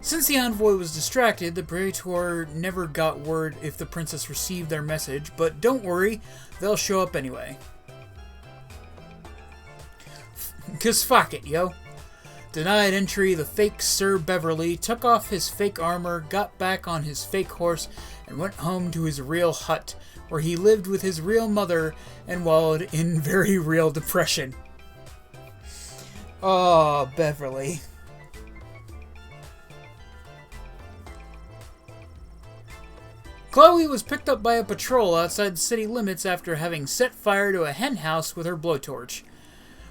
Since the envoy was distracted, the Praetor never got word if the princess received their message, but don't worry, they'll show up anyway. 'Cause fuck it, yo. Denied entry, the fake Sir Beverly took off his fake armor, got back on his fake horse, and went home to his real hut, where he lived with his real mother and wallowed in very real depression. Oh, Beverly. Chloe was picked up by a patrol outside the city limits after having set fire to a hen house with her blowtorch,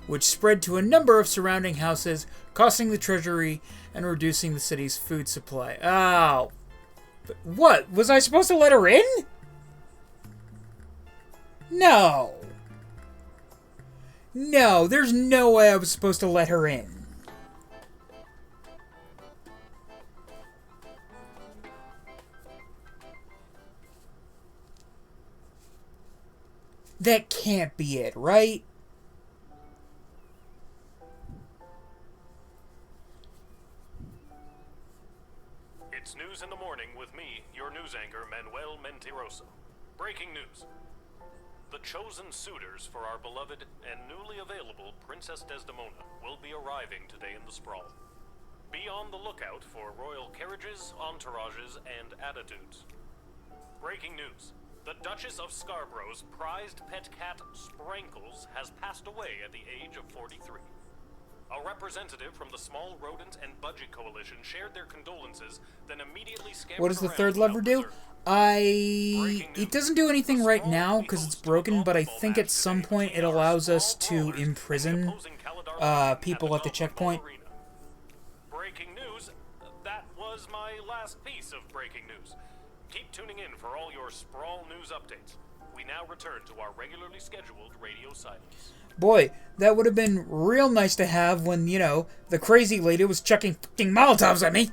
which spread to a number of surrounding houses, costing the treasury and reducing the city's food supply. Ow. What? Was I supposed to let her in? No. No, there's no way I was supposed to let her in. That can't be it, right? It's News in the Morning with me, your news anchor, Manuel Mentiroso. Breaking news. The chosen suitors for our beloved and newly available Princess Desdemona will be arriving today in the Sprawl. Be on the lookout for royal carriages, entourages, and attitudes. Breaking news. The Duchess of Scarborough's prized pet cat, Sprankles, has passed away at the age of 43. A representative from the Small Rodent and Budget Coalition shared their condolences, then immediately scampered What does the around third lever do? It doesn't do anything right now because it's broken, but I think at some point it allows us to imprison people at the checkpoint. Breaking news. That was my last piece of breaking news. Keep tuning in for all your Sprawl news updates. We now return to our regularly scheduled radio silence. Boy, that would have been real nice to have when, you know, the crazy lady was chucking fucking Molotovs at me.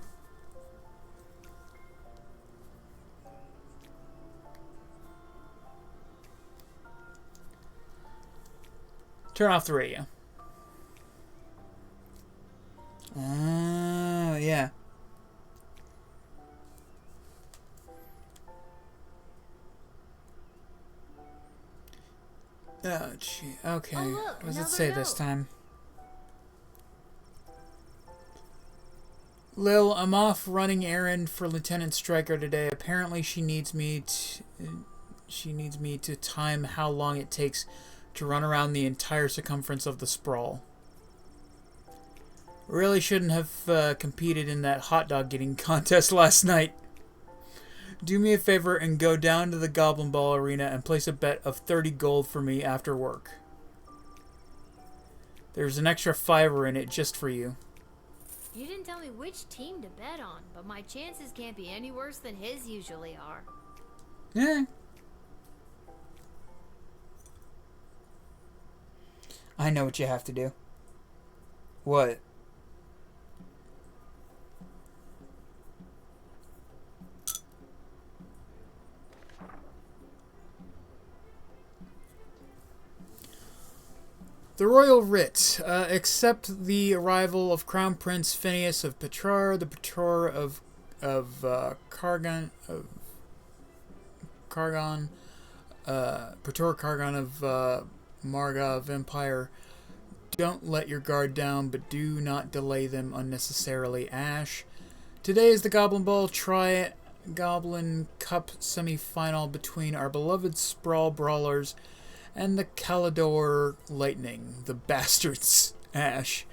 Turn off the radio. Yeah. Oh, gee. Okay. Oh, look, What does it another say this note. time? Lil, I'm off running errand for Lieutenant Stryker today. Apparently she needs me to time how long it takes to run around the entire circumference of the sprawl. Really shouldn't have competed in that hot dog getting contest last night. Do me a favor and go down to the Goblin Ball Arena and place a bet of 30 gold for me after work. There's an extra $5 in it just for you. You didn't tell me which team to bet on, but my chances can't be any worse than his usually are. Yeah. I know what you have to do. What? The royal writ, accept the arrival of Crown Prince Phineas of Petrar, the Petrar of Cargon, Praetor Cargon of Marga of Empire. Don't let your guard down, but do not delay them unnecessarily. Ash. Today is the Goblin Ball Tri-Goblin Cup semi-final between our beloved Sprawl Brawlers and the Calidor Lightning, the bastards. Ash.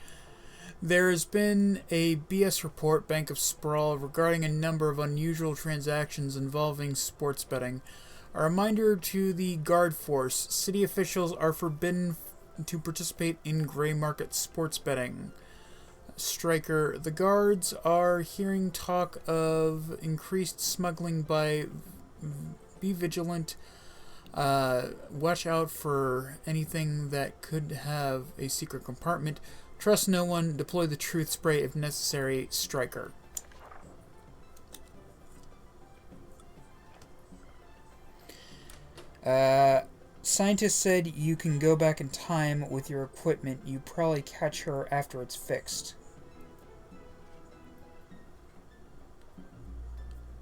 There has been a BS report, Bank of Sprawl, regarding a number of unusual transactions involving sports betting. A reminder to the Guard Force, city officials are forbidden to participate in gray market sports betting. Stryker, the guards are hearing talk of increased smuggling by... Be vigilant. Watch out for anything that could have a secret compartment. Trust no one. Deploy the truth spray if necessary. Stryker. Scientists said you can go back in time with your equipment. You probably catch her after it's fixed.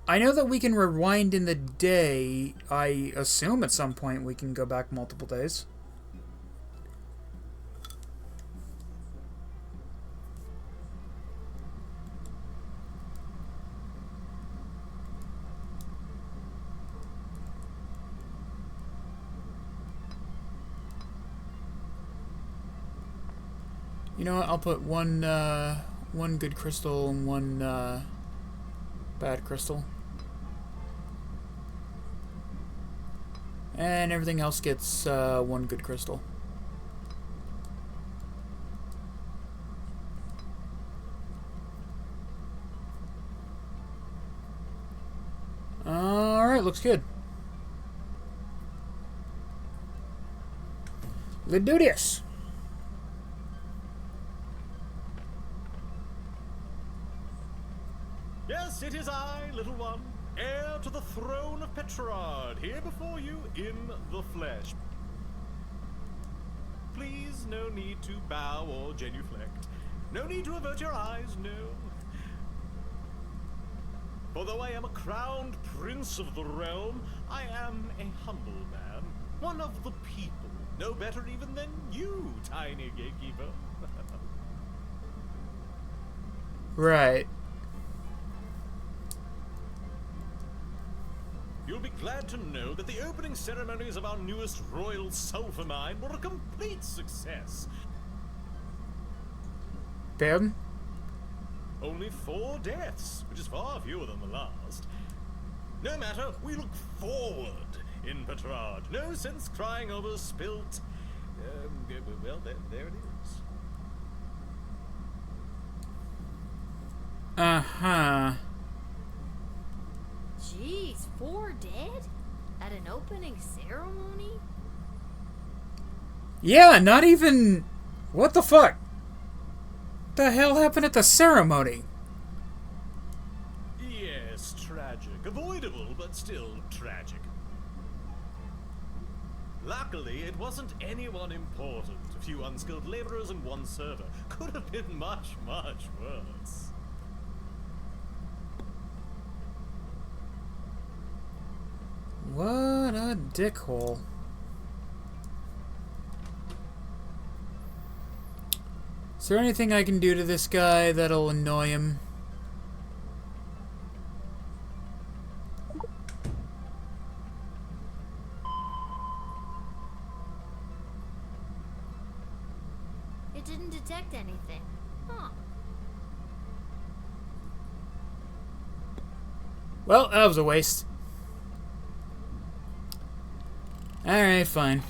I know that we can rewind in the day. I assume at some point we can go back multiple days. You know what? I'll put one good crystal and one bad crystal. And everything else gets one good crystal. Alright, looks good. Let's do this. Yes, it is I, little one, heir to the throne of Petrard, here before you in the flesh. Please, no need to bow or genuflect. No need to avert your eyes, no. For though I am a crowned prince of the realm, I am a humble man, one of the people, no better even than you, tiny gatekeeper. Right. You'll be glad to know that the opening ceremonies of our newest royal sulfur mine were a complete success. Pardon? Only 4 deaths, which is far fewer than the last. No matter, we look forward in Petrard. No sense crying over spilt. Well, there it is. Uh-huh. Jeez, 4 dead? At an opening ceremony? Yeah, not even... What the fuck? What the hell happened at the ceremony? Yes, tragic. Avoidable, but still tragic. Luckily, it wasn't anyone important. A few unskilled laborers and 1 server. Could have been much, much worse. What a dickhole. Is there anything I can do to this guy that'll annoy him? It didn't detect anything. Huh. Well, that was a waste. Alright, fine.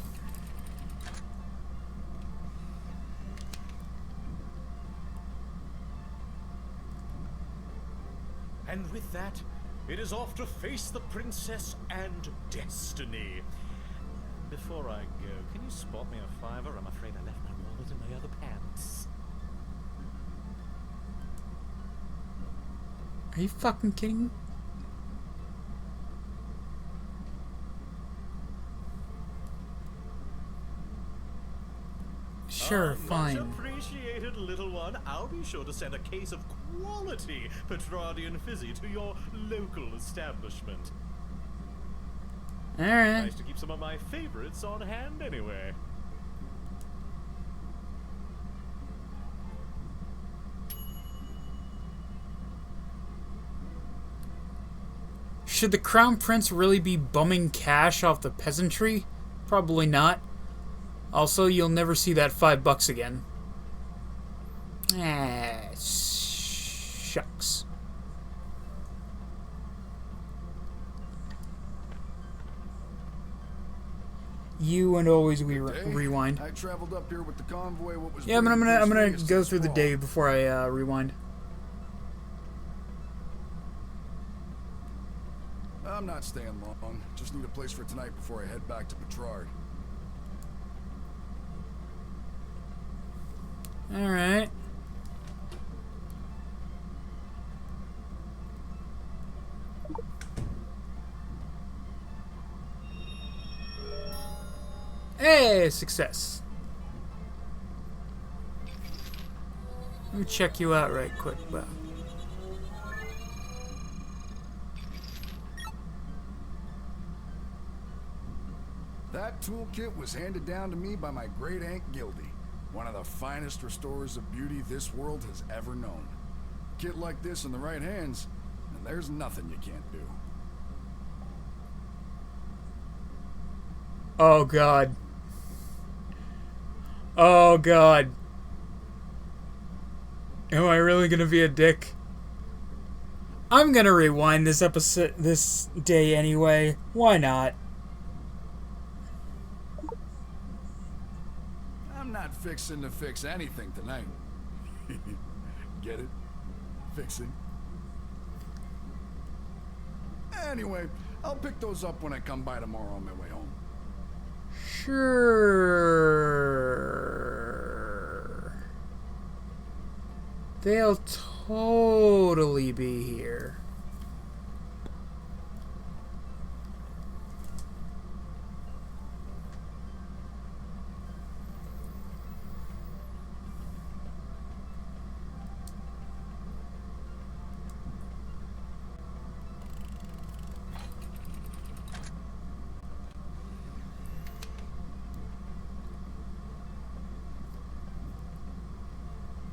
And with that, it is off to face the princess and destiny. Before I go, can you spot me a $5? I'm afraid I left my wallet in my other pants. Are you fucking kidding me? Sure, fine. Much appreciated, little one. I'll be sure to send a case of quality Petrardian fizzy to your local establishment. Alright. Nice to keep some of my favorites on hand anyway. Should the Crown Prince really be bumming cash off the peasantry? Probably not. Also, you'll never see that $5 again. Ah, shucks. You and always we rewind. I traveled up here with the convoy. What was Yeah, but I'm gonna go through the day before I rewind. I'm not staying long. Just need a place for tonight before I head back to Petrard. Alright. Hey, success. Let me check you out right quick, Bob. That toolkit was handed down to me by my great Aunt Gildy, one of the finest restorers of beauty this world has ever known. A kit like this in the right hands, and there's nothing you can't do. Oh god. Oh god. Am I really gonna be a dick? I'm gonna rewind this episode, this day anyway. Why not? I'm not fixing to fix anything tonight. Get it? Fixing. Anyway, I'll pick those up when I come by tomorrow on my way home. Sure. They'll totally be here.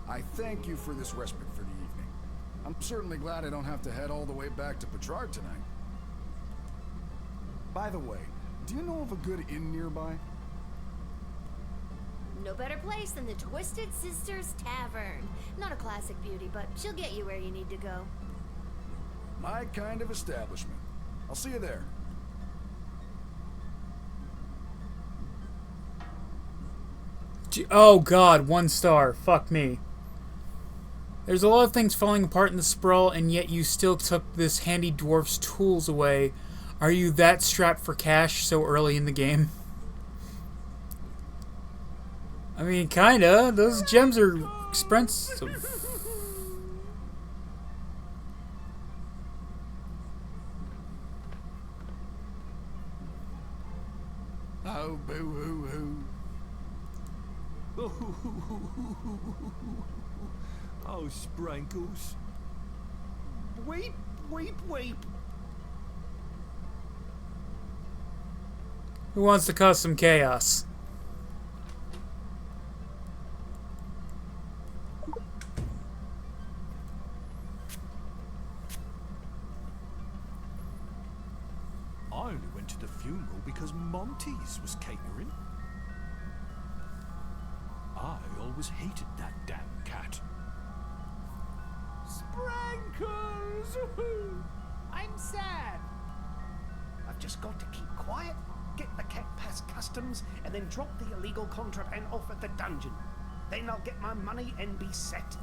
I thank you for this respite for the evening. I'm certainly glad I don't have to head all the way back to Petrard tonight. By the way, do you know of a good inn nearby? No better place than the Twisted Sisters Tavern. Not a classic beauty, but she'll get you where you need to go. My kind of establishment. I'll see you there. Oh god, 1 star. Fuck me. There's a lot of things falling apart in the sprawl, and yet you still took this handy dwarf's tools away. Are you that strapped for cash so early in the game? I mean, kinda. Those gems are expensive. Oh, boo-hoo-hoo. Oh, Sprankles. Weep, weep, weep. Who wants to cause some chaos? I only went to the funeral because Monty's was catering. I always hated that damn cat. Sprankles! I'm sad. I've just got to keep quiet, get the cat past customs, and then drop the illegal contraband off at the dungeon. Then I'll get my money and be set.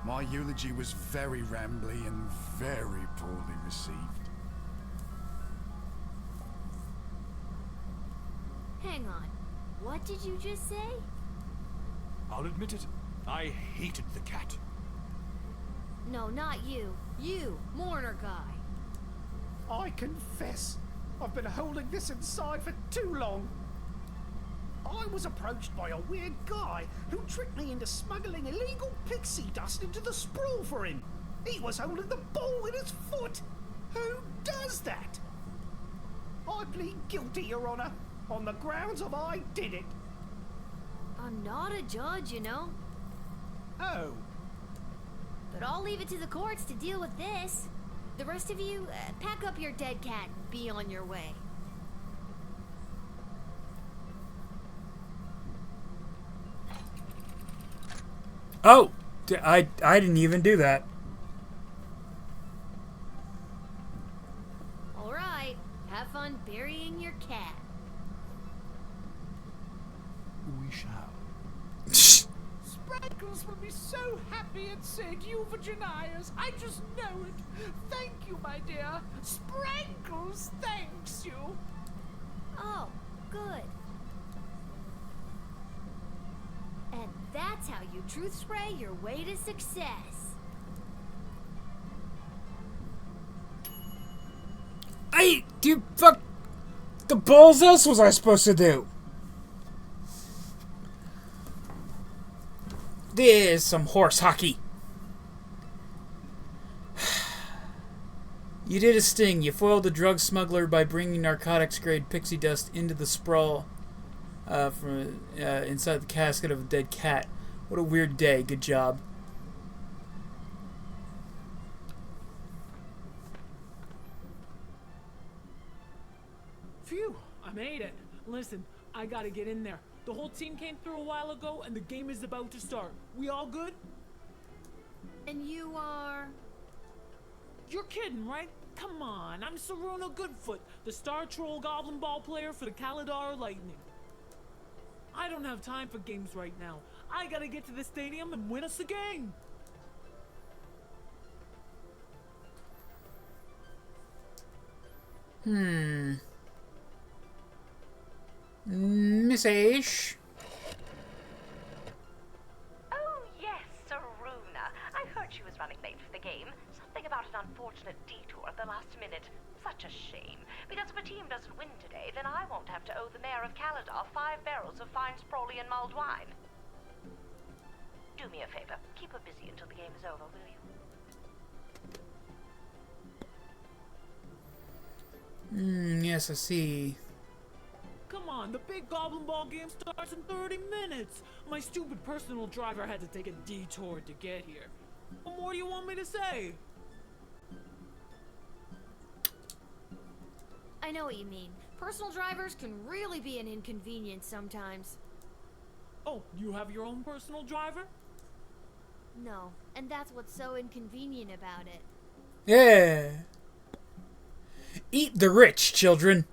My eulogy was very rambly and very poorly received. Hang on. What did you just say? I'll admit it. I hated the cat. No, not you. You, mourner guy. I confess, I've been holding this inside for too long. I was approached by a weird guy who tricked me into smuggling illegal pixie dust into the sprawl for him. He was holding the ball with his foot. Who does that? I plead guilty, Your Honor, on the grounds of I did it. I'm not a judge, you know. Oh. But I'll leave it to the courts to deal with this. The rest of you, pack up your dead cat and be on your way. Oh! I didn't even do that. Alright, have fun burying your cat. We shall. Sprankles will be so happy at St. Euphogenias. I just know it. Thank you, my dear. Sprankles thanks you. Oh, good. And that's how you truth spray your way to success. You fuck. The balls else was I supposed to do? There's some horse hockey. You did a sting. You foiled the drug smuggler by bringing narcotics-grade pixie dust into the sprawl from inside the casket of a dead cat. What a weird day. Good job. Phew, I made it. Listen, I gotta get in there. The whole team came through a while ago, and the game is about to start. We all good? And you are... You're kidding, right? Come on, I'm Saruna Goodfoot, the Star Troll Goblin Ball player for the Kaladar Lightning. I don't have time for games right now. I gotta get to the stadium and win us a game. Miss Aish. Oh, yes, Saruna. I heard she was running late for the game. Something about an unfortunate detour at the last minute. Such a shame. Because if a team doesn't win today, then I won't have to owe the mayor of Kaladar 5 barrels of fine sprawly and mulled wine. Do me a favor. Keep her busy until the game is over, will you? Yes, I see. Come on, the big Goblin Ball game starts in 30 minutes. My stupid personal driver had to take a detour to get here. What more do you want me to say? I know what you mean. Personal drivers can really be an inconvenience sometimes. Oh, you have your own personal driver? No, and that's what's so inconvenient about it. Yeah. Eat the rich, children.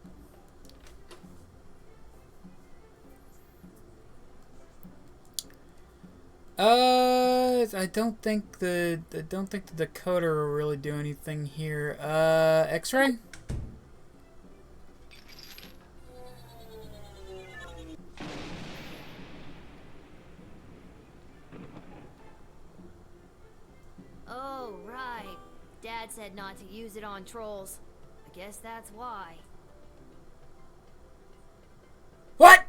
I don't think the decoder will really do anything here. X-ray? Oh, right. Dad said not to use it on trolls. I guess that's why. What?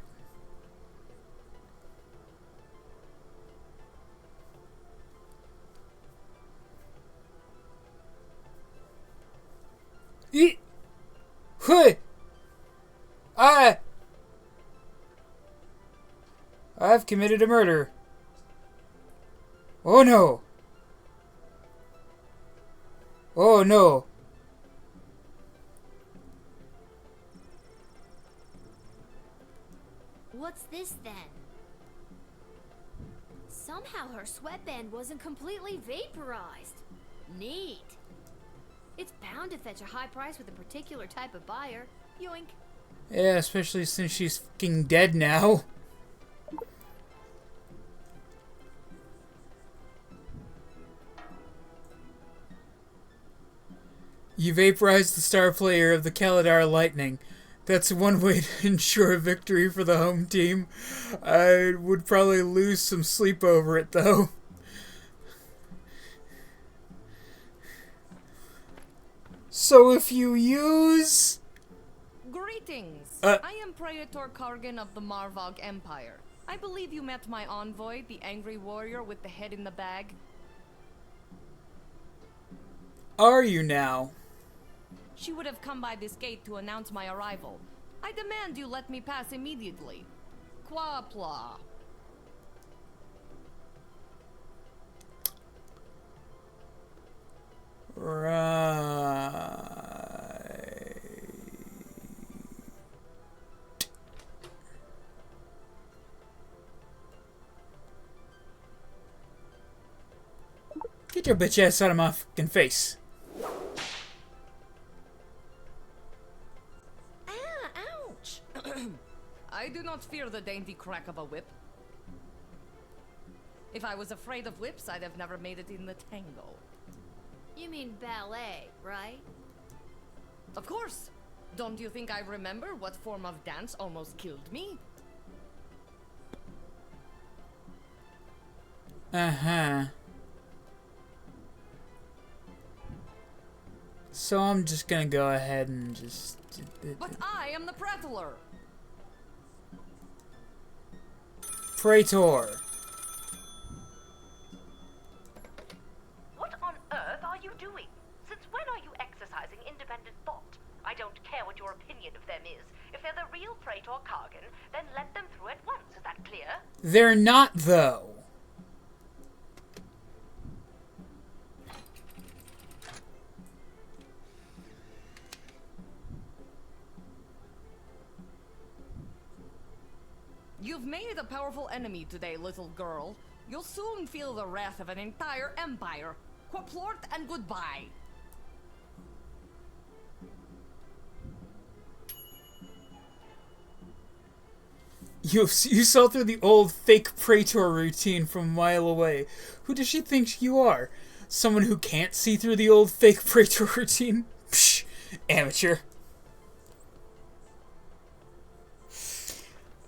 I've committed a murder. Oh no. Oh no. What's this then? Somehow her sweatband wasn't completely vaporized. Neat. It's bound to fetch a high price with a particular type of buyer. Yoink. Yeah, especially since she's fucking dead now. You vaporized the star player of the Kaladar Lightning. That's one way to ensure a victory for the home team. I would probably lose some sleep over it, though. So if you use... Greetings. I am Praetor Kargan of the Marvog Empire. I believe you met my envoy, the angry warrior with the head in the bag. Are you now? She would have come by this gate to announce my arrival. I demand you let me pass immediately. Quapla. Right. Get your bitch ass out of my fucking face. Ouch! I do not fear the dainty crack of a whip. If I was afraid of whips, I'd have never made it in the tango. You mean ballet, right? Of course! Don't you think I remember what form of dance almost killed me? Uh-huh. So I'm just gonna go ahead and just... But I am the prattler! Praetor. What on earth are you doing? Since when are you exercising independent thought? I don't care what your opinion of them is. If they're the real Praetor Kargan, then let them through at once. Is that clear? They're not, though. You've made a powerful enemy today, little girl. You'll soon feel the wrath of an entire empire. Quaplort and goodbye. You saw through the old fake Praetor routine from a mile away. Who does she think you are? Someone who can't see through the old fake Praetor routine? Psh, amateur.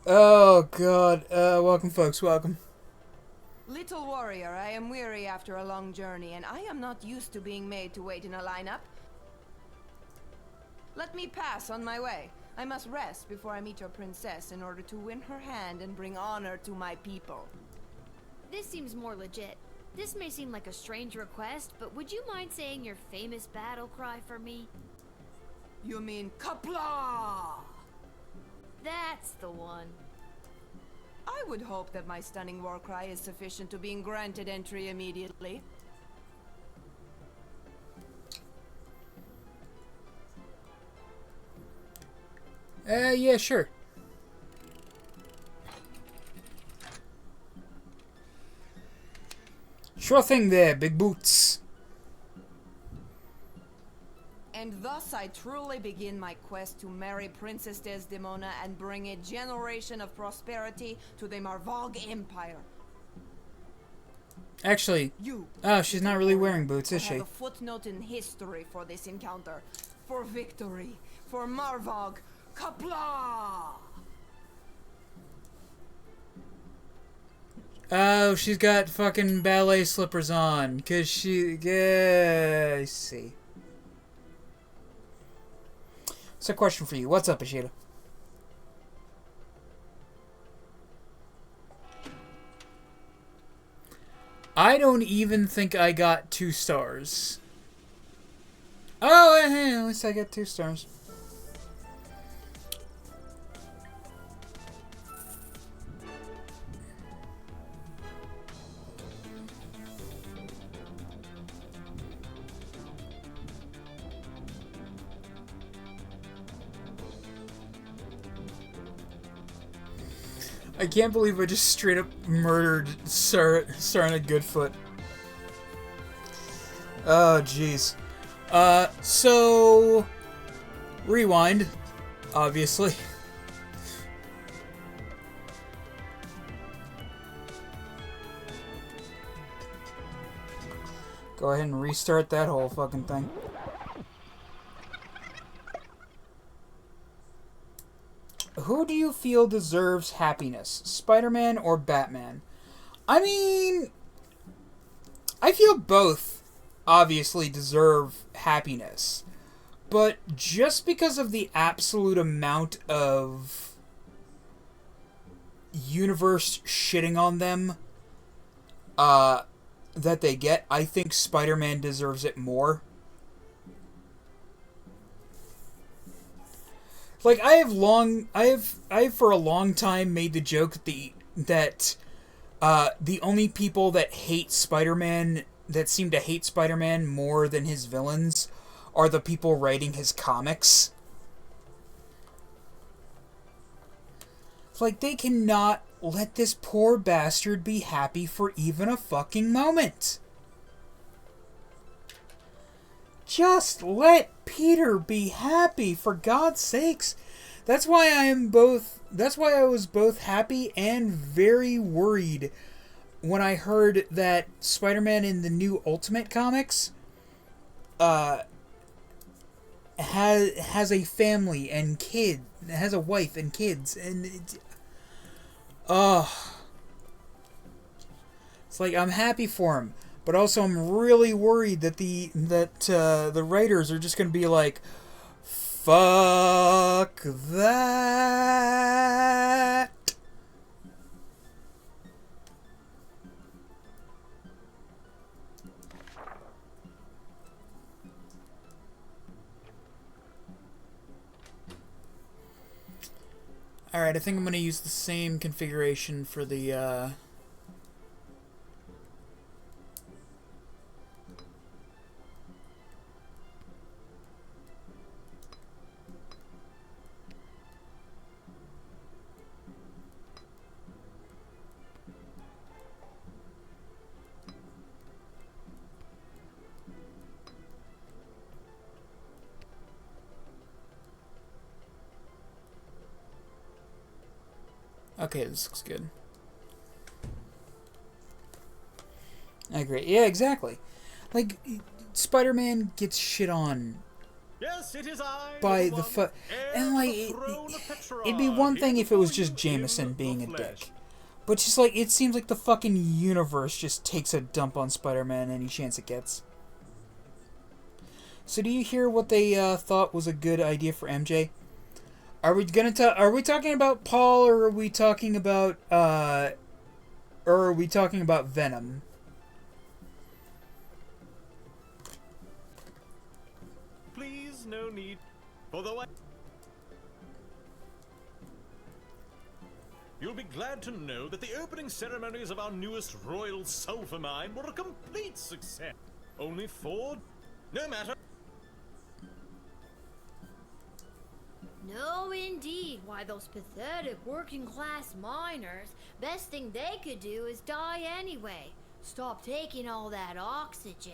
Oh god. Welcome folks, welcome. Little warrior, I am weary after a long journey, and I am not used to being made to wait in a lineup. Let me pass on my way. I must rest before I meet your princess in order to win her hand and bring honor to my people. This seems more legit. This may seem like a strange request, but would you mind saying your famous battle cry for me? You mean Kapla? That's the one. I would hope that my stunning war cry is sufficient to being granted entry immediately. Yeah, sure. Sure thing there, big boots. And thus I truly begin my quest to marry Princess Desdemona and bring a generation of prosperity to the Marvog Empire. Actually, oh, she's not really wearing boots, is I she? have a footnote in history for this encounter. For victory. For Marvog. Kapla! Oh, she's got fucking ballet slippers on. Cause she... Yeah, I see. So, question for you. What's up, Ishida? I don't even think I got 2 stars. Oh, hey, at least I got 2 stars. I can't believe I just straight up murdered Sarna Goodfoot. Oh, jeez. So... Rewind, obviously. Go ahead and restart that whole fucking thing. Who do you feel deserves happiness? Spider-Man or Batman? I mean... I feel both obviously deserve happiness. But just because of the absolute amount of universe shitting on them that they get, I think Spider-Man deserves it more. Like, I have for a long time made the joke that the only people that hate Spider-Man, that seem to hate Spider-Man more than his villains, are the people writing his comics. Like, they cannot let this poor bastard be happy for even a fucking moment. Just let Peter be happy, for God's sakes. That's why I was both happy and very worried when I heard that Spider-Man in the new Ultimate comics has a family and has a wife and kids, and it's like, I'm happy for him. But also, I'm really worried that the writers are just going to be like, fuck that. Alright, I think I'm going to use the same configuration for the, Okay, this looks good. I agree. Yeah, exactly. Like, Spider-Man gets shit on Yes, it is I, by the and like it'd be one thing if it was just Jameson being a dick, but just like it seems like the fucking universe just takes a dump on Spider-Man any chance it gets. So do you hear what they thought was a good idea for MJ? Are we talking about Paul, or are we talking about Venom? Please, no need. Although you'll be glad to know that the opening ceremonies of our newest royal sulfur mine were a complete success. Only 4... No matter. No, indeed. Why, those pathetic working-class miners, best thing they could do is die anyway. Stop taking all that oxygen.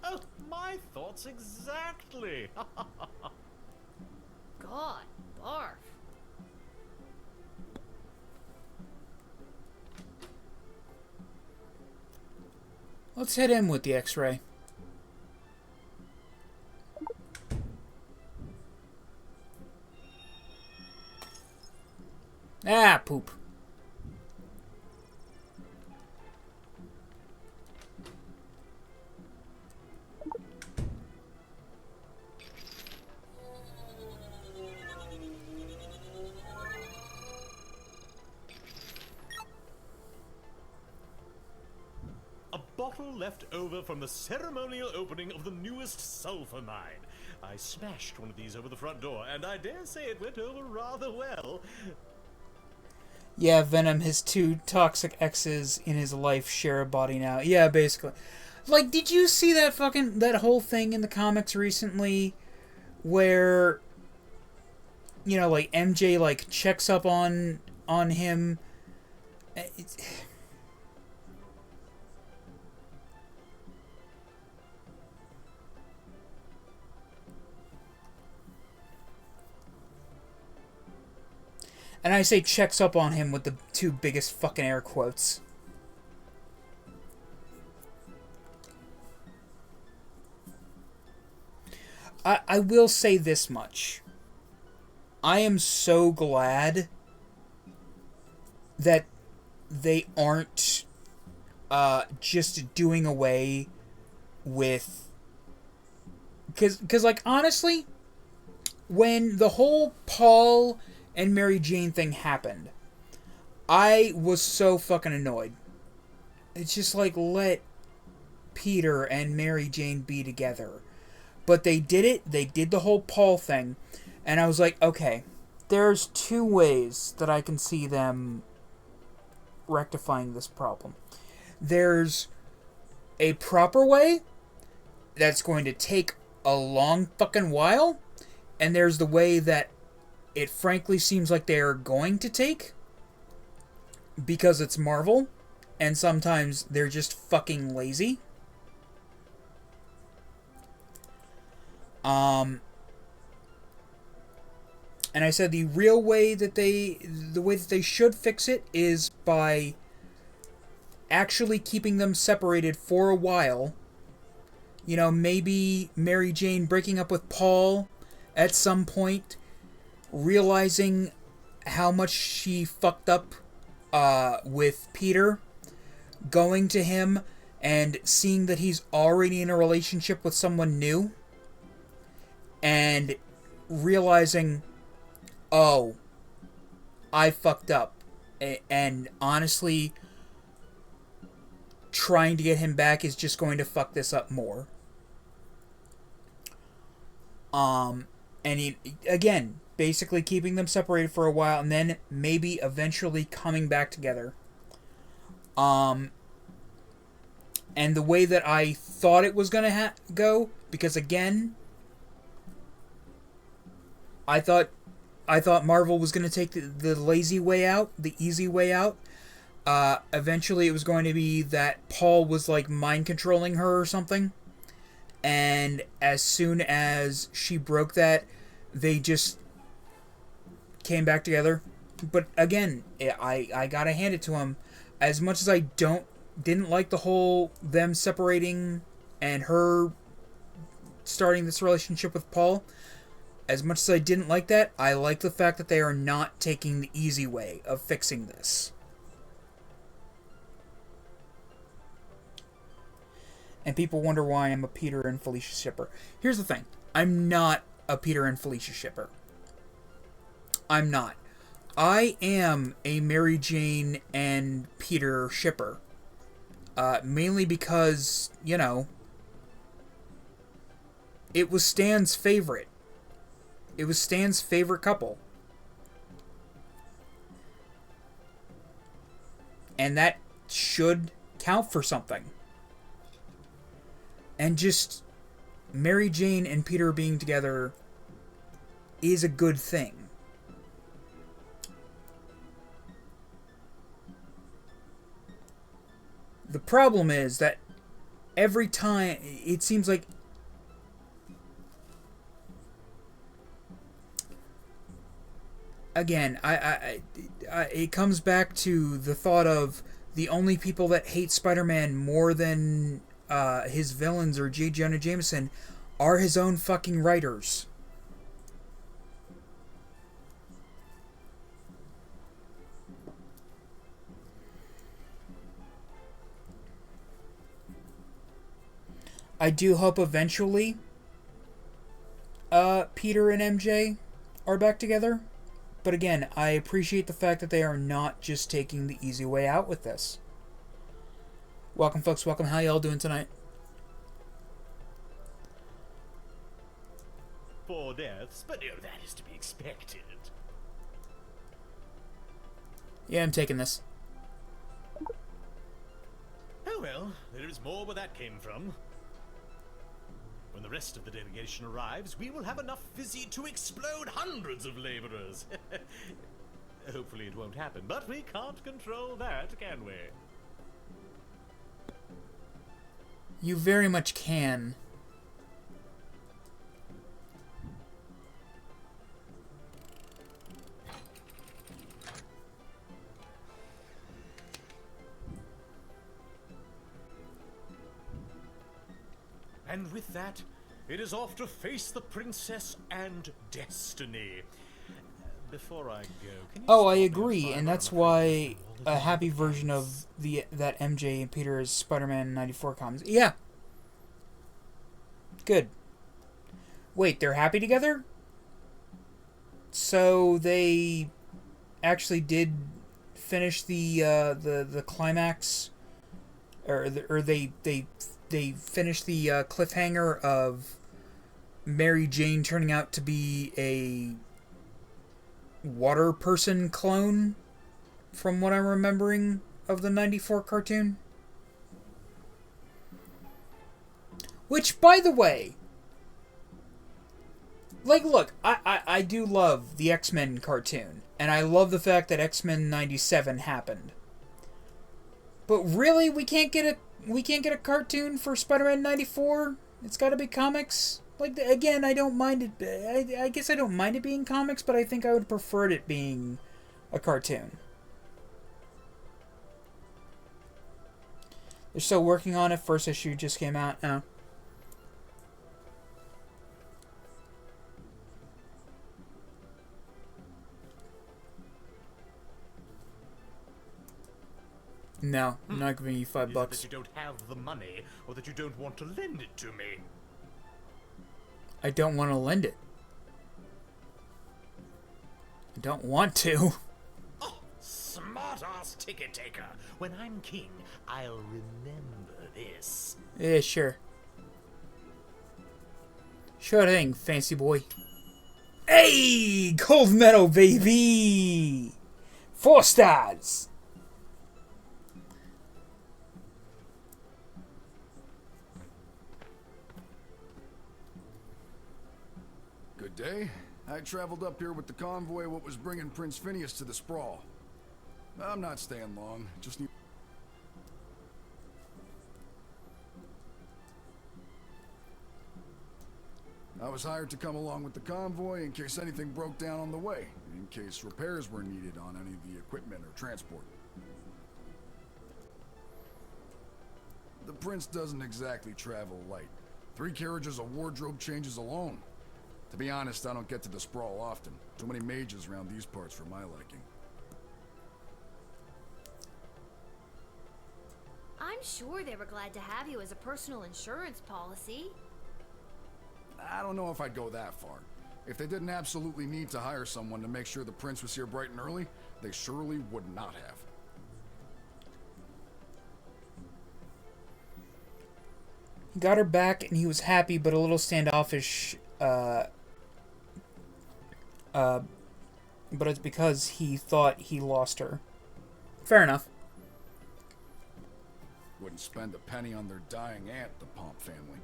Oh, my thoughts exactly. God, barf. Let's hit him with the X-ray. Ah, poop. A bottle left over from the ceremonial opening of the newest sulfur mine. I smashed one of these over the front door, and I dare say it went over rather well. Yeah, Venom, his 2 toxic exes in his life share a body now. Yeah, basically. Like, did you see that whole thing in the comics recently where, you know, like, MJ, like, checks up on him? And I say checks up on him with the 2 biggest fucking air quotes. I will say this much. I am so glad that they aren't just doing away with... Because like, honestly, when the whole Paul and Mary Jane thing happened, I was so fucking annoyed. It's just like, let Peter and Mary Jane be together. But they did it. They did the whole Paul thing. And I was like, okay, there's 2 ways that I can see them rectifying this problem. There's a proper way that's going to take a long fucking while. And there's the way that it frankly seems like they're going to take, because it's Marvel, and sometimes they're just fucking lazy. And I said the way that they should fix it is by actually keeping them separated for a while. You know, maybe Mary Jane breaking up with Paul at some point, realizing how much she fucked up with Peter, going to him and seeing that he's already in a relationship with someone new, and realizing, oh, I fucked up, and honestly, trying to get him back is just going to fuck this up more. And he, again, basically keeping them separated for a while, and then maybe eventually coming back together. And the way that I thought it was gonna go, because again, I thought Marvel was gonna take the lazy way out, the easy way out. Eventually, it was going to be that Paul was like mind controlling her or something, and as soon as she broke that, they just came back together. But again, I gotta hand it to him. As much as I didn't like the whole them separating and her starting this relationship with Paul, as much as I didn't like that, I like the fact that they are not taking the easy way of fixing this. And people wonder why I'm a Peter and Felicia shipper. Here's the thing. I'm not a Peter and Felicia shipper. I'm not. I am a Mary Jane and Peter shipper. Mainly because, you know, it was Stan's favorite. It was Stan's favorite couple. And that should count for something. And just Mary Jane and Peter being together is a good thing. The problem is that every time it seems like again, it comes back to the thought of the only people that hate Spider-Man more than his villains or J. Jonah Jameson are his own fucking writers. I do hope eventually Peter and MJ are back together. But again, I appreciate the fact that they are not just taking the easy way out with this. Welcome, folks. Welcome. How y'all doing tonight? 4 deaths, but no, that is to be expected. Yeah, I'm taking this. Oh well, there is more where that came from. When the rest of the delegation arrives, we will have enough fizzy to explode hundreds of laborers. Hopefully it won't happen, but we can't control that, can we? You very much can. And with that, it is off to face the princess and destiny. Before I go, can you Oh, I agree, and that's why a happy version of that MJ and Peter is Spider-Man 94 comes. Yeah. Good. Wait, they're happy together? So they actually did finish the climax, or they finished the cliffhanger of Mary Jane turning out to be a water person clone, from what I'm remembering of the 94 cartoon. Which, by the way, like, look, I do love the X-Men cartoon, and I love the fact that X-Men 97 happened. But really, we can't get a cartoon for Spider-Man 94? It's got to be comics? Like, again, I don't mind it. I guess I don't mind it being comics, but I think I would prefer it being a cartoon. They're still working on it. First issue just came out. No, I'm not giving you $5. Is it that you don't have the money, or that you don't want to lend it to me? I don't want to lend it. I don't want to. Oh, smart-ass ticket taker. When I'm king, I'll remember this. Yeah, sure. Sure thing, fancy boy. Hey! Gold medal, baby! 4 stars! Good day. I traveled up here with the convoy what was bringing Prince Phineas to the Sprawl. I'm not staying long, just need... I was was hired to come along with the convoy in case anything broke down on the way, in case repairs were needed on any of the equipment or transport. The prince doesn't exactly travel light. 3 carriages of wardrobe changes alone. To be honest, I don't get to the sprawl often. Too many mages around these parts for my liking. I'm sure they were glad to have you as a personal insurance policy. I don't know if I'd go that far. If they didn't absolutely need to hire someone to make sure the prince was here bright and early, they surely would not have. He got her back and he was happy, but a little standoffish. But it's because he thought he lost her. Fair enough. Wouldn't spend a penny on their dying aunt, the Pomp family.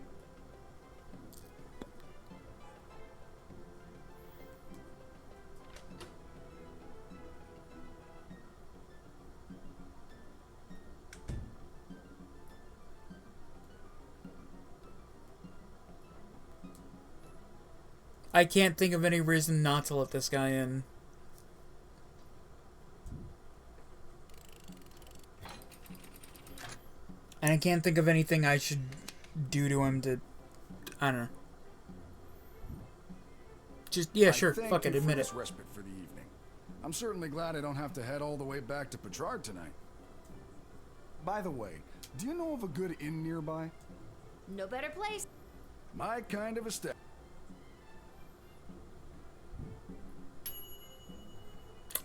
I can't think of any reason not to let this guy in. And I can't think of anything I should do to him to... I don't know. Just, yeah, sure, fuck it, admit it. Respite for the evening. I'm certainly glad I don't have to head all the way back to Petrard tonight. By the way, do you know of a good inn nearby? No better place. My kind of a step.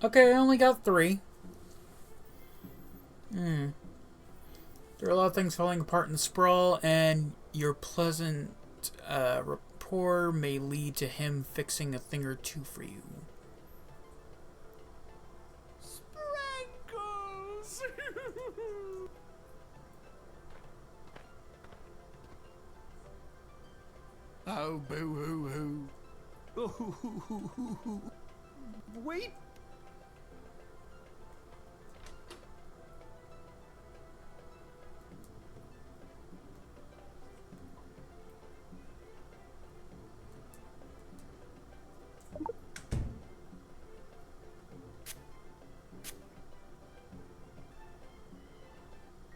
Okay, I only got 3. There are a lot of things falling apart in the sprawl, and your pleasant rapport may lead to him fixing a thing or two for you. Sprankles! Oh, boo-hoo-hoo. Wait.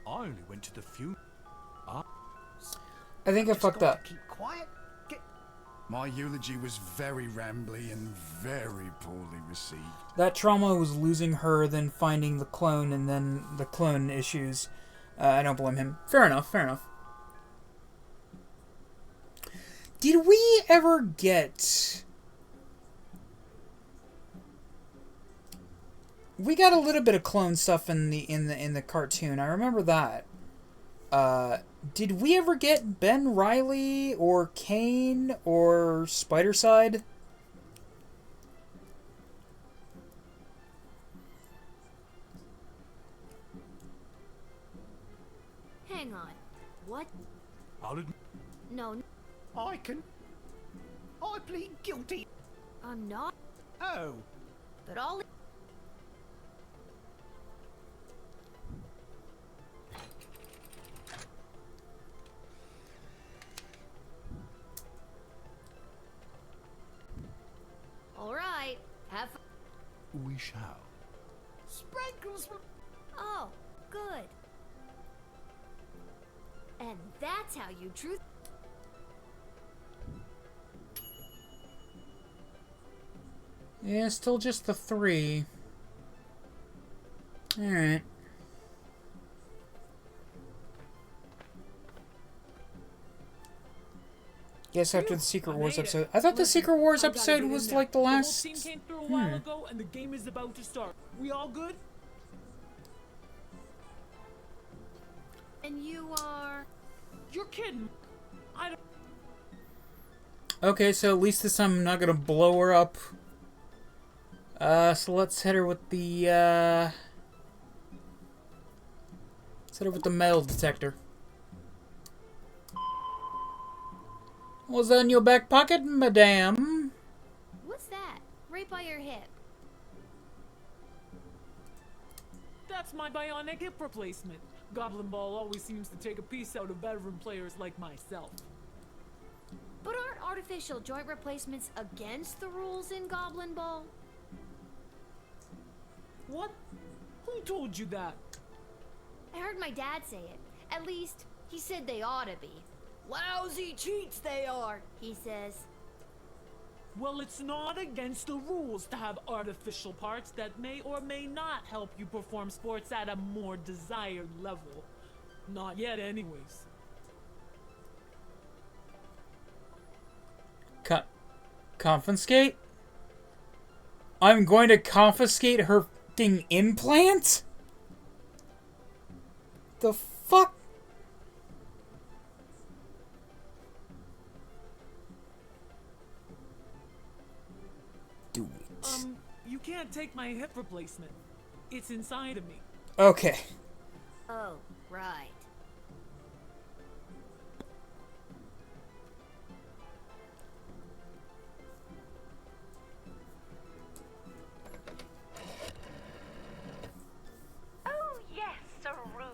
I only went to the funeral. I think I fucked up. Keep quiet. My eulogy was very rambly and very poorly received. That trauma was losing her, then finding the clone, and then the clone issues. I don't blame him. Fair enough, fair enough. Did we ever get... We got a little bit of clone stuff in the cartoon. I remember that. Did we ever get Ben Reilly or Kane or Spiderside? Hang on. What? No. I plead guilty. I'm not. Oh. But all. All right. Have fun. We shall. Sprankles. Oh, good. And that's how you truth. Yeah, still just the 3. Alright. Guess after the Secret Wars episode. I thought the Secret Wars episode was like the last... The whole team came through a while ago, and the game is about to start. We all good? And you are... You're kidding. I don't... Okay, so at least this time I'm not gonna blow her up. So let's hit her with the, let's hit her with the metal detector. Was that in your back pocket, madame? What's that? Right by your hip. That's my bionic hip replacement. Goblin Ball always seems to take a piece out of veteran players like myself. But aren't artificial joint replacements against the rules in Goblin Ball? What? Who told you that? I heard my dad say it. At least, he said they ought to be. Lousy cheats they are, he says. Well, it's not against the rules to have artificial parts that may or may not help you perform sports at a more desired level. Not yet, anyways. Confiscate? I'm going to confiscate her f***ing implant? The fuck? Do it. You can't take my hip replacement. It's inside of me. Okay. Oh, right. Oh, yes, Sarun.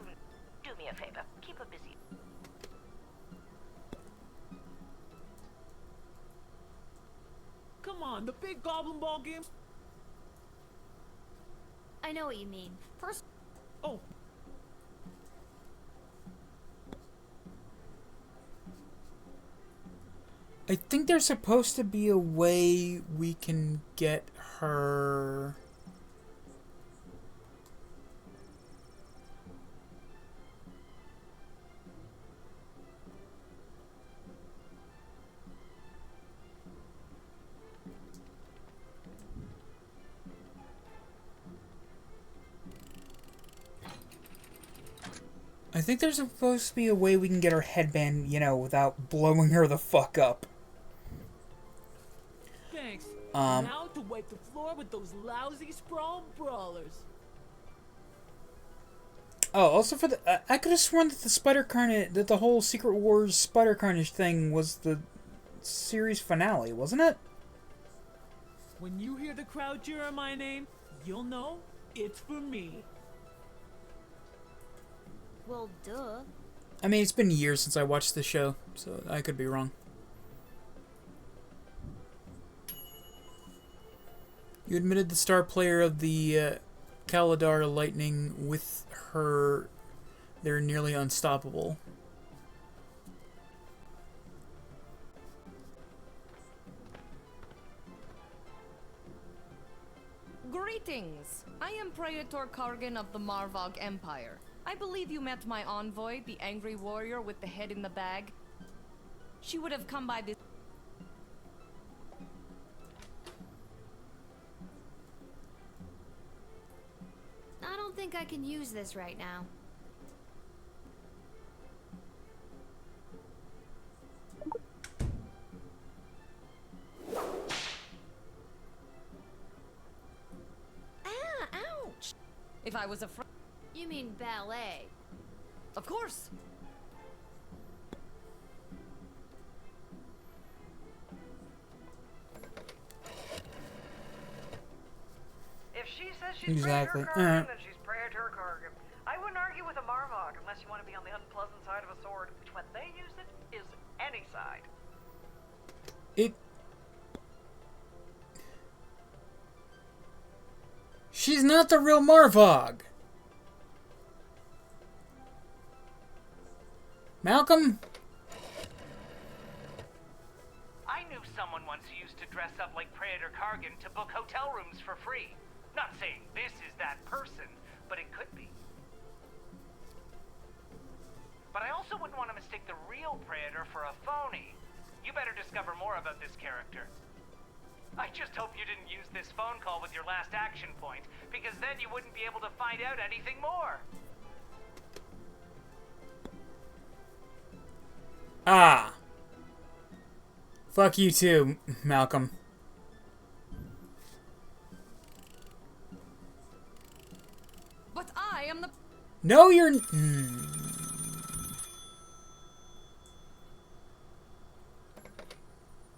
Do me a favor. Keep her busy. Come on, the big Goblin Ball game. I know what you mean. First. Oh. I think there's supposed to be a way we can get her... I think there's supposed to be a way we can get her headband, you know, without blowing her the fuck up. Thanks. Now to wipe the floor with those lousy sprawl brawlers. Oh, also for the... I could have sworn that the Spider Carnage... that the whole Secret Wars Spider Carnage thing was the series finale, wasn't it? When you hear the crowd cheer my name, you'll know it's for me. Well, duh. I mean, it's been years since I watched the show, so I could be wrong. You admitted the star player of the Kaladar Lightning with her... They're nearly unstoppable. Greetings! I am Praetor Kargan of the Marvog Empire. I believe you met my envoy, the angry warrior with the head in the bag. She would have come by this... I don't think I can use this right now. Ah, ouch! If I was afraid... You mean ballet? Of course! If she says she's Exactly. Praetor Kargan, then she's Praetor Kargan. I wouldn't argue with a Marvog unless you want to be on the unpleasant side of a sword, which when they use it, is any side. She's not the real Marvog! Malcolm? I knew someone once who used to dress up like Praetor Kargan to book hotel rooms for free. Not saying this is that person, but it could be. But I also wouldn't want to mistake the real Praetor for a phony. You better discover more about this character. I just hope you didn't use this phone call with your last action point, because then you wouldn't be able to find out anything more. Ah. Fuck you too, Malcolm. But I am the... No, you're...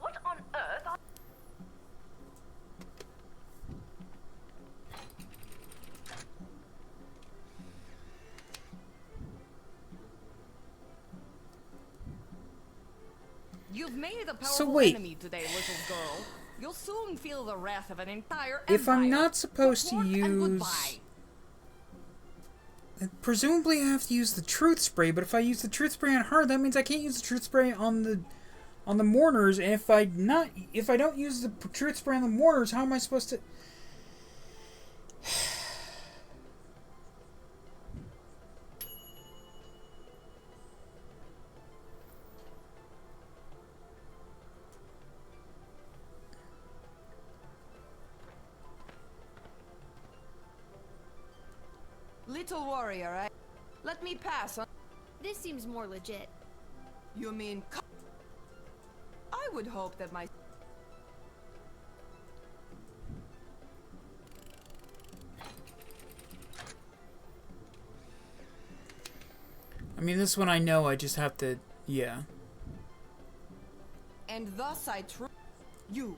What on earth are... You've made a So powerful wait. enemy today, little girl. You'll soon feel the wrath of an entire If I'm empire. not supposed to Report and use... goodbye. Presumably I have to use the truth spray, but if I use the truth spray on her, that means I can't use the truth spray on the mourners, and if I don't use the truth spray on the mourners, how am I supposed to... Little warrior, let me pass on. This seems more legit. You mean... I would hope that my... I mean, this one I know, I just have to... yeah. And thus I you.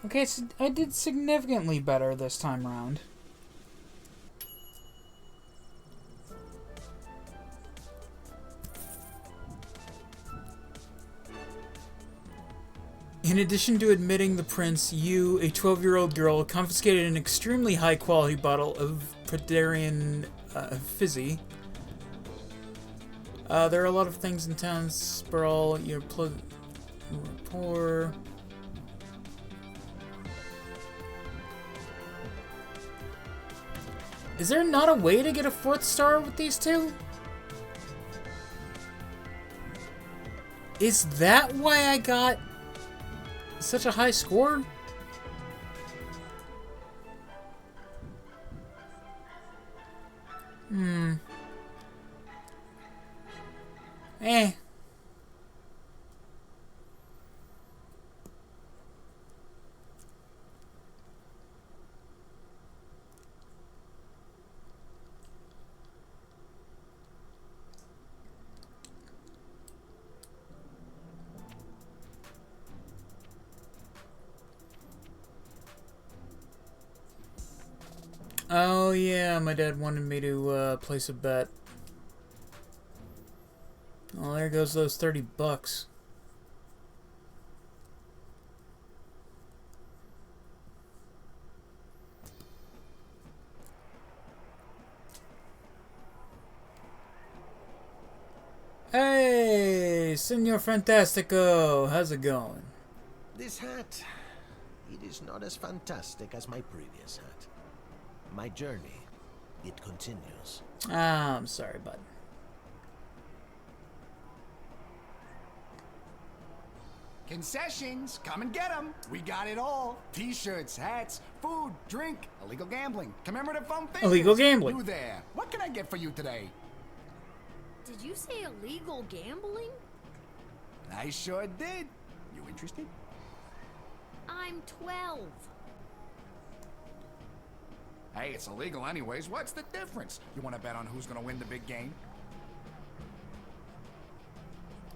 Okay, so I did significantly better this time round. In addition to admitting the prince, you, a 12-year-old girl, confiscated an extremely high-quality bottle of Predarian fizzy. There are a lot of things in town. Sprawl, you're poor. Is there not a way to get a 4th star with these two? Is that why I got such a high score? Eh. Oh yeah, my dad wanted me to place a bet. Oh, there goes those $30. Hey, Senor Fantastico, how's it going? This hat, it is not as fantastic as my previous hat. My journey, it continues. Ah, I'm sorry, bud. Concessions, come and get them. We got it all. T-shirts, hats, food, drink, illegal gambling, commemorative foam figures. Illegal gambling. You there. What can I get for you today? Did you say illegal gambling? I sure did. You interested? I'm 12. Hey, it's illegal anyways. What's the difference? You want to bet on who's going to win the big game?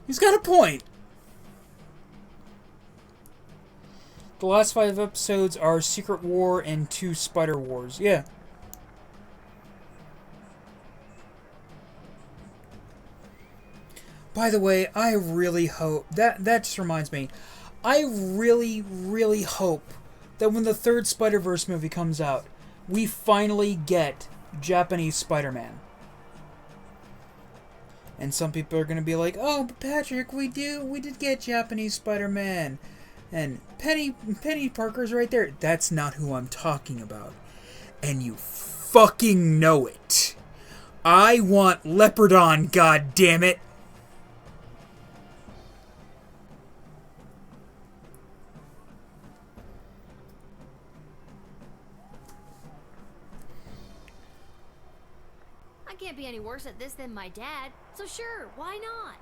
He's got a point. The last 5 episodes are Secret War and 2 Spider Wars. Yeah. By the way, I really hope... That just reminds me. I really, really hope that when the 3rd Spider-Verse movie comes out, we finally get Japanese Spider-Man. And some people are going to be like, oh, but Patrick, we did get Japanese Spider-Man. And Penny Parker's right there. That's not who I'm talking about. And you fucking know it. I want Leopardon, goddammit. I can't be any worse at this than my dad, so sure, why not?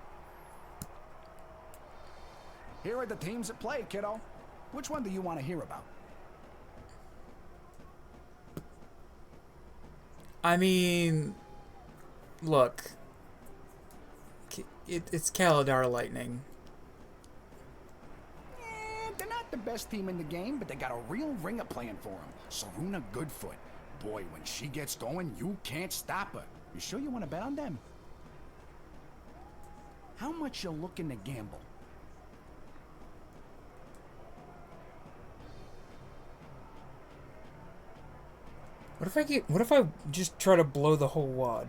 Here are the teams at play, kiddo. Which one do you want to hear about? I mean, look. It's Caladar Lightning. They're not the best team in the game, but they got a real ringer playing for them. Saruna Goodfoot. Boy, when she gets going, you can't stop her. You sure you want to bet on them? How much you looking to gamble? What if I just try to blow the whole wad?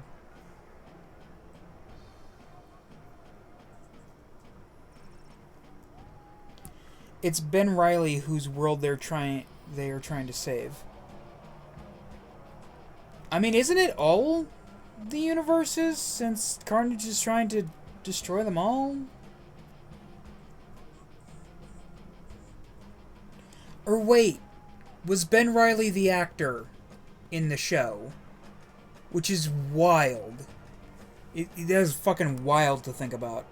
It's Ben Reilly whose world they are trying to save. I mean, isn't it all the universes, since Carnage is trying to destroy them all? Or wait, was Ben Reilly the actor in the show? Which is wild. That is fucking wild to think about.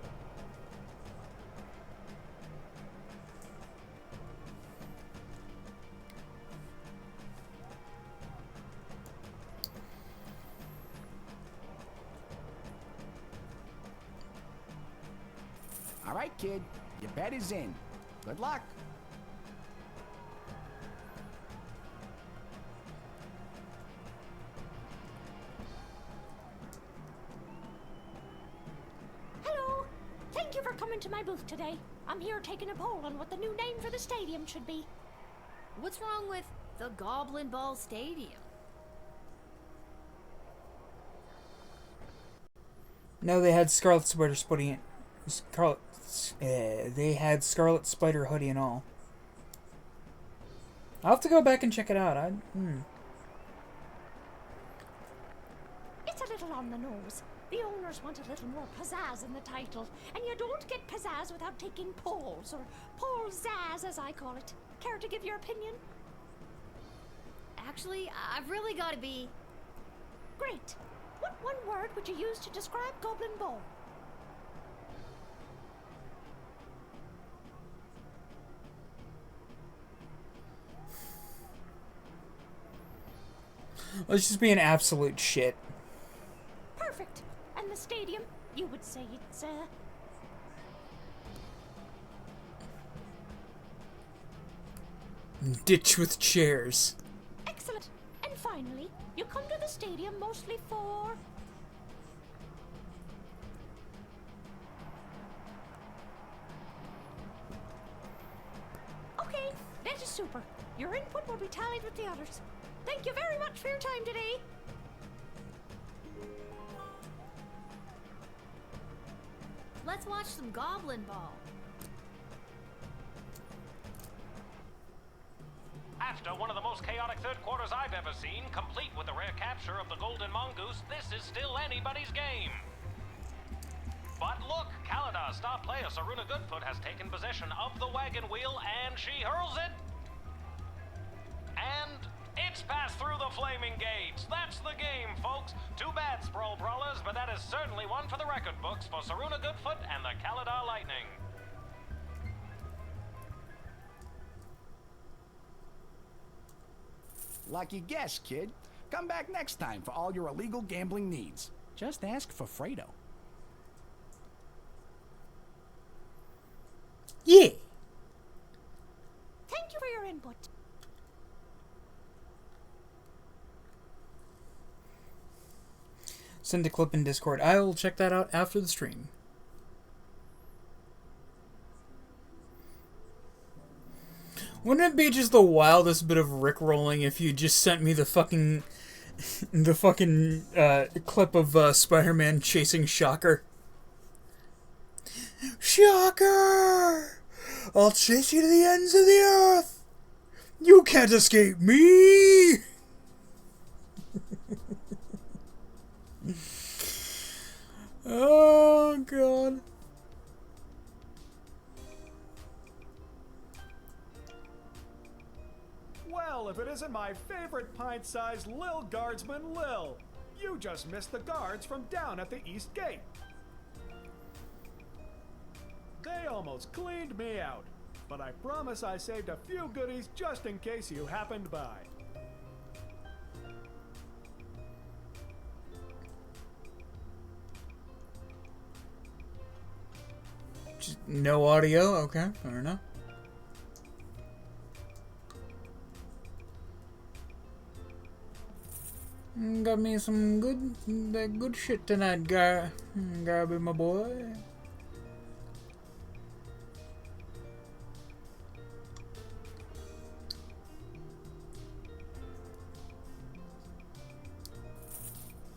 All right, kid. Your bet is in. Good luck. Hello. Thank you for coming to my booth today. I'm here taking a poll on what the new name for the stadium should be. What's wrong with the Goblin Ball Stadium? No, they had Scarlet Spider putting it. They had Scarlet Spider hoodie and all. I'll have to go back and check it out. It's a little on the nose. The owners want a little more pizzazz in the title, and you don't get pizzazz without taking polls, or polzazz as I call it. Care to give your opinion? Actually, I've really got to be... Great. What one word would you use to describe Goblin Ball? Let's just be an absolute shit. Perfect. And the stadium, you would say it's, Ditch with chairs. Excellent. And finally, you come to the stadium mostly for... Okay, that is super. Your input will be tallied with the others. Thank you very much for your time today. Let's watch some Goblin Ball. After one of the most chaotic third quarters I've ever seen, complete with the rare capture of the Golden Mongoose, this is still anybody's game. But look, Kaladar star player Saruna Goodfoot has taken possession of the wagon wheel, and she hurls it. And it's passed through the flaming gates. That's the game, folks. Too bad, Sprawl Brawlers, but that is certainly one for the record books for Saruna Goodfoot and the Kaladar Lightning. Lucky guess, kid. Come back next time for all your illegal gambling needs. Just ask for Fredo. Yeah. Thank you for your input. Send a clip in Discord. I will check that out after the stream. Wouldn't it be just the wildest bit of rickrolling if you just sent me the fucking clip of Spider-Man chasing Shocker? Shocker! I'll chase you to the ends of the earth! You can't escape me! Oh, God. Well, if it isn't my favorite pint-sized Lil Guardsman, Lil. You just missed the guards from down at the East Gate. They almost cleaned me out, but I promise I saved a few goodies just in case you happened by. Just no audio? Okay, fair enough. Got me some good shit tonight, Garby, my boy.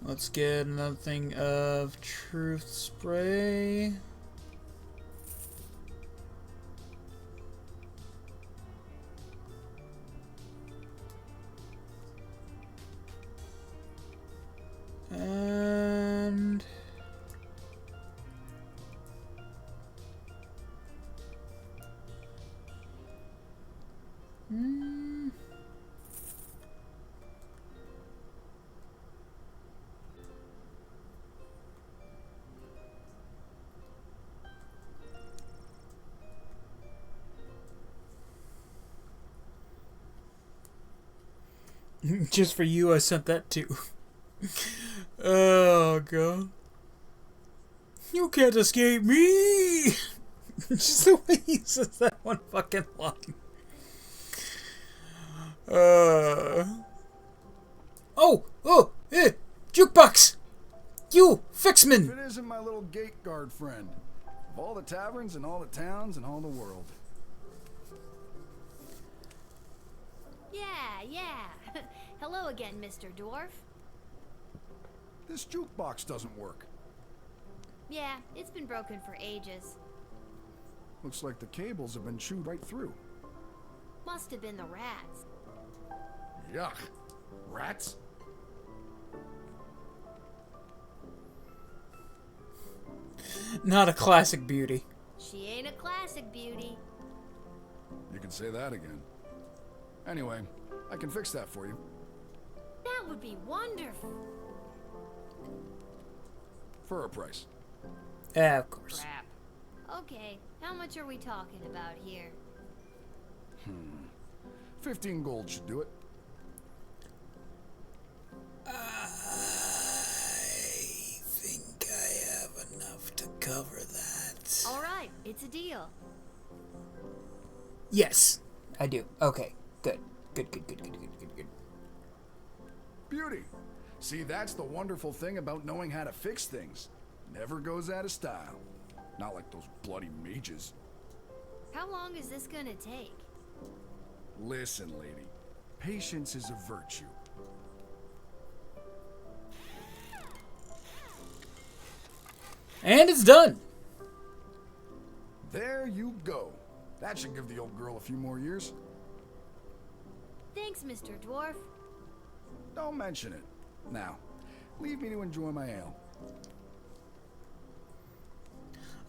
Let's get another thing of truth spray. And just for you, I sent that too. Oh god. You can't escape me! Just the way he says that one fucking line. Jukebox! You, Fixman! If it isn't my little gate guard friend. Of all the taverns and all the towns and all the world. Yeah. Hello again, Mr. Dwarf. This jukebox doesn't work. Yeah, it's been broken for ages. Looks like the cables have been chewed right through. Must have been the rats. Yuck. Rats? Not a classic beauty. She ain't a classic beauty. You can say that again. Anyway, I can fix that for you. That would be wonderful. For a price. Yeah, of course. Crap. Okay, how much are we talking about here? 15 gold should do it. I think I have enough to cover that. Alright, it's a deal. Yes, I do. Okay, good. Good. Beauty. See, that's the wonderful thing about knowing how to fix things. Never goes out of style. Not like those bloody mages. How long is this gonna take? Listen, lady. Patience is a virtue. And it's done. There you go. That should give the old girl a few more years. Thanks, Mr. Dwarf. Don't mention it. Now, leave me to enjoy my ale.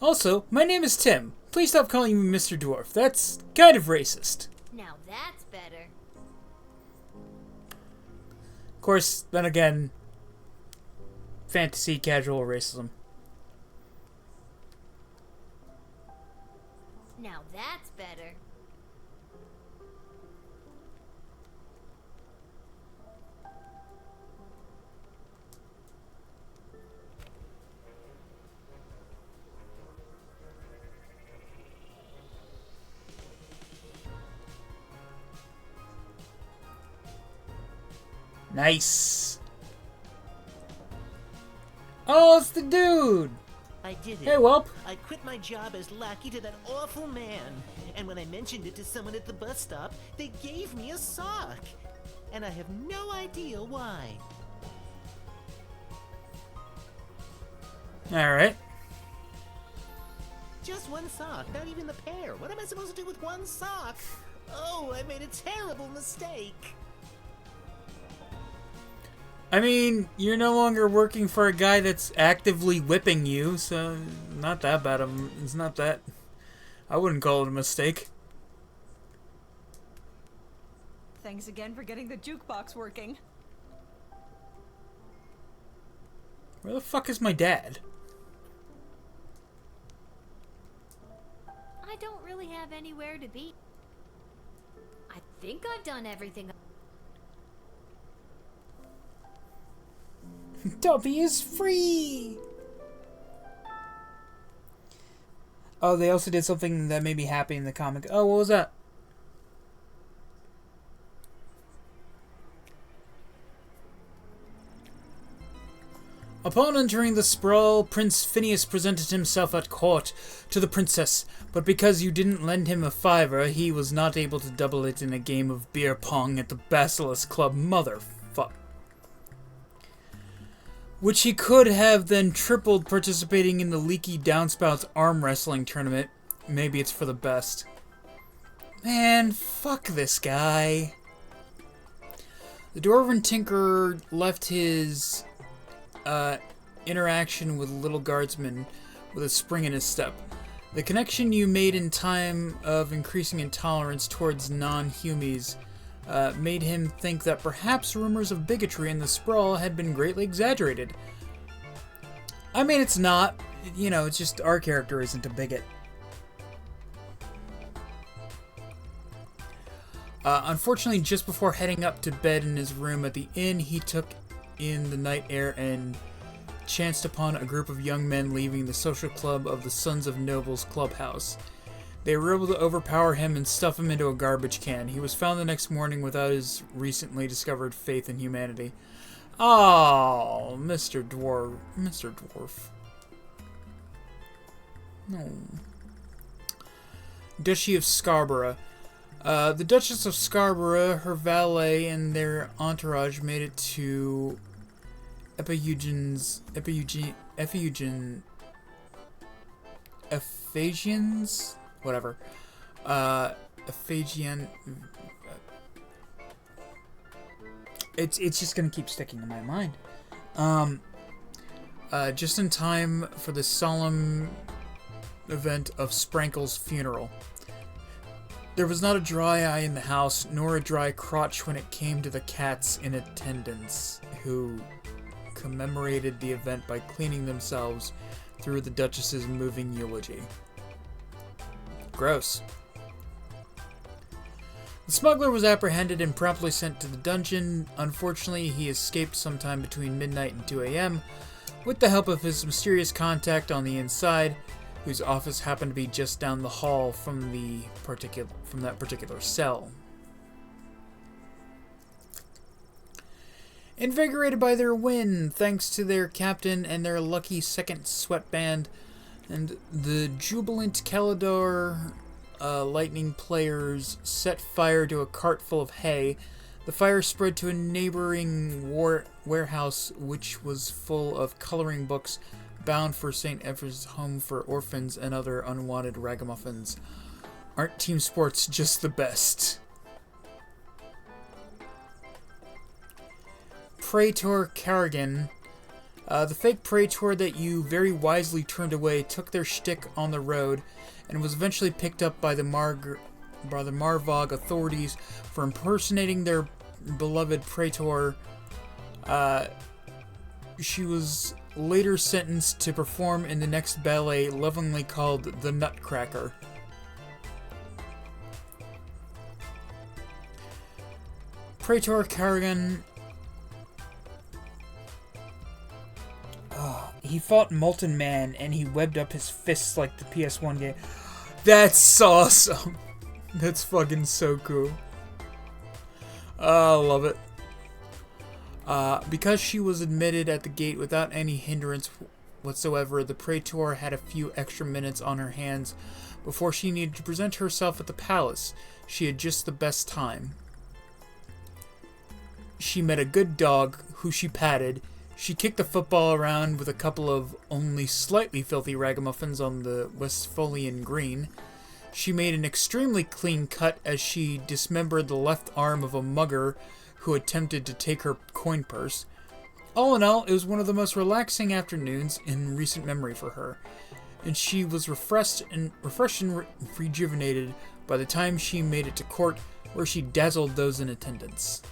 Also, my name is Tim. Please stop calling me Mr. Dwarf. That's kind of racist. Now that's better. Of course, then again, fantasy casual racism. Now that's better. Nice. Oh, it's the dude. I did it. Hey, Whelp. I quit my job as lackey to that awful man. And when I mentioned it to someone at the bus stop, they gave me a sock. And I have no idea why. Alright. Just one sock, not even the pair. What am I supposed to do with one sock? Oh, I made a terrible mistake. I mean, you're no longer working for a guy that's actively whipping you, so not that bad. It's not that. I wouldn't call it a mistake. Thanks again for getting the jukebox working. Where the fuck is my dad? I don't really have anywhere to be. I think I've done everything. Dobby is free! Oh, they also did something that made me happy in the comic. Oh, what was that? Upon entering the sprawl, Prince Phineas presented himself at court to the princess, but because you didn't lend him a fiver, he was not able to double it in a game of beer pong at the Basilisk Club. Motherfuck. Which he could have then tripled participating in the Leaky Downspouts arm wrestling tournament. Maybe it's for the best. Man, fuck this guy. The Dwarven Tinker left his interaction with Lil Guardsman with a spring in his step. The connection you made in time of increasing intolerance towards non-humies made him think that perhaps rumors of bigotry in the sprawl had been greatly exaggerated. I mean, it's not. You know, it's just our character isn't a bigot. Unfortunately, just before heading up to bed in his room at the inn, he took in the night air and chanced upon a group of young men leaving the social club of the Sons of Nobles clubhouse. They were able to overpower him and stuff him into a garbage can. He was found the next morning without his recently discovered faith in humanity. Oh, Mr. Dwarf. Mr. Dwarf. No. Duchy of Scarborough. The Duchess of Scarborough, her valet, and their entourage made it to Ephesians, whatever. Ephaesian. It's just gonna keep sticking in my mind. Just in time for the solemn event of Sprankle's funeral. There was not a dry eye in the house, nor a dry crotch when it came to the cats in attendance, who commemorated the event by cleaning themselves through the Duchess's moving eulogy. Gross. The smuggler was apprehended and promptly sent to the dungeon. Unfortunately, he escaped sometime between midnight and 2 a.m. with the help of his mysterious contact on the inside, whose office happened to be just down the hall from that particular cell. Invigorated by their win, thanks to their captain and their lucky second sweatband, and the jubilant Calidor Lightning players set fire to a cart full of hay, the fire spread to a neighboring warehouse, which was full of coloring books bound for St. Evers' Home for Orphans and other unwanted ragamuffins. Aren't team sports just the best? Praetor Carrigan. The fake Praetor that you very wisely turned away took their shtick on the road and was eventually picked up by the Marvog authorities for impersonating their beloved Praetor. She was later sentenced to perform in the next ballet, lovingly called The Nutcracker. Praetor Carrigan. He fought Molten Man and he webbed up his fists like the PS1 game. That's awesome. That's fucking so cool. I love it. Because she was admitted at the gate without any hindrance whatsoever, the Praetor had a few extra minutes on her hands before she needed to present herself at the palace. She had just the best time. She met a good dog, who she patted. She kicked the football around with a couple of only slightly filthy ragamuffins on the Westphalian Green. She made an extremely clean cut as she dismembered the left arm of a mugger who attempted to take her coin purse. All in all, it was one of the most relaxing afternoons in recent memory for her, and she was refreshed and rejuvenated by the time she made it to court, where she dazzled those in attendance.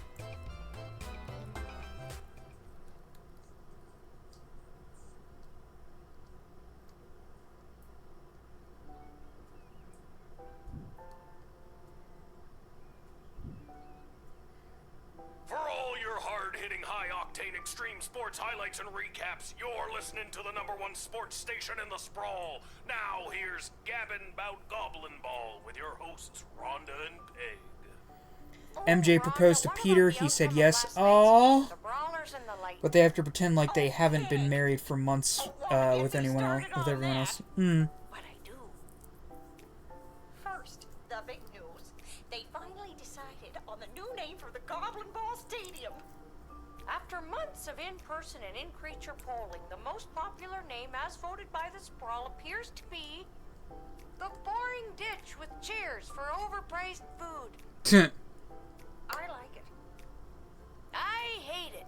Extreme sports highlights and recaps. You're listening to the #1 sports station in the sprawl. Now here's Gabbin' 'Bout Goblin Ball with your hosts Rhonda and Peg. MJ proposed to Peter. He said yes. Aww. The brawler stars and the light. But they have to pretend like they haven't been married for months with anyone else, with everyone else. First, the big news. They finally decided on the new name for the Goblin Ball Stadium. After months of in-person and in-creature polling, the most popular name as voted by the Sprawl appears to be the Boring Ditch with Chairs for Overpriced Food. I like it. I hate it.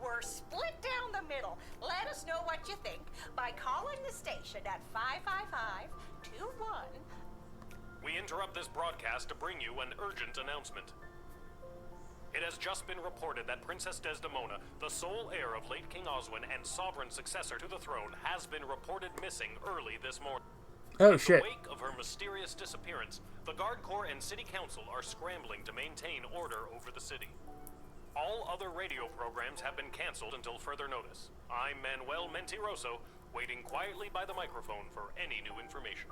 We're split down the middle. Let us know what you think by calling the station at 555-21. We interrupt this broadcast to bring you an urgent announcement. It has just been reported that Princess Desdemona, the sole heir of late King Oswin and sovereign successor to the throne, has been reported missing early this morning. Oh, shit. In the wake of her mysterious disappearance, the Guard Corps and City Council are scrambling to maintain order over the city. All other radio programs have been canceled until further notice. I'm Manuel Mentiroso, waiting quietly by the microphone for any new information.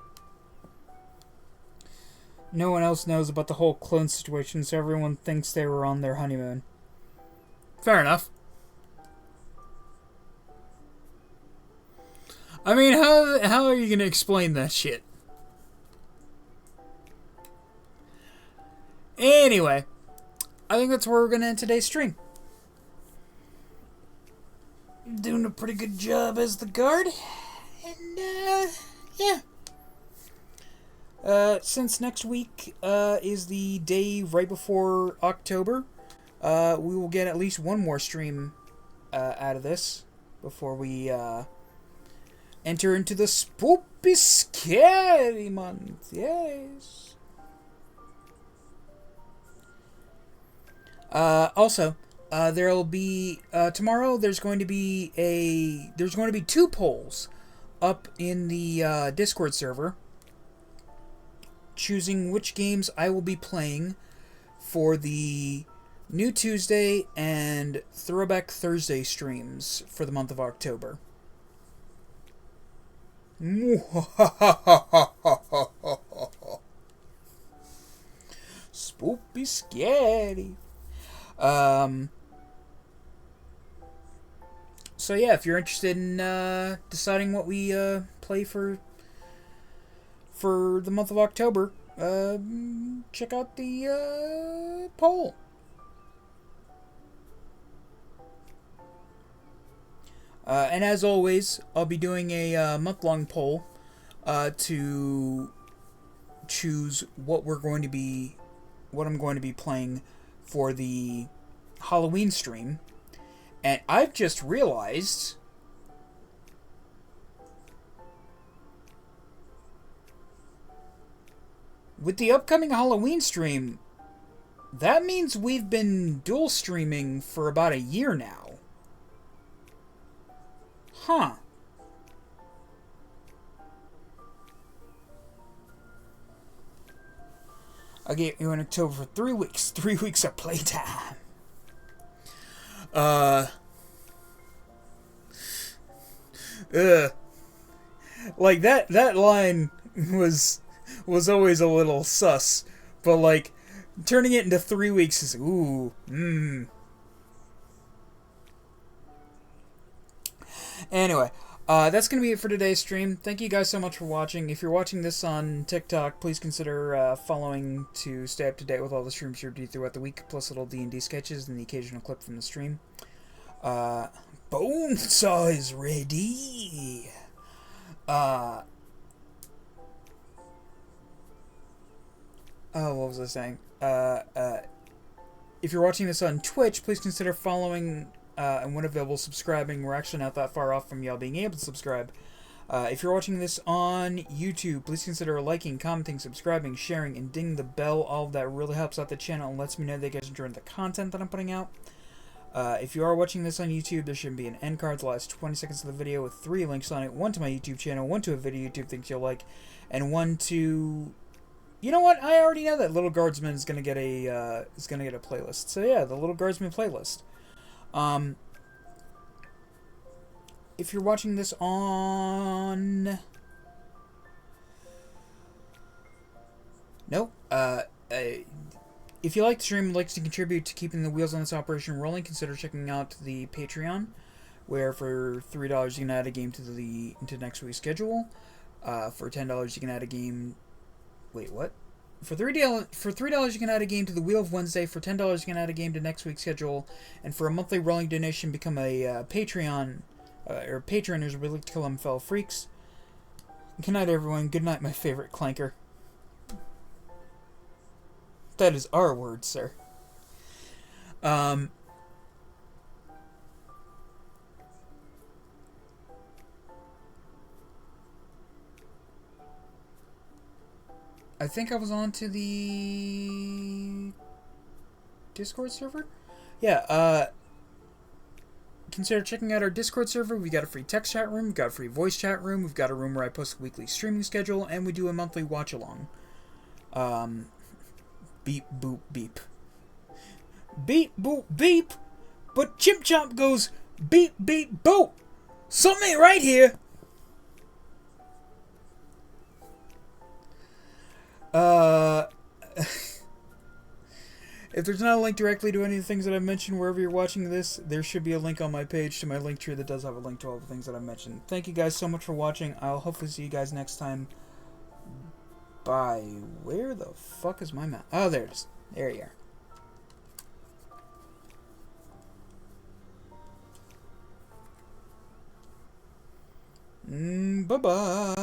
No one else knows about the whole clone situation, so everyone thinks they were on their honeymoon. Fair enough. I mean, how are you going to explain that shit? Anyway, I think that's where we're going to end today's stream. Doing a pretty good job as the guard. And, yeah. Since next week is the day right before October, we will get at least one more stream out of this before we enter into the spoopy scary month. Yes. Also, there'll be tomorrow. There's going to be two polls up in the Discord server, choosing which games I will be playing for the New Tuesday and Throwback Thursday streams for the month of October. Spoopy scary. So yeah, if you're interested in deciding what we play for the month of October, check out the poll. And as always, I'll be doing a month-long poll to choose what I'm going to be playing for the Halloween stream. And I've just realized with the upcoming Halloween stream, that means we've been dual streaming for about a year now. Huh. I'll get you in October for 3 weeks. 3 weeks of playtime. Like that line was always a little sus, but like turning it into 3 weeks is Anyway, that's going to be it for today's stream. Thank you guys so much for watching. If you're watching this on TikTok, please consider following to stay up to date with all the streams you do throughout the week, plus little D&D sketches and the occasional clip from the stream. Bonesaw is ready. What was I saying? If you're watching this on Twitch, please consider following and when available, subscribing. We're actually not that far off from y'all being able to subscribe. If you're watching this on YouTube, please consider liking, commenting, subscribing, sharing, and ding the bell. All of that really helps out the channel and lets me know that you guys enjoy the content that I'm putting out. If you are watching this on YouTube, there should be an end card the last 20 seconds of the video with 3 links on it. 1 to my YouTube channel, 1 to a video YouTube thinks you'll like, and 1 to... You know what? I already know that Lil Guardsman is gonna get a playlist. So yeah, the Lil Guardsman playlist. If you're watching this on... Nope. if you like the stream and like to contribute to keeping the wheels on this operation rolling, consider checking out the Patreon, where for $3 you can add a game into next week's schedule. For $10 you can add a game. Wait, what? For $3 you can add a game to the Wheel of Wednesday. For $10 you can add a game to next week's schedule. And for a monthly rolling donation, become a Patreon or patron, as we like to call them, fellow freaks. Good night, everyone. Good night, my favorite clanker. That is our word, sir. I think I was on to the Discord server? Yeah, consider checking out our Discord server. We got a free text chat room, we've got a free voice chat room, we've got a room where I post a weekly streaming schedule, and we do a monthly watch-along. Beep, boop, beep. Beep, boop, beep! But Chimp Chomp goes beep, beep, boop! Something ain't right here! If there's not a link directly to any of the things that I've mentioned wherever you're watching this, there should be a link on my page to my link tree that does have a link to all the things that I've mentioned. Thank you guys so much for watching. I'll hopefully see you guys next time. Bye. Where the fuck is my map? Oh, there it is. There you are. Bye-bye.